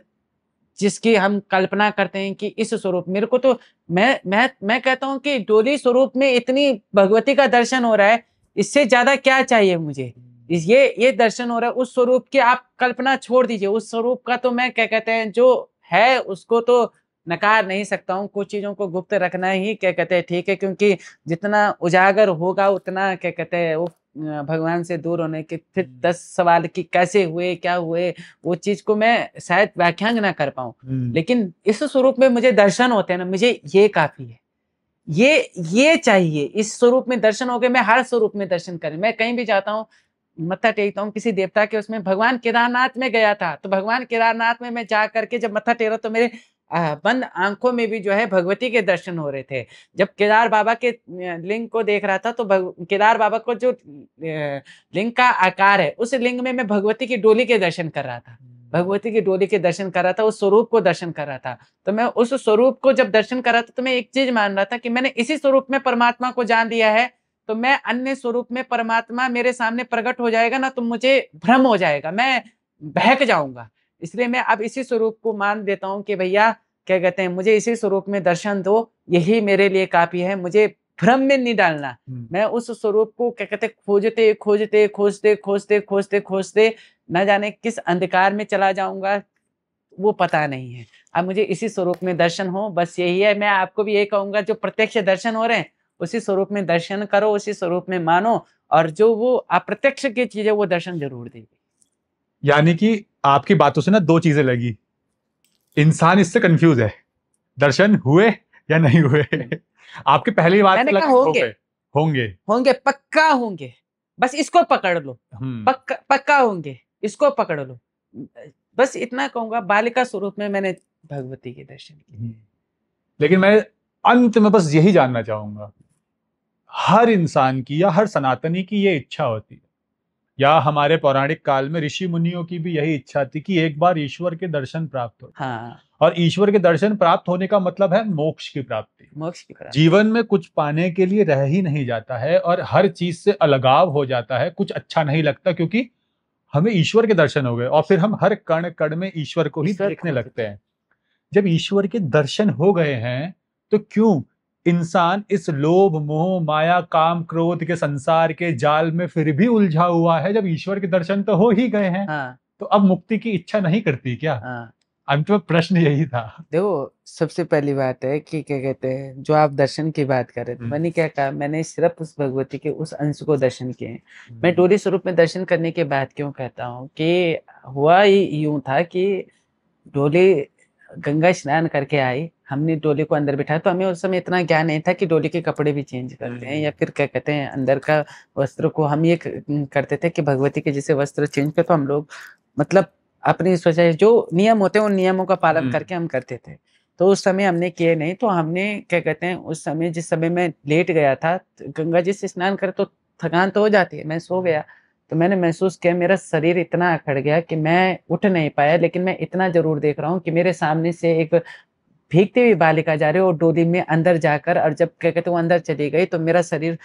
जिसकी हम कल्पना करते हैं कि इस स्वरूप, मेरे को तो मैं कहता हूँ कि डोली स्वरूप में इतनी भगवती का दर्शन हो रहा है, इससे ज्यादा क्या चाहिए मुझे। ये दर्शन हो रहा है, उस स्वरूप की आप कल्पना छोड़ दीजिए, उस स्वरूप का तो मैं क्या कहते हैं जो है उसको तो नकार नहीं सकता हूँ। कुछ चीजों को गुप्त रखना ही क्या कहते हैं ठीक है, क्योंकि जितना उजागर होगा उतना क्या कहते हैं वो भगवान से दूर होने के फिर 10 सवाल कि कैसे हुए क्या हुए, वो चीज को मैं शायद व्याख्यान ना कर पाऊं। लेकिन इस स्वरूप में मुझे दर्शन होते हैं ना, मुझे ये काफी है, ये चाहिए। इस स्वरूप में दर्शन हो गए, मैं हर स्वरूप में दर्शन करें। मैं कहीं भी जाता हूँ, मत्था टेकता हूँ किसी देवता के, उसमें भगवान केदारनाथ में गया था, तो भगवान केदारनाथ में मैं जा करके जब मत्था टेरा तो मेरे बंद आंखों में भी जो है भगवती के दर्शन हो रहे थे। जब केदार बाबा के लिंग को देख रहा था तो केदार बाबा को जो लिंग का आकार है, उस लिंग में मैं भगवती की डोली के दर्शन कर रहा था, भगवती की डोली के दर्शन कर रहा था, उस स्वरूप को दर्शन कर रहा था। तो मैं उस स्वरूप को जब दर्शन कर रहा था तो मैं एक चीज मान रहा था कि मैंने इसी स्वरूप में परमात्मा को जान लिया है, तो मैं अन्य स्वरूप में परमात्मा मेरे सामने प्रकट हो जाएगा ना, तो मुझे भ्रम हो जाएगा, मैं बहक जाऊंगा। इसलिए मैं अब इसी स्वरूप को मान देता हूँ कि भैया क्या कहते हैं, मुझे इसी स्वरूप में दर्शन दो, यही मेरे लिए काफी है, मुझे भ्रम में नहीं डालना। मैं उस स्वरूप को क्या कहते खोजते खोजते खोजते खोजते खोजते खोजते न जाने किस अंधकार में चला जाऊंगा, वो पता नहीं है। अब मुझे इसी स्वरूप में दर्शन हो, बस यही है। मैं आपको भी यही कहूंगा, जो प्रत्यक्ष दर्शन हो रहे हैं उसी स्वरूप में दर्शन करो, उसी स्वरूप में मानो, और जो वो अप्रत्यक्ष की चीज है वो दर्शन जरूर देगी। यानी कि आपकी बातों से ना दो चीजें लगी। इंसान इससे कंफ्यूज है, दर्शन हुए या नहीं हुए। आपकी पहली बात मैंने से कहा लगा होंगे, होंगे होंगे, पक्का होंगे, बस इसको पकड़ लो, पक्का पक्का होंगे, इसको पकड़ लो। बस इतना कहूंगा, बालिका स्वरूप में मैंने भगवती के दर्शन किए। लेकिन मैं अंत में बस यही जानना चाहूंगा, हर इंसान की या हर सनातनी की ये इच्छा होती है, या हमारे पौराणिक काल में ऋषि मुनियों की भी यही इच्छा थी कि एक बार ईश्वर के दर्शन प्राप्त हो। हाँ, और ईश्वर के दर्शन प्राप्त होने का मतलब है मोक्ष की प्राप्ति। मोक्ष की प्राप्ति। जीवन में कुछ पाने के लिए रह ही नहीं जाता है और हर चीज से अलगाव हो जाता है, कुछ अच्छा नहीं लगता, क्योंकि हमें ईश्वर के दर्शन हो गए और फिर हम हर कण कण में ईश्वर को ही देखने लगते हैं। जब ईश्वर के दर्शन हो गए हैं तो क्यों इंसान इस लोभ मोह माया काम क्रोध के संसार के जाल में फिर भी उलझा हुआ है, जब ईश्वर के दर्शन तो हो ही गए हैं। हाँ, तो अब मुक्ति की इच्छा नहीं करती क्या? हाँ। अंत में प्रश्न यही था। देखो, सबसे पहली बात है कि क्या कहते हैं, जो आप दर्शन की बात कर रहे थे, मैंने क्या कहा, मैंने सिर्फ उस भगवती के उस अंश को दर्शन किए हैं। मैं डोली स्वरूप में दर्शन करने के बाद क्यों कहता हूँ कि हुआ ही यूं था कि डोली गंगा स्नान करके आई, हमने डोली को अंदर बिठाया, तो हमें उस समय इतना ज्ञान नहीं था कि डोली के कपड़े भी चेंज करते हैं, या फिर क्या कहते हैं अंदर का वस्त्र को हम ये करते थे कि भगवती के जैसे वस्त्र चेंज कर, तो हम लोग मतलब अपनी सोचा जो नियम होते हैं उन नियमों का पालन करके हम करते थे। तो उस समय हमने किए नहीं, तो हमने क्या कहते हैं उस समय जिस समय मैं लेट गया था, गंगा जी से स्नान कर तो थकान तो हो जाती है, मैं सो गया। तो मैंने महसूस किया मेरा शरीर इतना अकड़ गया कि मैं उठ नहीं पाया, लेकिन मैं इतना जरूर देख रहा हूँ कि मेरे सामने से एक भीगती हुई बालिका जा रही है और डोली में अंदर जाकर, और जब क्या कहते हैं वो अंदर चली गई तो मेरा शरीर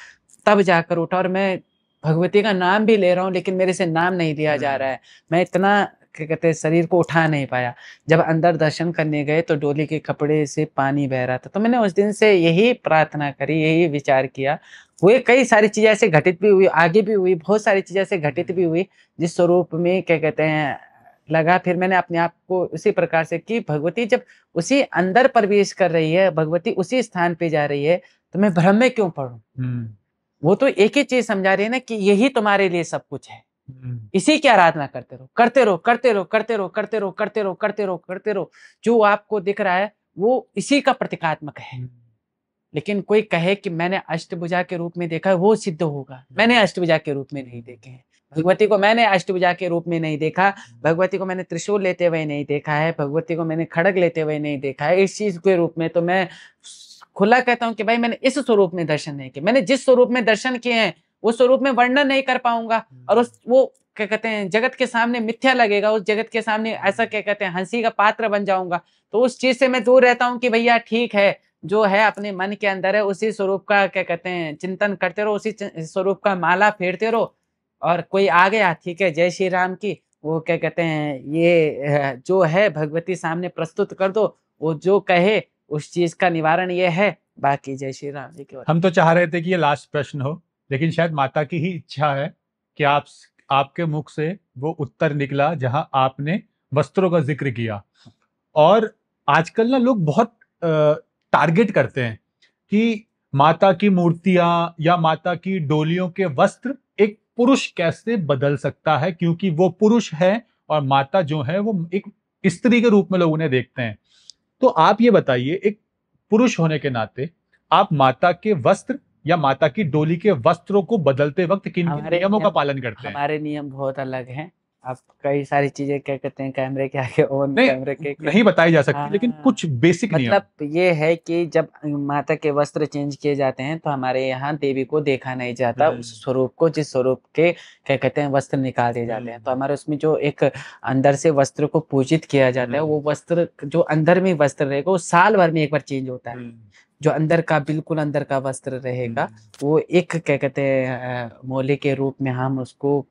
तब जाकर उठा, और मैं भगवती का नाम भी ले रहा हूँ लेकिन मेरे से नाम नहीं लिया जा रहा है। मैं इतना क्या कहते हैं शरीर को उठा नहीं पाया। जब अंदर दर्शन करने गए तो डोली के कपड़े से पानी बह रहा था। तो मैंने उस दिन से यही प्रार्थना करी, यही विचार किया। हुए कई सारी चीजें ऐसे घटित भी हुई, आगे भी हुई, बहुत सारी चीजें ऐसे घटित भी हुई जिस स्वरूप में क्या कहते हैं लगा। फिर मैंने अपने आप को उसी प्रकार से कि भगवती जब उसी अंदर प्रवेश कर रही है, भगवती उसी स्थान पे जा रही है, तो मैं भ्रम में क्यों पढ़ूं। वो तो एक ही चीज समझा रही है ना कि यही तुम्हारे लिए सब कुछ है, इसी की आराधना करते रहो, करते रहो, करते रहो, करते रहो, करते रहो, करते रहो, करते रहो, करते रहो। जो आपको दिख रहा है वो इसी का प्रतीकात्मक है। लेकिन कोई कहे कि मैंने अष्टभुजा के रूप में देखा है, वो सिद्ध होगा। मैंने अष्टभुजा के रूप में नहीं देखे हैं, भगवती को मैंने अष्टभुजा के रूप में नहीं देखा, भगवती को मैंने त्रिशूल लेते हुए नहीं देखा है, भगवती को मैंने खड़ग लेते हुए नहीं देखा है। इस चीज के रूप में तो मैं खुला कहता हूं कि भाई मैंने इस स्वरूप में दर्शन नहीं किए। मैंने जिस स्वरूप में दर्शन किए हैं वो स्वरूप में वर्णन नहीं कर पाऊंगा, और उस वो क्या कहते हैं जगत के सामने मिथ्या लगेगा, उस जगत के सामने ऐसा क्या कहते हैं हंसी का पात्र बन जाऊंगा। तो उस चीज से मैं दूर रहता हूँ कि भैया ठीक है, जो है अपने मन के अंदर है उसी स्वरूप का क्या कहते हैं चिंतन करते रहो, उसी स्वरूप का माला फेरते रहो। और कोई आ गया ठीक है, जय श्री राम की वो क्या कहते हैं ये जो है भगवती सामने प्रस्तुत कर दो, वो जो कहे उस चीज का निवारण ये है, बाकी जय श्री राम जी के। हम तो चाह रहे थे कि ये लास्ट प्रश्न हो, लेकिन शायद माता की ही इच्छा है कि आपके मुख से वो उत्तर निकला जहां आपने वस्त्रों का जिक्र किया। और आजकल ना लोग बहुत टारगेट करते हैं कि माता की मूर्तियां या माता की डोलियों के वस्त्र एक पुरुष कैसे बदल सकता है, क्योंकि वो पुरुष है और माता जो है वो एक स्त्री के रूप में लोग उन्हें देखते हैं। तो आप ये बताइए, एक पुरुष होने के नाते आप माता के वस्त्र या माता की डोली के वस्त्रों को बदलते वक्त किन किन नियमों का पालन करते हैं? हमारे नियम बहुत अलग हैं। आप कई सारी चीजें क्या कहते हैं कैमरे के आगे ऑन, नहीं, कैमरे के नहीं बताई जा सकती, लेकिन कुछ बेसिक नियम। मतलब ये है कि जब माता के वस्त्र चेंज किए जाते हैं तो हमारे यहाँ देवी को देखा नहीं जाता, उस स्वरूप को, जिस स्वरूप के क्या कहते हैं वस्त्र निकाल दिए जाते हैं। तो हमारे उसमें जो एक अंदर से वस्त्र को पूजित किया जाता है, वो वस्त्र जो अंदर में वस्त्र रहेगा वो साल भर में एक बार चेंज होता है। जो अंदर का बिल्कुल अंदर का वस्त्र रहेगा वो एक क्या कहते हैं मोले के रूप में हम उसको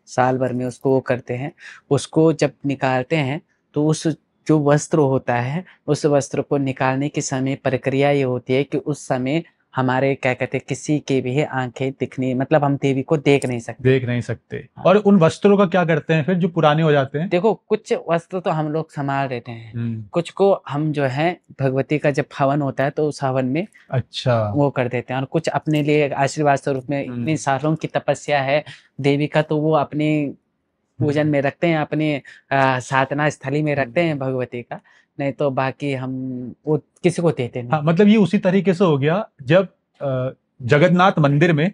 साल भर में उसको वो करते हैं। उसको जब निकालते हैं तो उस जो वस्त्र होता है उस वस्त्र को निकालने के समय प्रक्रिया ये होती है कि उस समय हमारे क्या कहते हैं किसी के भी आंखें दिखनी, मतलब हम देवी को देख नहीं सकते। हाँ। और उन वस्त्रों का क्या करते हैं फिर जो पुराने हो जाते हैं? देखो कुछ वस्त्र तो हम लोग संभाल देते हैं, कुछ को हम जो है भगवती का जब हवन होता है तो उस हवन में अच्छा वो कर देते हैं, और कुछ अपने लिए आशीर्वाद स्वरूप में, इतनी सालों की तपस्या है देवी का तो वो अपने पूजन में रखते हैं, अपने साधना स्थली में रखते हैं भगवती का, नहीं तो बाकी हम वो किसी को देते नहीं। हाँ, मतलब ये उसी तरीके से हो गया जब जगन्नाथ मंदिर में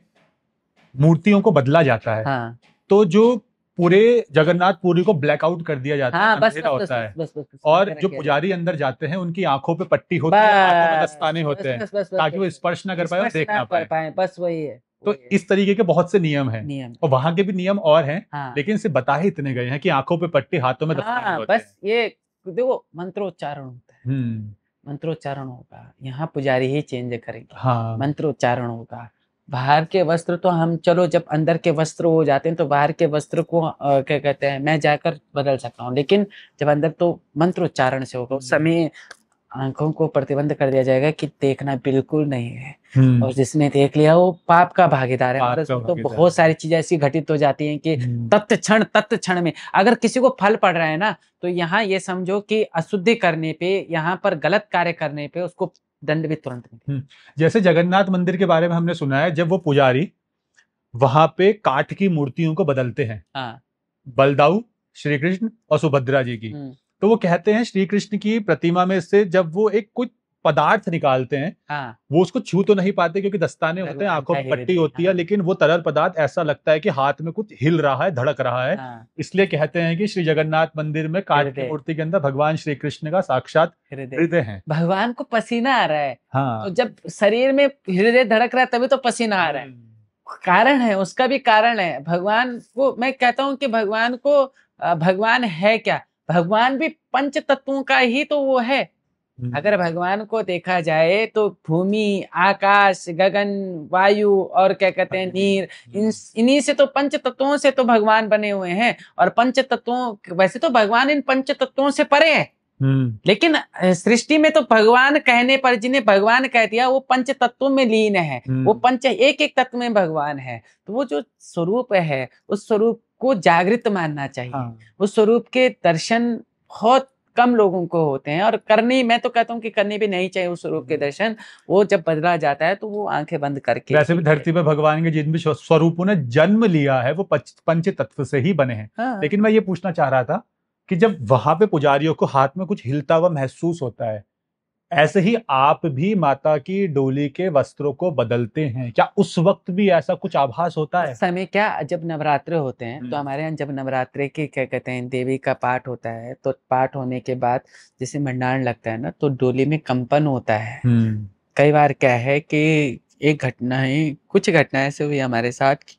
मूर्तियों को बदला जाता है। हाँ। तो जो पूरे जगन्नाथपुरी को ब्लैकआउट कर दिया जाता है, बस अंधेरा होता है, बस और जो पुजारी अंदर जाते हैं उनकी आंखों पे पट्टी होती है, हाथों में दस्ताने होते हैं ताकि वो स्पर्श ना कर पाए और देख ना पाए। बस वही है। तो इस तरीके के बहुत से नियम हैं, और वहां के भी नियम और हैं। लेकिन सिर्फ बता ही इतने गए हैं कि आंखों पे पट्टी, हाथों में दस्ताने होते हैं। बस ये देखो मंत्रोच्चारण होता है, मंत्रोच्चारण होगा, यहाँ पुजारी ही चेंज करेंगे। हाँ। मंत्रोच्चारण होगा। बाहर के वस्त्र तो हम चलो जब अंदर के वस्त्र हो जाते हैं तो बाहर के वस्त्र को क्या कहते हैं मैं जाकर बदल सकता हूँ, लेकिन जब अंदर तो मंत्रोच्चारण से होगा, उस समय आंखों को प्रतिबंध कर दिया जाएगा कि देखना बिल्कुल नहीं है, और जिसने देख लिया वो पाप का भागीदार है। और इसमें तो बहुत सारी चीजें ऐसी घटित हो जाती हैं कि तत्क्षण में अगर किसी को फल पड़ रहा है ना, तो यहाँ ये समझो कि अशुद्धि करने पे, यहाँ पर गलत कार्य करने पे उसको दंड भी तुरंत मिले। जैसे जगन्नाथ मंदिर के बारे में हमने सुना है, जब वो पुजारी वहां पे काठ की मूर्तियों को बदलते हैं, बलदाऊ, श्री कृष्ण और सुभद्रा जी की, तो वो कहते हैं श्री कृष्ण की प्रतिमा में से जब वो एक कुछ पदार्थ निकालते हैं, वो उसको छू तो नहीं पाते क्योंकि दस्ताने होते हैं, आंखों पर पट्टी होती है, लेकिन वो तरल पदार्थ ऐसा लगता है कि हाथ में कुछ हिल रहा है, धड़क रहा है। इसलिए कहते हैं कि श्री जगन्नाथ मंदिर में काठ की मूर्ति के अंदर भगवान श्री कृष्ण का साक्षात हृदय है। भगवान को पसीना आ रहा है। तो जब शरीर में हृदय धड़क रहा है तभी तो पसीना आ रहा है, कारण है, उसका भी कारण है। भगवान को मैं कहता हूँ कि भगवान को भगवान है क्या, भगवान भी पंच तत्वों का ही तो वो है। अगर भगवान को देखा जाए तो भूमि, आकाश, गगन, वायु और क्या कहते हैं नीर, इन्हीं से तो पंच तत्वों से तो भगवान बने हुए हैं। और पंच तत्वों, वैसे तो भगवान इन पंच तत्वों से परे है, लेकिन सृष्टि में तो भगवान कहने पर जिन्हें भगवान कह दिया वो पंच तत्वों में लीन है, वो पंच एक एक तत्व में भगवान है। तो वो जो स्वरूप है उस स्वरूप को जागृत मानना चाहिए। उस स्वरूप के दर्शन बहुत कम लोगों को होते हैं, और करनी, मैं तो कहता हूँ कि करनी भी नहीं चाहिए उस स्वरूप के दर्शन। वो जब बदला जाता है तो वो आंखें बंद करके। वैसे भी धरती पर भगवान के जिन भी स्वरूपों ने जन्म लिया है वो पंच तत्व से ही बने हैं। लेकिन मैं ये पूछना चाह रहा था कि जब वहां पे पुजारियों को हाथ में कुछ हिलता हुआ महसूस होता है, ऐसे ही आप भी माता की डोली के वस्त्रों को बदलते हैं क्या? उस वक्त भी ऐसा कुछ आभास होता है? उस समय क्या, जब नवरात्रे होते हैं तो हमारे यहाँ जब नवरात्रे के क्या कहते हैं देवी का पाठ होता है, तो पाठ होने के बाद जैसे भंडारण लगता है ना, तो डोली में कंपन होता है। कई बार क्या है कि कुछ घटनाएं ऐसे हुई हमारे साथ कि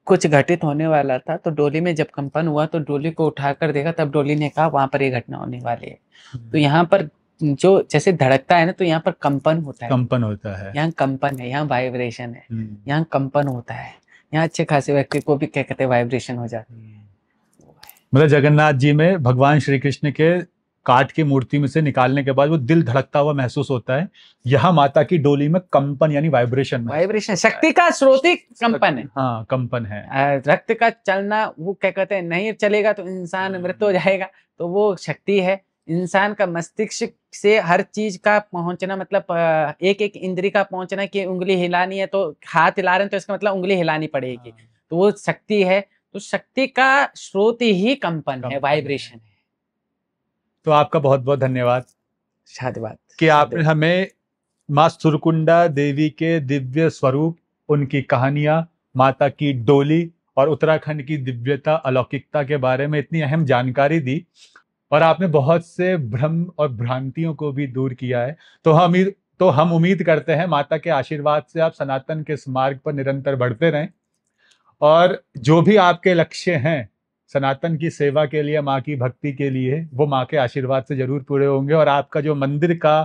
कुछ घटित होने वाला था, तो डोली में जब कंपन हुआ तो डोली को उठाकर देखा, तब डोली ने कहा वहां पर ये घटना होने वाली है। तो यहाँ पर जो जैसे धड़कता है ना, तो यहाँ पर कंपन होता है, कंपन होता है। यहाँ कंपन है, यहाँ वाइब्रेशन है, हम्म। यहाँ कंपन होता है, यहाँ अच्छे खासे व्यक्ति को भी क्या कहते हैं वाइब्रेशन हो जाती है। मतलब जगन्नाथ जी में भगवान श्री कृष्ण के काठ की मूर्ति में से निकालने के बाद वो दिल धड़कता हुआ महसूस होता है। यहाँ माता की डोली में कंपन यानी वाइब्रेशन शक्ति का स्रोत ही कंपन है। हाँ, कंपन है। रक्त का चलना, वो क्या कहते हैं, नहीं चलेगा तो इंसान मृत हो जाएगा, तो वो शक्ति है। इंसान का मस्तिष्क से हर चीज का पहुंचना, मतलब एक एक इंद्री का पहुंचना, कि उंगली हिलानी है तो हाथ हिला रहे हैं तो इसका मतलब उंगली हिलानी पड़ेगी, तो वो शक्ति है। तो शक्ति का स्रोत ही कंपन है, वाइब्रेशन है। तो आपका बहुत बहुत धन्यवाद साधुवाद कि आपने हमें माँ सुरकुंडा देवी के दिव्य स्वरूप, उनकी कहानियां, माता की डोली और उत्तराखंड की दिव्यता, अलौकिकता के बारे में इतनी अहम जानकारी दी, और आपने बहुत से भ्रम और भ्रांतियों को भी दूर किया है। तो हम उम्मीद करते हैं माता के आशीर्वाद से आप सनातन के इस मार्ग पर निरंतर बढ़ते रहें, और जो भी आपके लक्ष्य हैं सनातन की सेवा के लिए, माँ की भक्ति के लिए, वो माँ के आशीर्वाद से जरूर पूरे होंगे। और आपका जो मंदिर का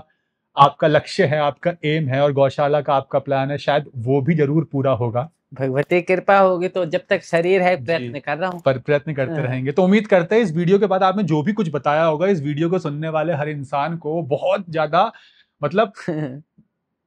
आपका लक्ष्य है, आपका एम है, और गौशाला का आपका प्लान है, शायद वो भी जरूर पूरा होगा। भगवती कृपा होगी तो जब तक शरीर है प्रयत्न कर रहा हूँ, पर प्रयत्न करते रहेंगे। तो उम्मीद करते हैं इस वीडियो के बाद आपने जो भी कुछ बताया होगा, इस वीडियो को सुनने वाले हर इंसान को बहुत ज्यादा मतलब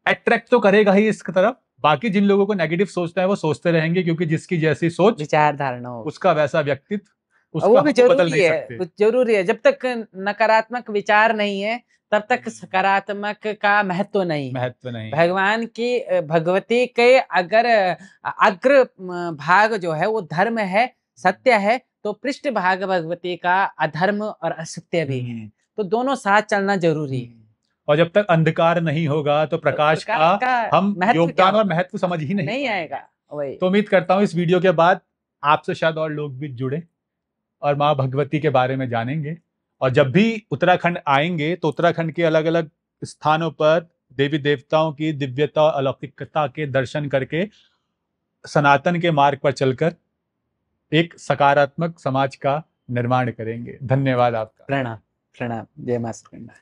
अट्रैक्ट तो करेगा ही इसकी तरफ। बाकी जिन लोगों को नेगेटिव सोचता है वो सोचते रहेंगे, क्योंकि जिसकी जैसी सोच विचारधारणा हो, उसका वैसा व्यक्तित्व, उसका वो भी हम बदल जरूरी नहीं है, सकते। जरूरी है। जब तक नकारात्मक विचार नहीं है तब तक सकारात्मक का महत्व नहीं है। भगवान की भगवती के अगर अग्र भाग जो है वो धर्म है, सत्य है, तो पृष्ठ भाग भगवती का अधर्म और असत्य भी है, तो दोनों साथ चलना जरूरी है। और जब तक अंधकार नहीं होगा तो प्रकाश का हम योगदान और महत्व समझ ही नहीं आएगा। वही तो उम्मीद करता हूँ इस वीडियो के बाद आपसे शायद और लोग भी जुड़े और माँ भगवती के बारे में जानेंगे। और जब भी उत्तराखंड आएंगे तो उत्तराखंड के अलग अलग स्थानों पर देवी देवताओं की दिव्यता और अलौकिकता के दर्शन करके सनातन के मार्ग पर चलकर एक सकारात्मक समाज का निर्माण करेंगे। धन्यवाद आपका। प्रणाम। प्रणाम। जय मां सुरकुंडा।